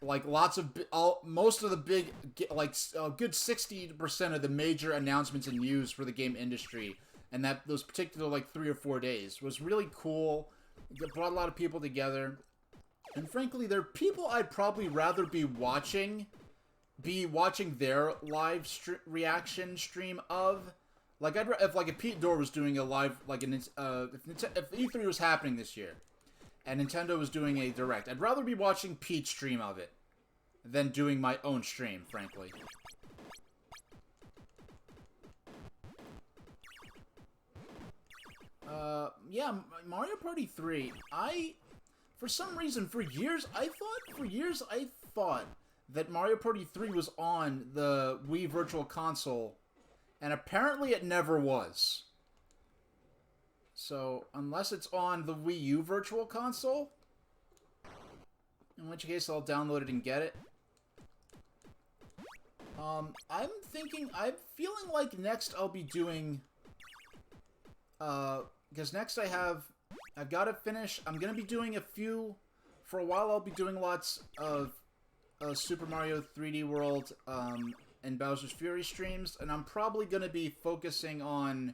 like most of the big, like a good 60% of the major announcements and news for the game industry, and those particular like 3 or 4 days was really cool. It brought a lot of people together. And frankly, there are people I'd probably rather be watching their live reaction stream of. Like, if Pete Dorr was doing a live, like, if E3 was happening this year, and Nintendo was doing a Direct, I'd rather be watching Pete's stream of it than doing my own stream, frankly. Yeah, Mario Party 3, for some reason, for years, I thought that Mario Party 3 was on the Wii Virtual Console, and apparently it never was. So, unless it's on the Wii U Virtual Console, in which case I'll download it and get it. I'm feeling like next I'll be doing, because next I've got to finish. I'm going to be doing for a while I'll be doing lots of Super Mario 3D World and Bowser's Fury streams, and I'm probably going to be focusing on,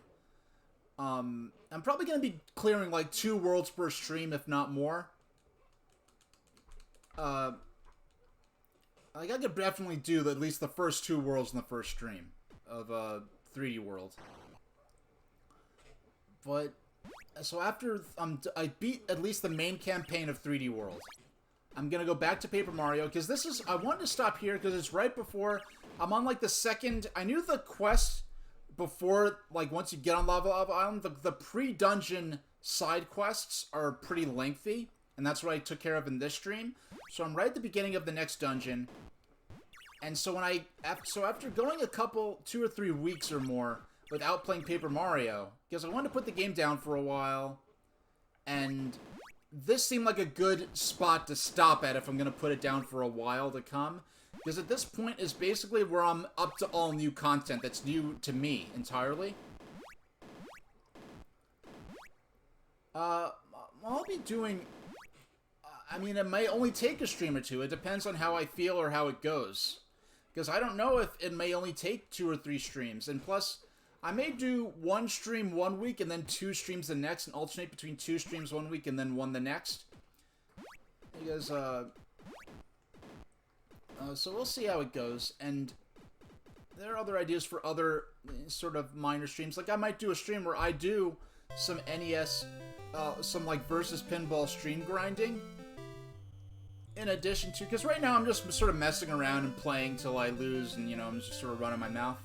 I'm probably going to be clearing like 2 worlds per stream, if not more. Like I could definitely do at least the first 2 worlds in the first stream of 3D World. But so after I beat at least the main campaign of 3D World, I'm gonna go back to Paper Mario because I wanted to stop here because it's right before I'm on like the second. I knew the quest before, like once you get on Lava Island, the pre-dungeon side quests are pretty lengthy, and that's what I took care of in this stream. So I'm right at the beginning of the next dungeon, and so after going 2 or 3 weeks or more without playing Paper Mario, because I wanted to put the game down for a while, and this seemed like a good spot to stop at if I'm going to put it down for a while to come, because at this point is basically where I'm up to all new content that's new to me entirely. I'll be doing, I mean, it may only take a stream or 2. It depends on how I feel or how it goes, because I don't know if it may only take 2 or 3 streams, and plus I may do 1 stream 1 week and then 2 streams the next, and alternate between 2 streams 1 week and then 1 the next. Because, so we'll see how it goes, and there are other ideas for other sort of minor streams. Like, I might do a stream where I do some NES, some, like, versus pinball stream grinding, in addition to, because right now I'm just sort of messing around and playing till I lose, and, you know, I'm just sort of running my mouth.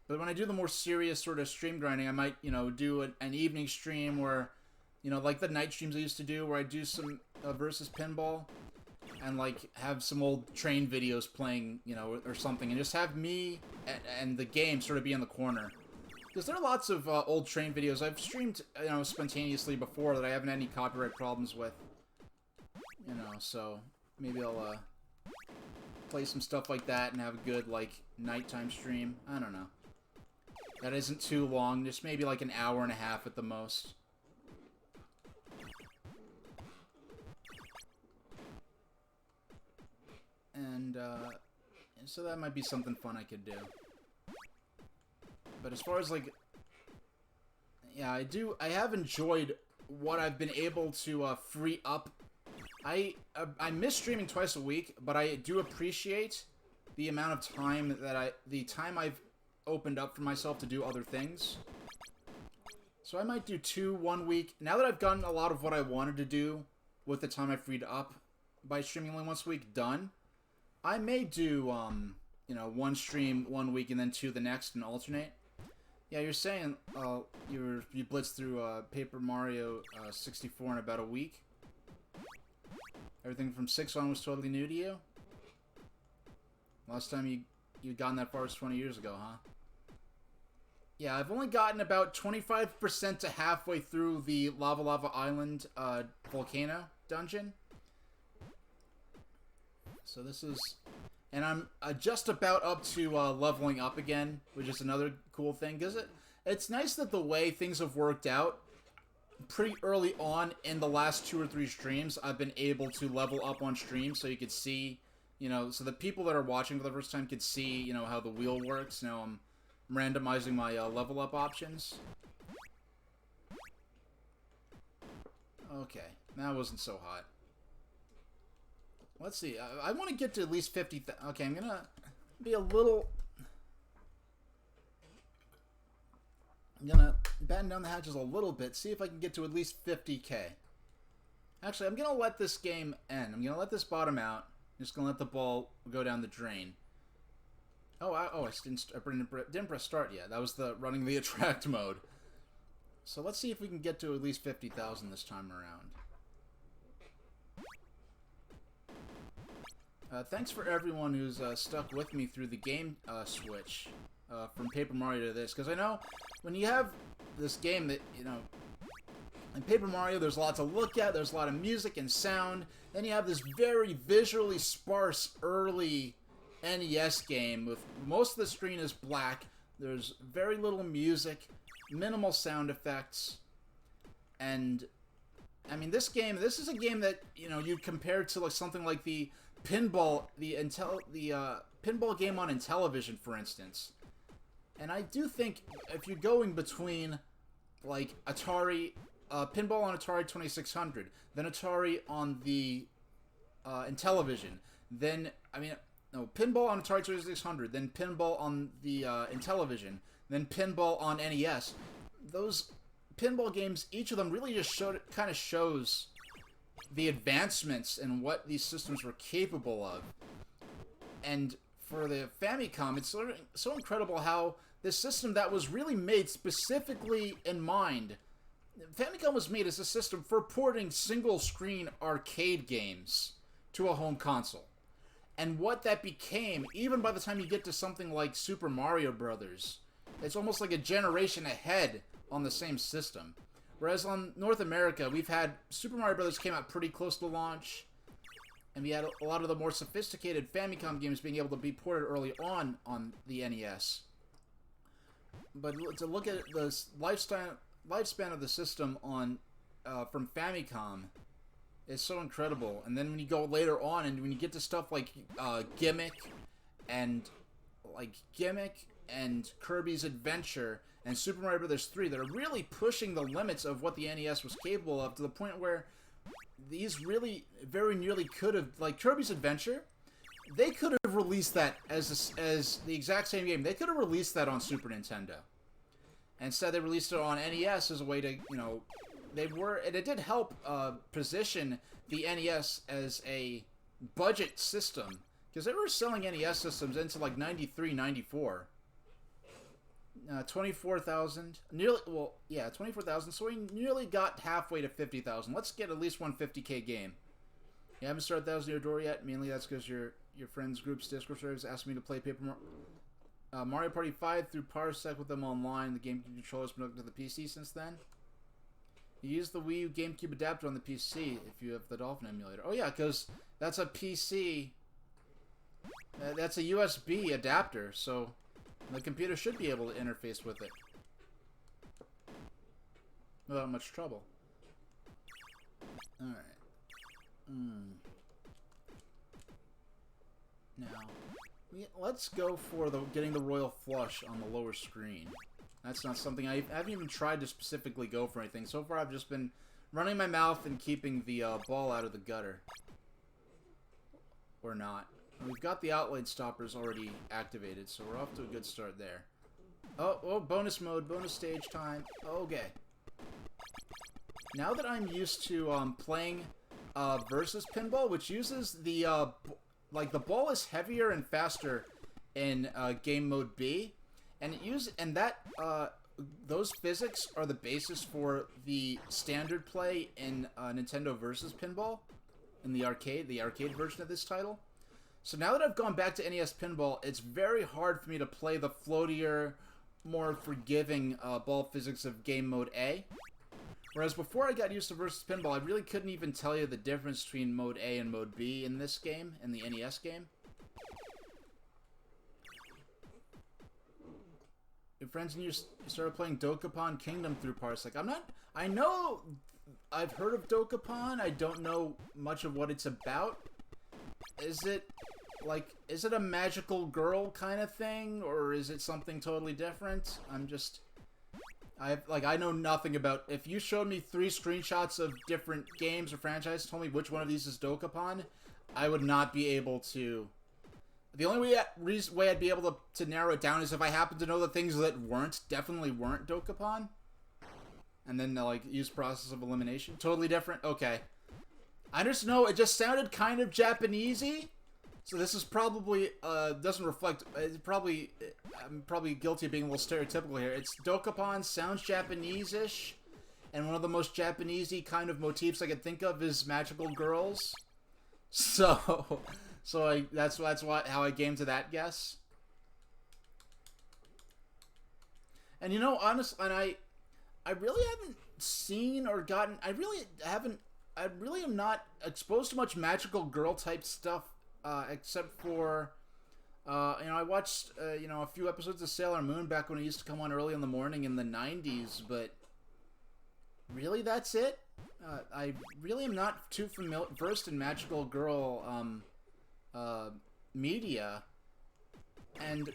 But when I do the more serious sort of stream grinding, I might, you know, do an evening stream where, you know, like the night streams I used to do, where I do some versus pinball, and like have some old train videos playing, you know, or something, and just have me and the game sort of be in the corner. Because there are lots of old train videos I've streamed, you know, spontaneously before that I haven't had any copyright problems with. You know, so maybe I'll play some stuff like that and have a good, like, nighttime stream. I don't know. That isn't too long, just maybe like an hour and a half at the most. And so that might be something fun I could do. But as far as, like, yeah, I have enjoyed what I've been able to free up. I miss streaming twice a week, but I do appreciate the amount of time that the time I've opened up for myself to do other things. So I might do 2 1 week. Now that I've gotten a lot of what I wanted to do with the time I freed up by streaming only once a week done, I may do, you know, 1 stream 1 week and then 2 the next and alternate. Yeah, you're saying you blitzed through Paper Mario 64 in about a week. Everything from 6 on was totally new to you? Last time you'd gotten that far was 20 years ago, huh? Yeah, I've only gotten about 25% to halfway through the Lava Lava Island volcano dungeon. So this is... And I'm just about up to leveling up again, which is another cool thing. Because it's nice that the way things have worked out, pretty early on in the last 2 or 3 streams, I've been able to level up on stream so you could see, you know, so the people that are watching for the first time could see, you know, how the wheel works. You know, I'm randomizing my level up options. Okay, that wasn't so hot. Let's see, I want to get to at least 50, okay, I'm gonna be a little... I'm gonna batten down the hatches a little bit, see if I can get to at least 50k. Actually, I'm gonna let this game end. I'm gonna let this bottom out. I'm just gonna let the ball go down the drain. Oh, I didn't press start yet. That was the running the attract mode. So let's see if we can get to at least 50,000 this time around. Thanks for everyone who's stuck with me through the game switch from Paper Mario to this, because I know when you have this game that, you know, in Paper Mario there's a lot to look at, there's a lot of music and sound, then you have this very visually sparse early NES game with most of the screen is black, there's very little music, minimal sound effects, and I mean this is a game that, you know, you'd compare to like something like the pinball pinball game on Intellivision, for instance. And I do think if you're going between like Atari pinball on Atari 2600, then Atari on the Intellivision, then pinball on Atari 2600, then pinball on the Intellivision, then pinball on NES. Those pinball games, each of them really just kind of shows the advancements and what these systems were capable of. And for the Famicom, it's so incredible how this system that was really made specifically in mind. Famicom was made as a system for porting single-screen arcade games to a home console. And what that became, even by the time you get to something like Super Mario Brothers, it's almost like a generation ahead on the same system. Whereas on North America, we've had Super Mario Brothers came out pretty close to launch, and we had a lot of the more sophisticated Famicom games being able to be ported early on the NES. But to look at the lifespan of the system on from Famicom is so incredible. And then when you go later on, and when you get to stuff like Gimmick and Kirby's Adventure and Super Mario Bros. 3, that are really pushing the limits of what the NES was capable of, to the point where these really very nearly could have, like Kirby's Adventure, they could have released that as the exact same game. They could have released that on Super Nintendo. Instead, they released it on NES as a way to, you know, and it did help position the NES as a budget system, because they were selling NES systems into like 93, 94. 24,000, nearly, well, yeah, 24,000, so we nearly got halfway to 50,000. Let's get at least one 50k game. You haven't started Thousand Year Door yet? Mainly that's because your friends' group's Discord servers asked me to play Mario Party 5 through Parsec with them online. The game controller has been hooked to the PC since then. You use the Wii U GameCube adapter on the PC if you have the Dolphin emulator. Oh yeah, because that's a PC. That's a USB adapter, so the computer should be able to interface with it without much trouble. Alright. Now, let's go for getting the Royal Flush on the lower screen. That's not something I haven't even tried to specifically go for anything. So far, I've just been running my mouth and keeping the ball out of the gutter. Or not. We've got the outline stoppers already activated, so we're off to a good start there. Oh, bonus mode, bonus stage time. Okay. Now that I'm used to that versus pinball, which uses the like the ball is heavier and faster in game mode B, and those physics are the basis for the standard play in Nintendo versus pinball in the arcade version of this title. So now that I've gone back to NES pinball, it's very hard for me to play the floatier, more forgiving ball physics of game mode A. Whereas before I got used to versus pinball, I really couldn't even tell you the difference between mode A and mode B in this game, in the NES game. Your friends and you started playing Dokapon Kingdom through Parsec. I know I've heard of Dokapon. I don't know much of what it's about. Is it a magical girl kind of thing, or is it something totally different? I know nothing about... If you showed me 3 screenshots of different games or franchises, told me which one of these is Dokapon, I would not be able to... The only way I'd be able to narrow it down is if I happen to know the things that definitely weren't Dokapon. And then, use process of elimination. Totally different? Okay. I just know it just sounded kind of Japanesey. So this is probably, doesn't reflect, I'm probably guilty of being a little stereotypical here. It's Dokapon, sounds Japanese-ish, and one of the most Japanesey kind of motifs I could think of is magical girls. So that's how I came to that guess. And honestly, and I really haven't seen or gotten, I really am not exposed to much magical girl type stuff. Except for, I watched, a few episodes of Sailor Moon back when it used to come on early in the morning in the 90s, but really that's it? I really am not too versed in magical girl, media, and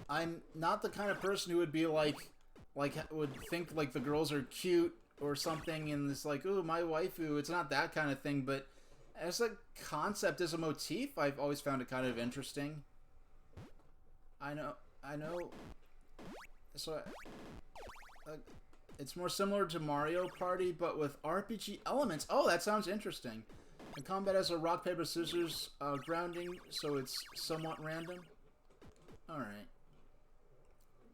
I'm not the kind of person who would be would think, the girls are cute or something, and it's ooh, my waifu, it's not that kind of thing, but as a concept, as a motif, I've always found it kind of interesting. I know. So, it's more similar to Mario Party, but with RPG elements. Oh, that sounds interesting. The combat has a rock, paper, scissors grounding, so it's somewhat random. Alright.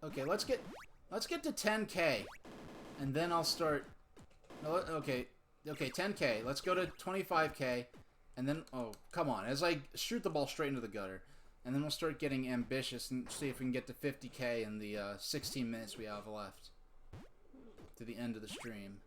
Okay, let's get to 10K, and then I'll start... Okay, 10K. Let's go to 25K, and then... Oh, come on. As I shoot the ball straight into the gutter. And then we'll start getting ambitious and see if we can get to 50K in the 16 minutes we have left. To the end of the stream.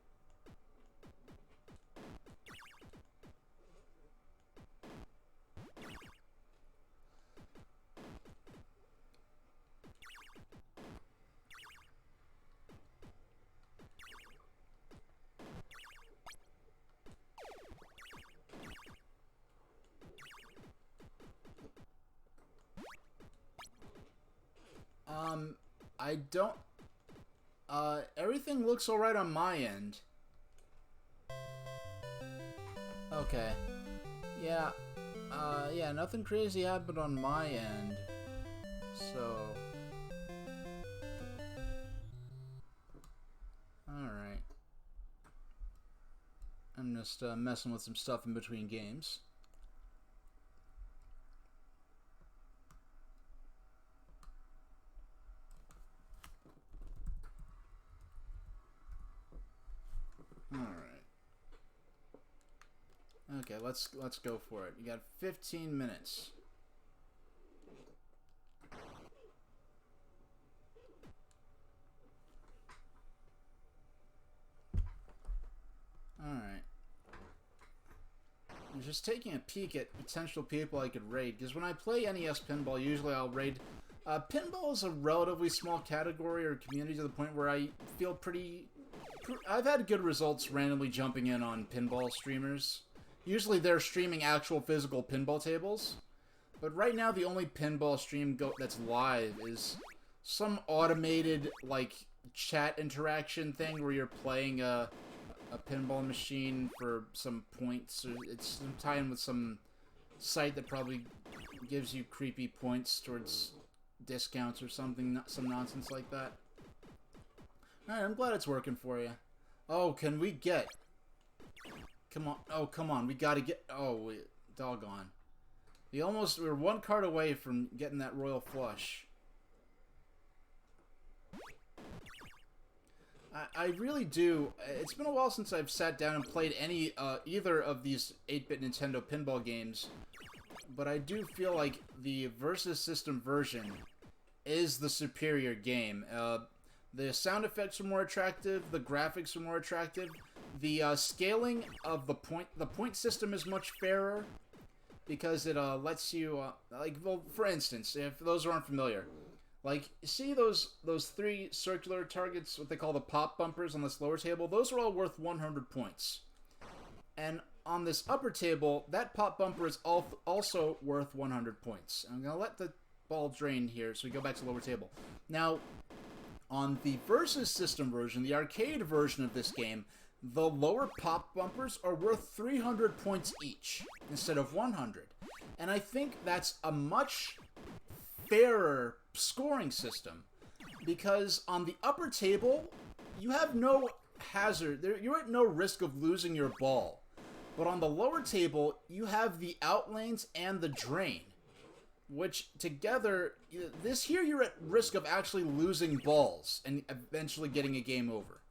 I don't... everything looks alright on my end. Okay. Yeah. Yeah, nothing crazy happened on my end. So... Alright. I'm just messing with some stuff in between games. Alright. Okay, let's go for it. You got 15 minutes. just taking a peek at potential people I could raid, because when I play NES Pinball, usually I'll raid... pinball is a relatively small category or community to the point where I feel pretty... I've had good results randomly jumping in on pinball streamers. Usually they're streaming actual physical pinball tables. But right now the only pinball stream that's live is some automated, like, chat interaction thing where you're playing a pinball machine for some points. It's tie-in with some site that probably gives you creepy points towards discounts or something, some nonsense like that. Alright, I'm glad it's working for you. Oh, can we get... Come on. Oh, come on. We gotta get... Oh, wait. Doggone. We were one card away from getting that royal flush. I really do. It's been a while since I've sat down and played either of these 8-bit Nintendo pinball games, but I do feel like the Versus System version is the superior game. The sound effects are more attractive, the graphics are more attractive, the scaling of the point system is much fairer, because it lets you, well, for instance, if those who aren't familiar, like, see those 3 circular targets, what they call the pop bumpers on this lower table? Those are all worth 100 points. And on this upper table, that pop bumper is also worth 100 points. I'm going to let the ball drain here, so we go back to the lower table. Now, on the Versus System version, the arcade version of this game, the lower pop bumpers are worth 300 points each, instead of 100. And I think that's a much fairer scoring system, because on the upper table you have no hazard, you're at no risk of losing your ball, but on the lower table you have the out lanes and the drain, which together, you're at risk of actually losing balls and eventually getting a game over.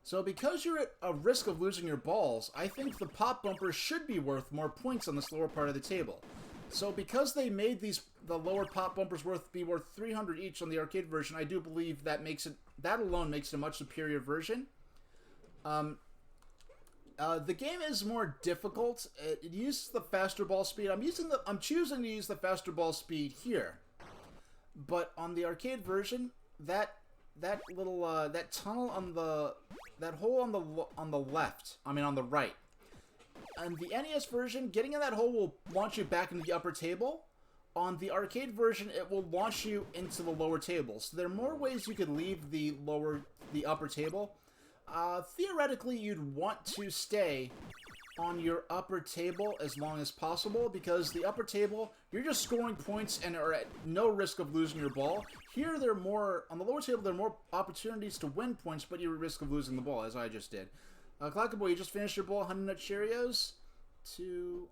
So because you're at a risk of losing your balls, I think the pop bumpers should be worth more points on this lower part of the table. So because they made the lower pop bumpers be worth 300 each on the arcade version, I do believe that alone makes it a much superior version. The game is more difficult. It uses the faster ball speed. I'm choosing to use the faster ball speed here. But on the arcade version, that tunnel that hole on the left, on the right. On the NES version, getting in that hole will launch you back into the upper table. On the arcade version, it will launch you into the lower table. So there are more ways you could leave the upper table. Theoretically, you'd want to stay on your upper table as long as possible, because the upper table, you're just scoring points and are at no risk of losing your ball. Here, on the lower table, there are more opportunities to win points, but you're at risk of losing the ball, as I just did. Clackaboy, you just finished your bowl, Honey Nut Cheerios? 2,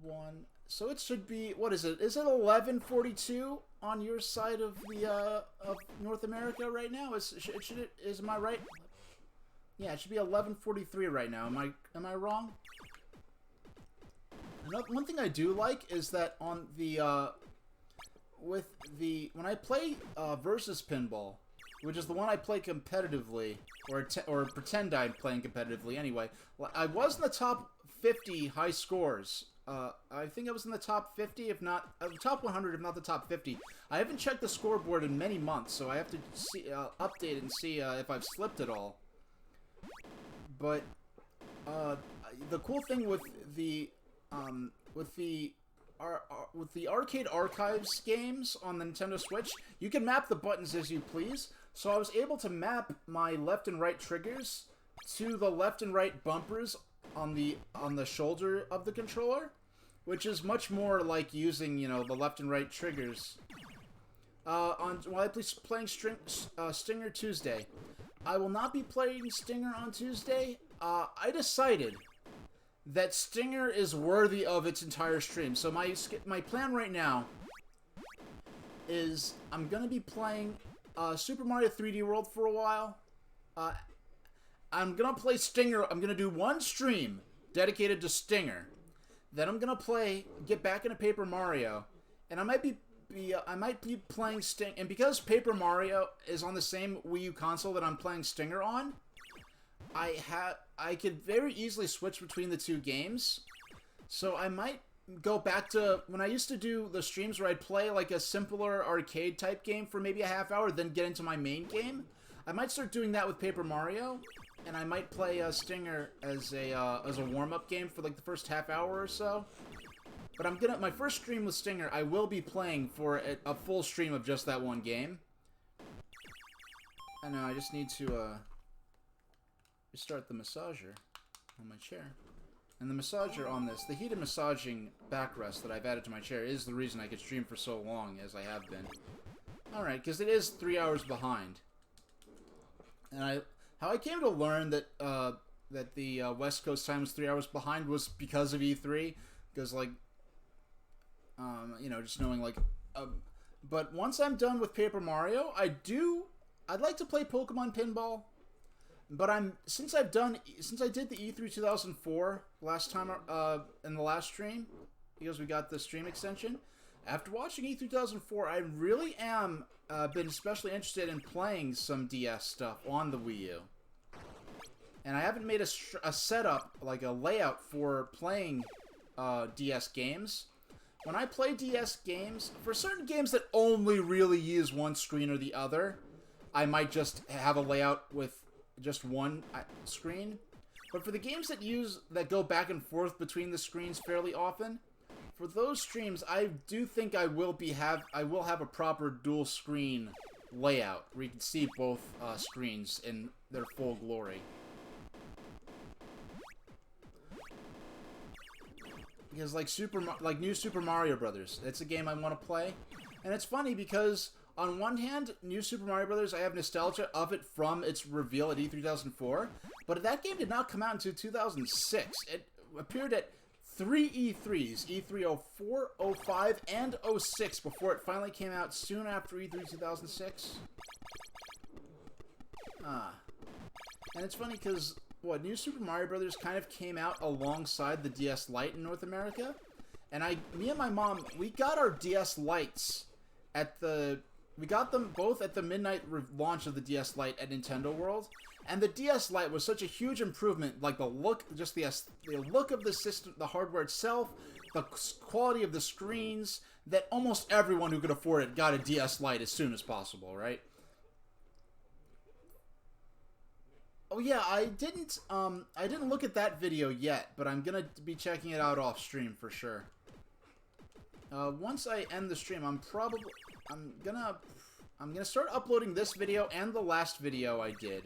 1. So it should be, what is it? Is it 11:42 on your side of the of North America right now? Am I right? Yeah, it should be 11:43 right now. Am I wrong? One thing I do like is that on the when I play Versus Pinball, which is the one I play competitively, or pretend I'm playing competitively anyway. I was in the top 50 high scores. I think I was in the top 50, if not the top 100, if not the top 50. I haven't checked the scoreboard in many months, so I have to update it and see if I've slipped at all. But the cool thing with the Arcade Archives games on the Nintendo Switch, you can map the buttons as you please. So I was able to map my left and right triggers to the left and right bumpers on the shoulder of the controller, which is much more like using, the left and right triggers. While I playing Stinger Tuesday, I will not be playing Stinger on Tuesday. I decided that Stinger is worthy of its entire stream. So my plan right now is I'm gonna be playing Super Mario 3D World for a while. I'm gonna play Stinger. I'm gonna do one stream dedicated to Stinger. Then I'm gonna get back into Paper Mario, and I might be playing Stinger. And because Paper Mario is on the same Wii U console that I'm playing Stinger on, I could very easily switch between the two games. So I might go back to when I used to do the streams where I'd play like a simpler arcade type game for maybe a half hour, then get into my main game. I might start doing that with Paper Mario, and I might play Stinger as a warm-up game for like the first half hour or so. But my first stream with Stinger, I will be playing for a full stream of just that one game. I know, I just need to restart the massager on my chair. And the massager on this, the heated massaging backrest that I've added to my chair is the reason I could stream for so long as I have been. Alright, because it is 3 hours behind. And how I came to learn that that the West Coast time was 3 hours behind was because of E3. Because, like, you know, just knowing, like... but once I'm done with Paper Mario, I'd like to play Pokemon Pinball. But since I did the E3 2004 last time in the last stream, because we got the stream extension, after watching E3 2004, I really am been especially interested in playing some DS stuff on the Wii U. And I haven't made a setup, like a layout for playing DS games. When I play DS games, for certain games that only really use one screen or the other, I might just have a layout with just one screen. But for the games that go back and forth between the screens fairly often, for those streams, I do think I will have a proper dual screen layout where you can see both screens in their full glory. Because like New Super Mario Brothers, it's a game I want to play, and it's funny because on one hand, New Super Mario Brothers, I have nostalgia of it from its reveal at E3 2004, but that game did not come out until 2006. It appeared at 3 E3s, E3 04, 05, and 06, before it finally came out soon after E3 2006. And it's funny because, New Super Mario Brothers kind of came out alongside the DS Lite in North America, and me and my mom, we got our DS Lites we got them both at the midnight launch of the DS Lite at Nintendo World, and the DS Lite was such a huge improvement, like the look, just the look of the system, the hardware itself, the quality of the screens, that almost everyone who could afford it got a DS Lite as soon as possible, right? Oh yeah, I didn't look at that video yet, but I'm gonna be checking it out off stream for sure. Once I end the stream, I'm gonna start uploading this video and the last video I did.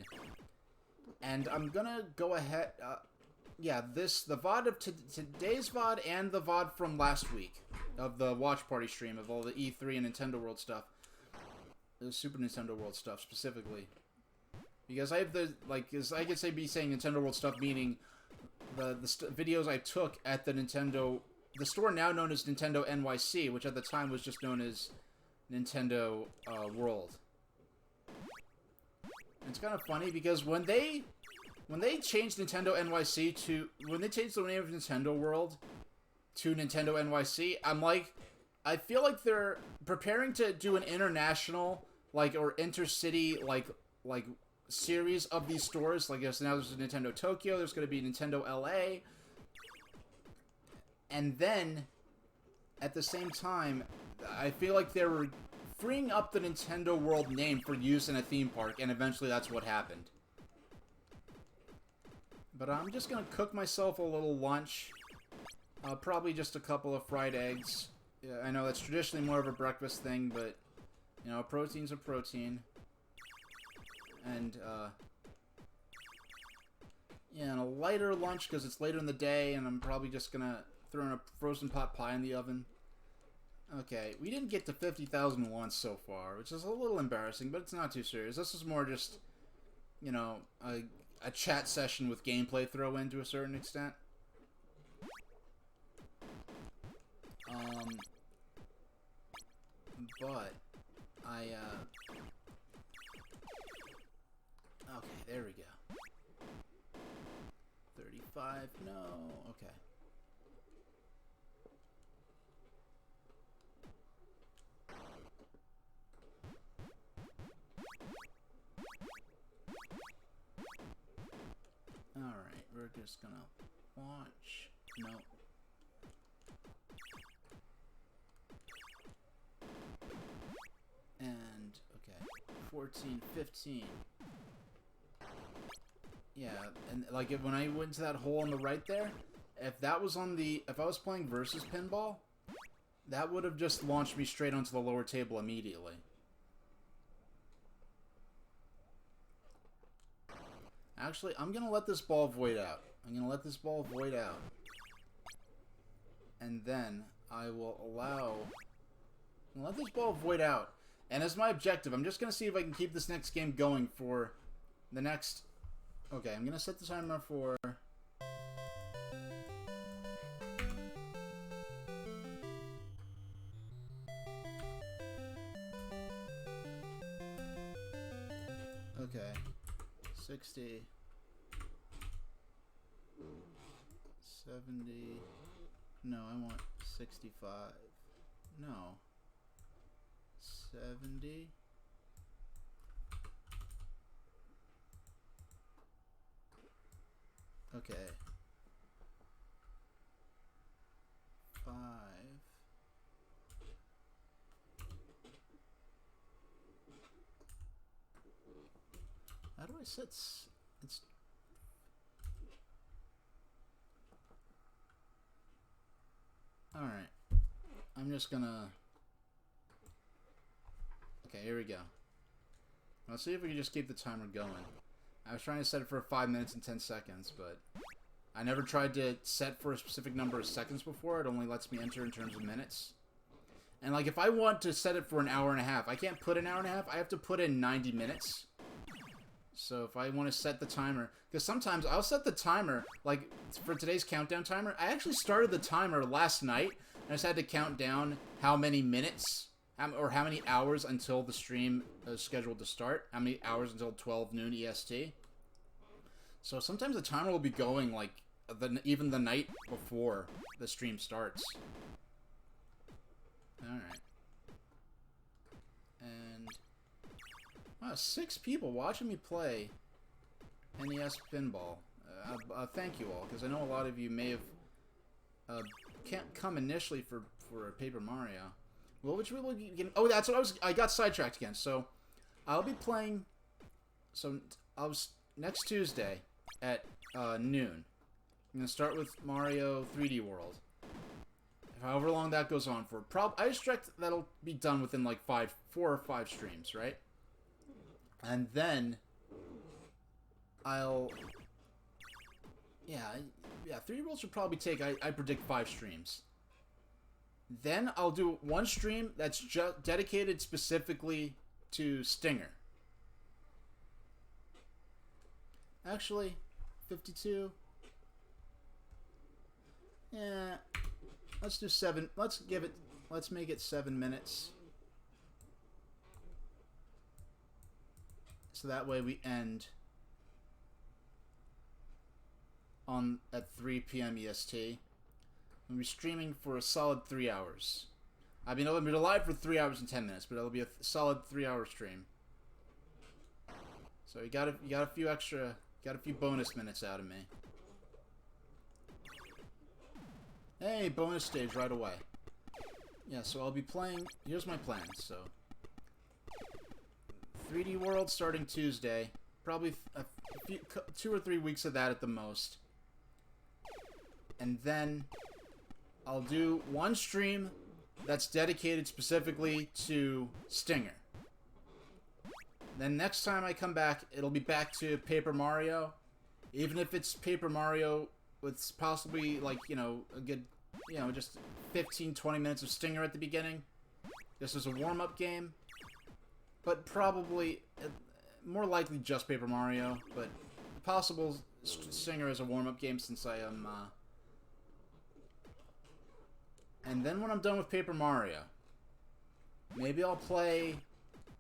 And I'm gonna go ahead, yeah, the VOD of today's VOD and the VOD from last week of the watch party stream of all the E3 and Nintendo World stuff. The Super Nintendo World stuff, specifically. Because I have as I could be saying Nintendo World stuff, meaning the videos I took at the store now known as Nintendo NYC, which at the time was just known as Nintendo World. And it's kind of funny because when they changed Nintendo NYC when they changed the name of Nintendo World to Nintendo NYC, I feel like they're preparing to do an international or intercity series of these stores. Like, now there's Nintendo Tokyo, there's going to be Nintendo LA, and then at the same time, I feel like they were freeing up the Nintendo World name for use in a theme park, and eventually that's what happened. But I'm just gonna cook myself a little lunch. Probably just a couple of fried eggs. Yeah, I know that's traditionally more of a breakfast thing, but, you know, protein's a protein. And, yeah, and a lighter lunch because it's later in the day, and I'm probably just gonna throw in a frozen pot pie in the oven. Okay, we didn't get to 50,000 once so far, which is a little embarrassing, but it's not too serious. This is more just, you know, a chat session with gameplay throw in to a certain extent. But okay, there we go. 35, no, okay. Alright, we're just gonna watch. No. 14, 15. Yeah, and like when I went to that hole on the right there, if that was on the, if I was playing versus pinball, that would have just launched me straight onto the lower table immediately. Actually, I'm gonna let this ball void out. I'm gonna let this ball void out. And then I will let this ball void out. And as my objective, I'm just gonna see if I can keep this next game going for the next... Okay, I'm gonna set the timer for... Okay. 60... 70... No, I want 65. No. 70... Okay. 5... How do I set... It's... Alright. I'm just gonna... Okay, here we go. Let's see if we can just keep the timer going. I was trying to set it for 5 minutes and 10 seconds, but... I never tried to set for a specific number of seconds before. It only lets me enter in terms of minutes. And, like, if I want to set it for an hour and a half, I can't put an hour and a half. I have to put in 90 minutes. So if I want to set the timer... Because sometimes I'll set the timer, like, for today's countdown timer. I actually started the timer last night, and I just had to count down how many minutes, or how many hours until the stream is scheduled to start. How many hours until 12 noon EST. So sometimes the timer will be going, like, even the night before the stream starts. Alright. And... Wow, 6 people watching me play NES Pinball. Thank you all, because I know a lot of you may have can't come initially for Paper Mario. Well, which we will get... Oh, that's what I got sidetracked again. So, I'll be playing... So, next Tuesday at noon. I'm going to start with Mario 3D World. However long that goes on for. I expect that'll be done within like 4 or 5 streams, right? And then I'll... Yeah, 3D World should probably take, I predict 5 streams. Then I'll do 1 stream that's just dedicated specifically to Stinger. Actually, 52. Yeah, let's do 7. Let's make it 7 minutes. So that way we end at 3 p.m. EST. We'll be streaming for a solid 3 hours. I mean, I'll be live for 3 hours and 10 minutes, but it'll be a solid 3-hour stream. So you got a few bonus minutes out of me. Hey, bonus stage right away. Yeah, so I'll be playing. Here's my plan. So 3D World starting Tuesday. Probably 2 or 3 weeks of that at the most. And then I'll do 1 stream that's dedicated specifically to Stinger. Then next time I come back, it'll be back to Paper Mario. Even if it's Paper Mario with possibly, like, you know, a good, you know, just 15-20 minutes of Stinger at the beginning. This is a warm-up game. But probably, more likely just Paper Mario. But possible Stinger as a warm-up game since I am, And then when I'm done with Paper Mario, maybe I'll play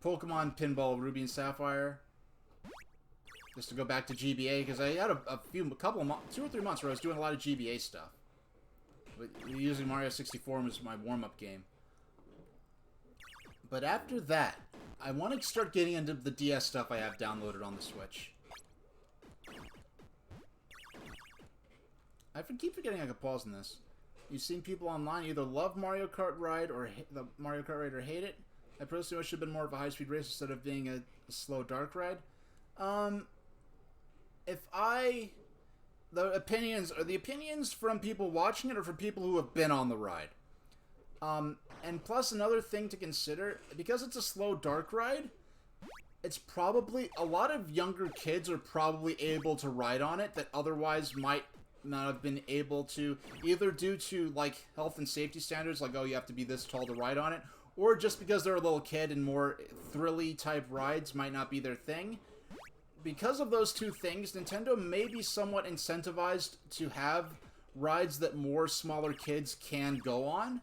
Pokemon Pinball Ruby and Sapphire. Just to go back to GBA, because I had a 2 or 3 months where I was doing a lot of GBA stuff. But using Mario 64 was my warm-up game. But after that, I want to start getting into the DS stuff I have downloaded on the Switch. I keep forgetting I could pause in this. You've seen people online either love Mario Kart Ride or the Mario Kart Ride or hate it. I personally wish it should have been more of a high-speed race instead of being a slow dark ride. The opinions from people watching it or from people who have been on the ride? And plus another thing to consider, because it's a slow dark ride, it's probably, a lot of younger kids are probably able to ride on it that otherwise might not have been able to, either due to, like, health and safety standards, like, oh, you have to be this tall to ride on it, or just because they're a little kid and more thrilly type rides might not be their thing. Because of those two things, Nintendo may be somewhat incentivized to have rides that more smaller kids can go on.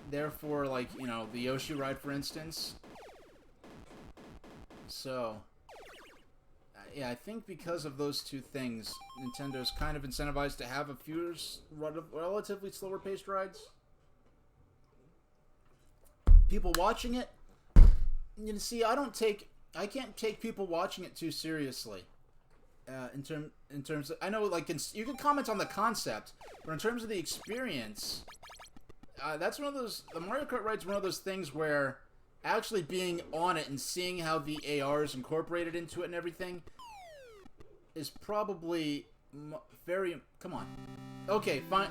Therefore, like, you know, the Yoshi ride, for instance. So, yeah, I think because of those two things, Nintendo's kind of incentivized to have a few relatively slower paced rides. People watching it, you see, I can't take people watching it too seriously. In terms of, I know, like, you can comment on the concept, but in terms of the experience, that's one of those, the Mario Kart ride's one of those things where actually being on it and seeing how the AR is incorporated into it and everything is probably very, come on. Okay, fine,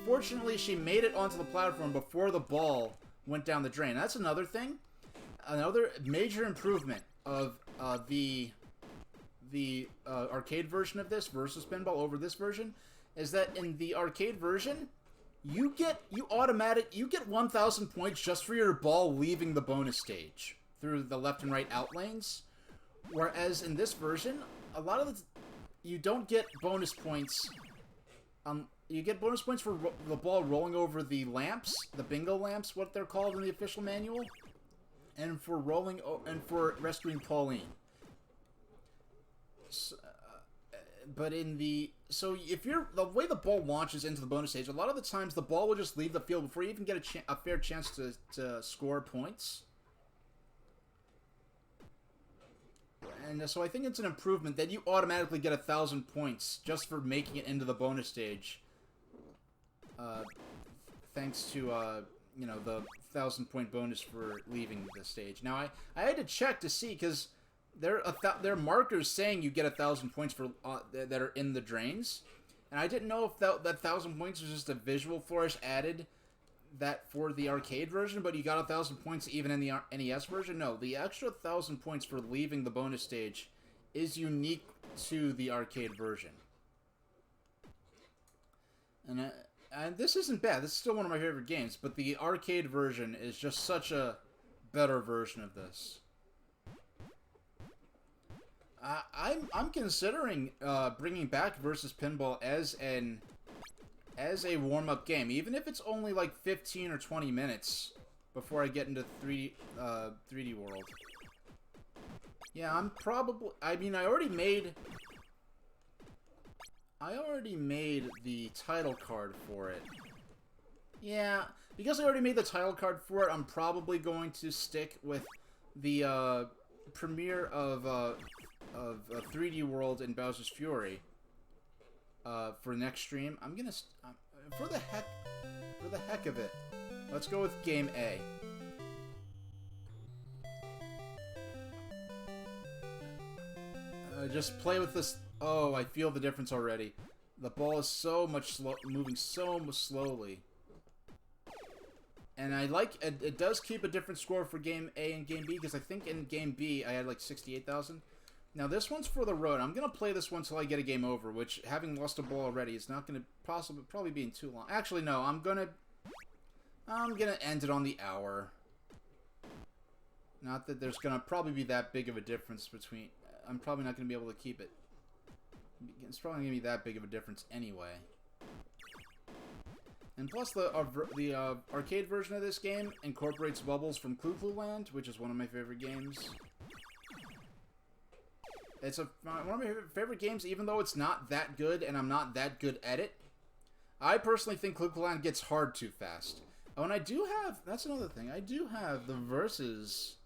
fortunately she made it onto the platform before the ball went down the drain. That's another thing. Another major improvement of the arcade version of this versus Pinball over this version is that in the arcade version, you get 1,000 points just for your ball leaving the bonus stage through the left and right out lanes, whereas in this version, a lot of you don't get bonus points. You get bonus points for the ball rolling over the lamps, the bingo lamps, what they're called in the official manual, and for rescuing Pauline. But if the way the ball launches into the bonus stage, a lot of the times the ball will just leave the field before you even get a fair chance to score points. And so I think it's an improvement that you automatically get 1,000 points just for making it into the bonus stage. Thanks to, you know, the 1,000-point bonus for leaving the stage. Now, I had to check to see, because there are markers saying you get 1,000 points for that are in the drains, and I didn't know if that 1,000 points was just a visual flourish added that for the arcade version, but you got 1,000 points even in the NES version. No, the extra 1,000 points for leaving the bonus stage is unique to the arcade version. And this isn't bad. This is still one of my favorite games, but the arcade version is just such a better version of this. I'm considering bringing back Versus Pinball as a warm-up game, even if it's only like 15 or 20 minutes before I get into 3D World. Yeah, I mean, I already made the title card for it. Yeah, because I already made the title card for it, I'm probably going to stick with the premiere of 3D World and Bowser's Fury for next stream. I'm gonna for the heck of it, let's go with Game A. Just play with this. Oh, I feel the difference already. The ball is moving so much slowly. And I like it does keep a different score for Game A and Game B, because I think in Game B I had like 68,000. Now this one's for the road. I'm gonna play this one till I get a game over, which, having lost a ball already, is not gonna probably be in too long. Actually, no. I'm gonna end it on the hour. Not that there's gonna probably be that big of a difference between. I'm probably not gonna be able to keep it. It's probably gonna be that big of a difference anyway. And plus, the arcade version of this game incorporates bubbles from Clu Clu Land, which is one of my favorite games. It's one of my favorite games, even though it's not that good, and I'm not that good at it. I personally think Clu Clu Land gets hard too fast. Oh, and I do have, that's another thing, I do have the Versus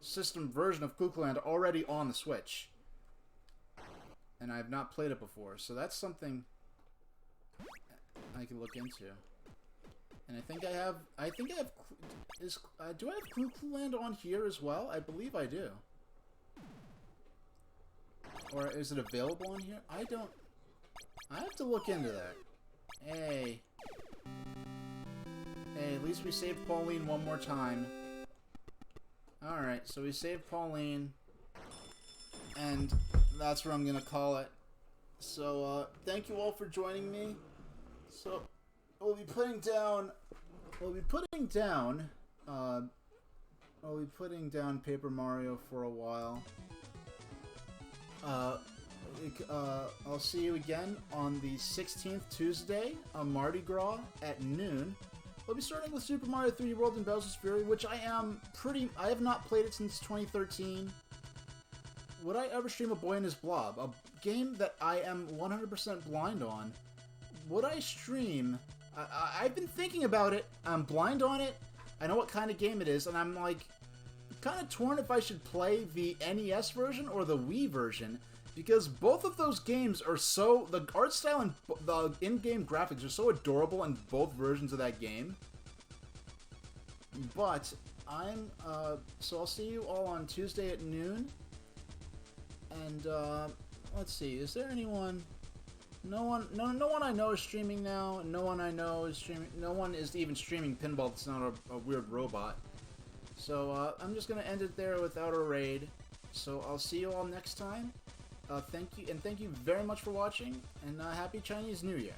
system version of Clu Clu Land already on the Switch. And I have not played it before, so that's something I can look into. And I think I have, do I have Clue Clue Land on here as well? I believe I do. Or is it available on here? I have to look into that. Hey. Hey, at least we saved Pauline one more time. Alright, so we saved Pauline. And that's where I'm gonna call it. So, thank you all for joining me. So, we'll be putting down Paper Mario for a while. I'll see you again on the 16th, Tuesday, on Mardi Gras at noon. We'll be starting with Super Mario 3D World and Bowser's Fury, which I have not played it since 2013. Would I ever stream A Boy and His Blob? A game that I am 100% blind on. Would I stream? I've been thinking about it. I'm blind on it. I know what kind of game it is, and I'm like kind of torn if I should play the NES version or the Wii version, because both of those games are so, the art style and the in-game graphics are so adorable in both versions of that game. But so I'll see you all on Tuesday at noon. And let's see, is there anyone? No one I know is streaming now. No one I know is streaming. No one is even streaming pinball. That's not a weird robot. So I'm just gonna end it there without a raid. So I'll see you all next time. Thank you very much for watching, and Happy Chinese New Year.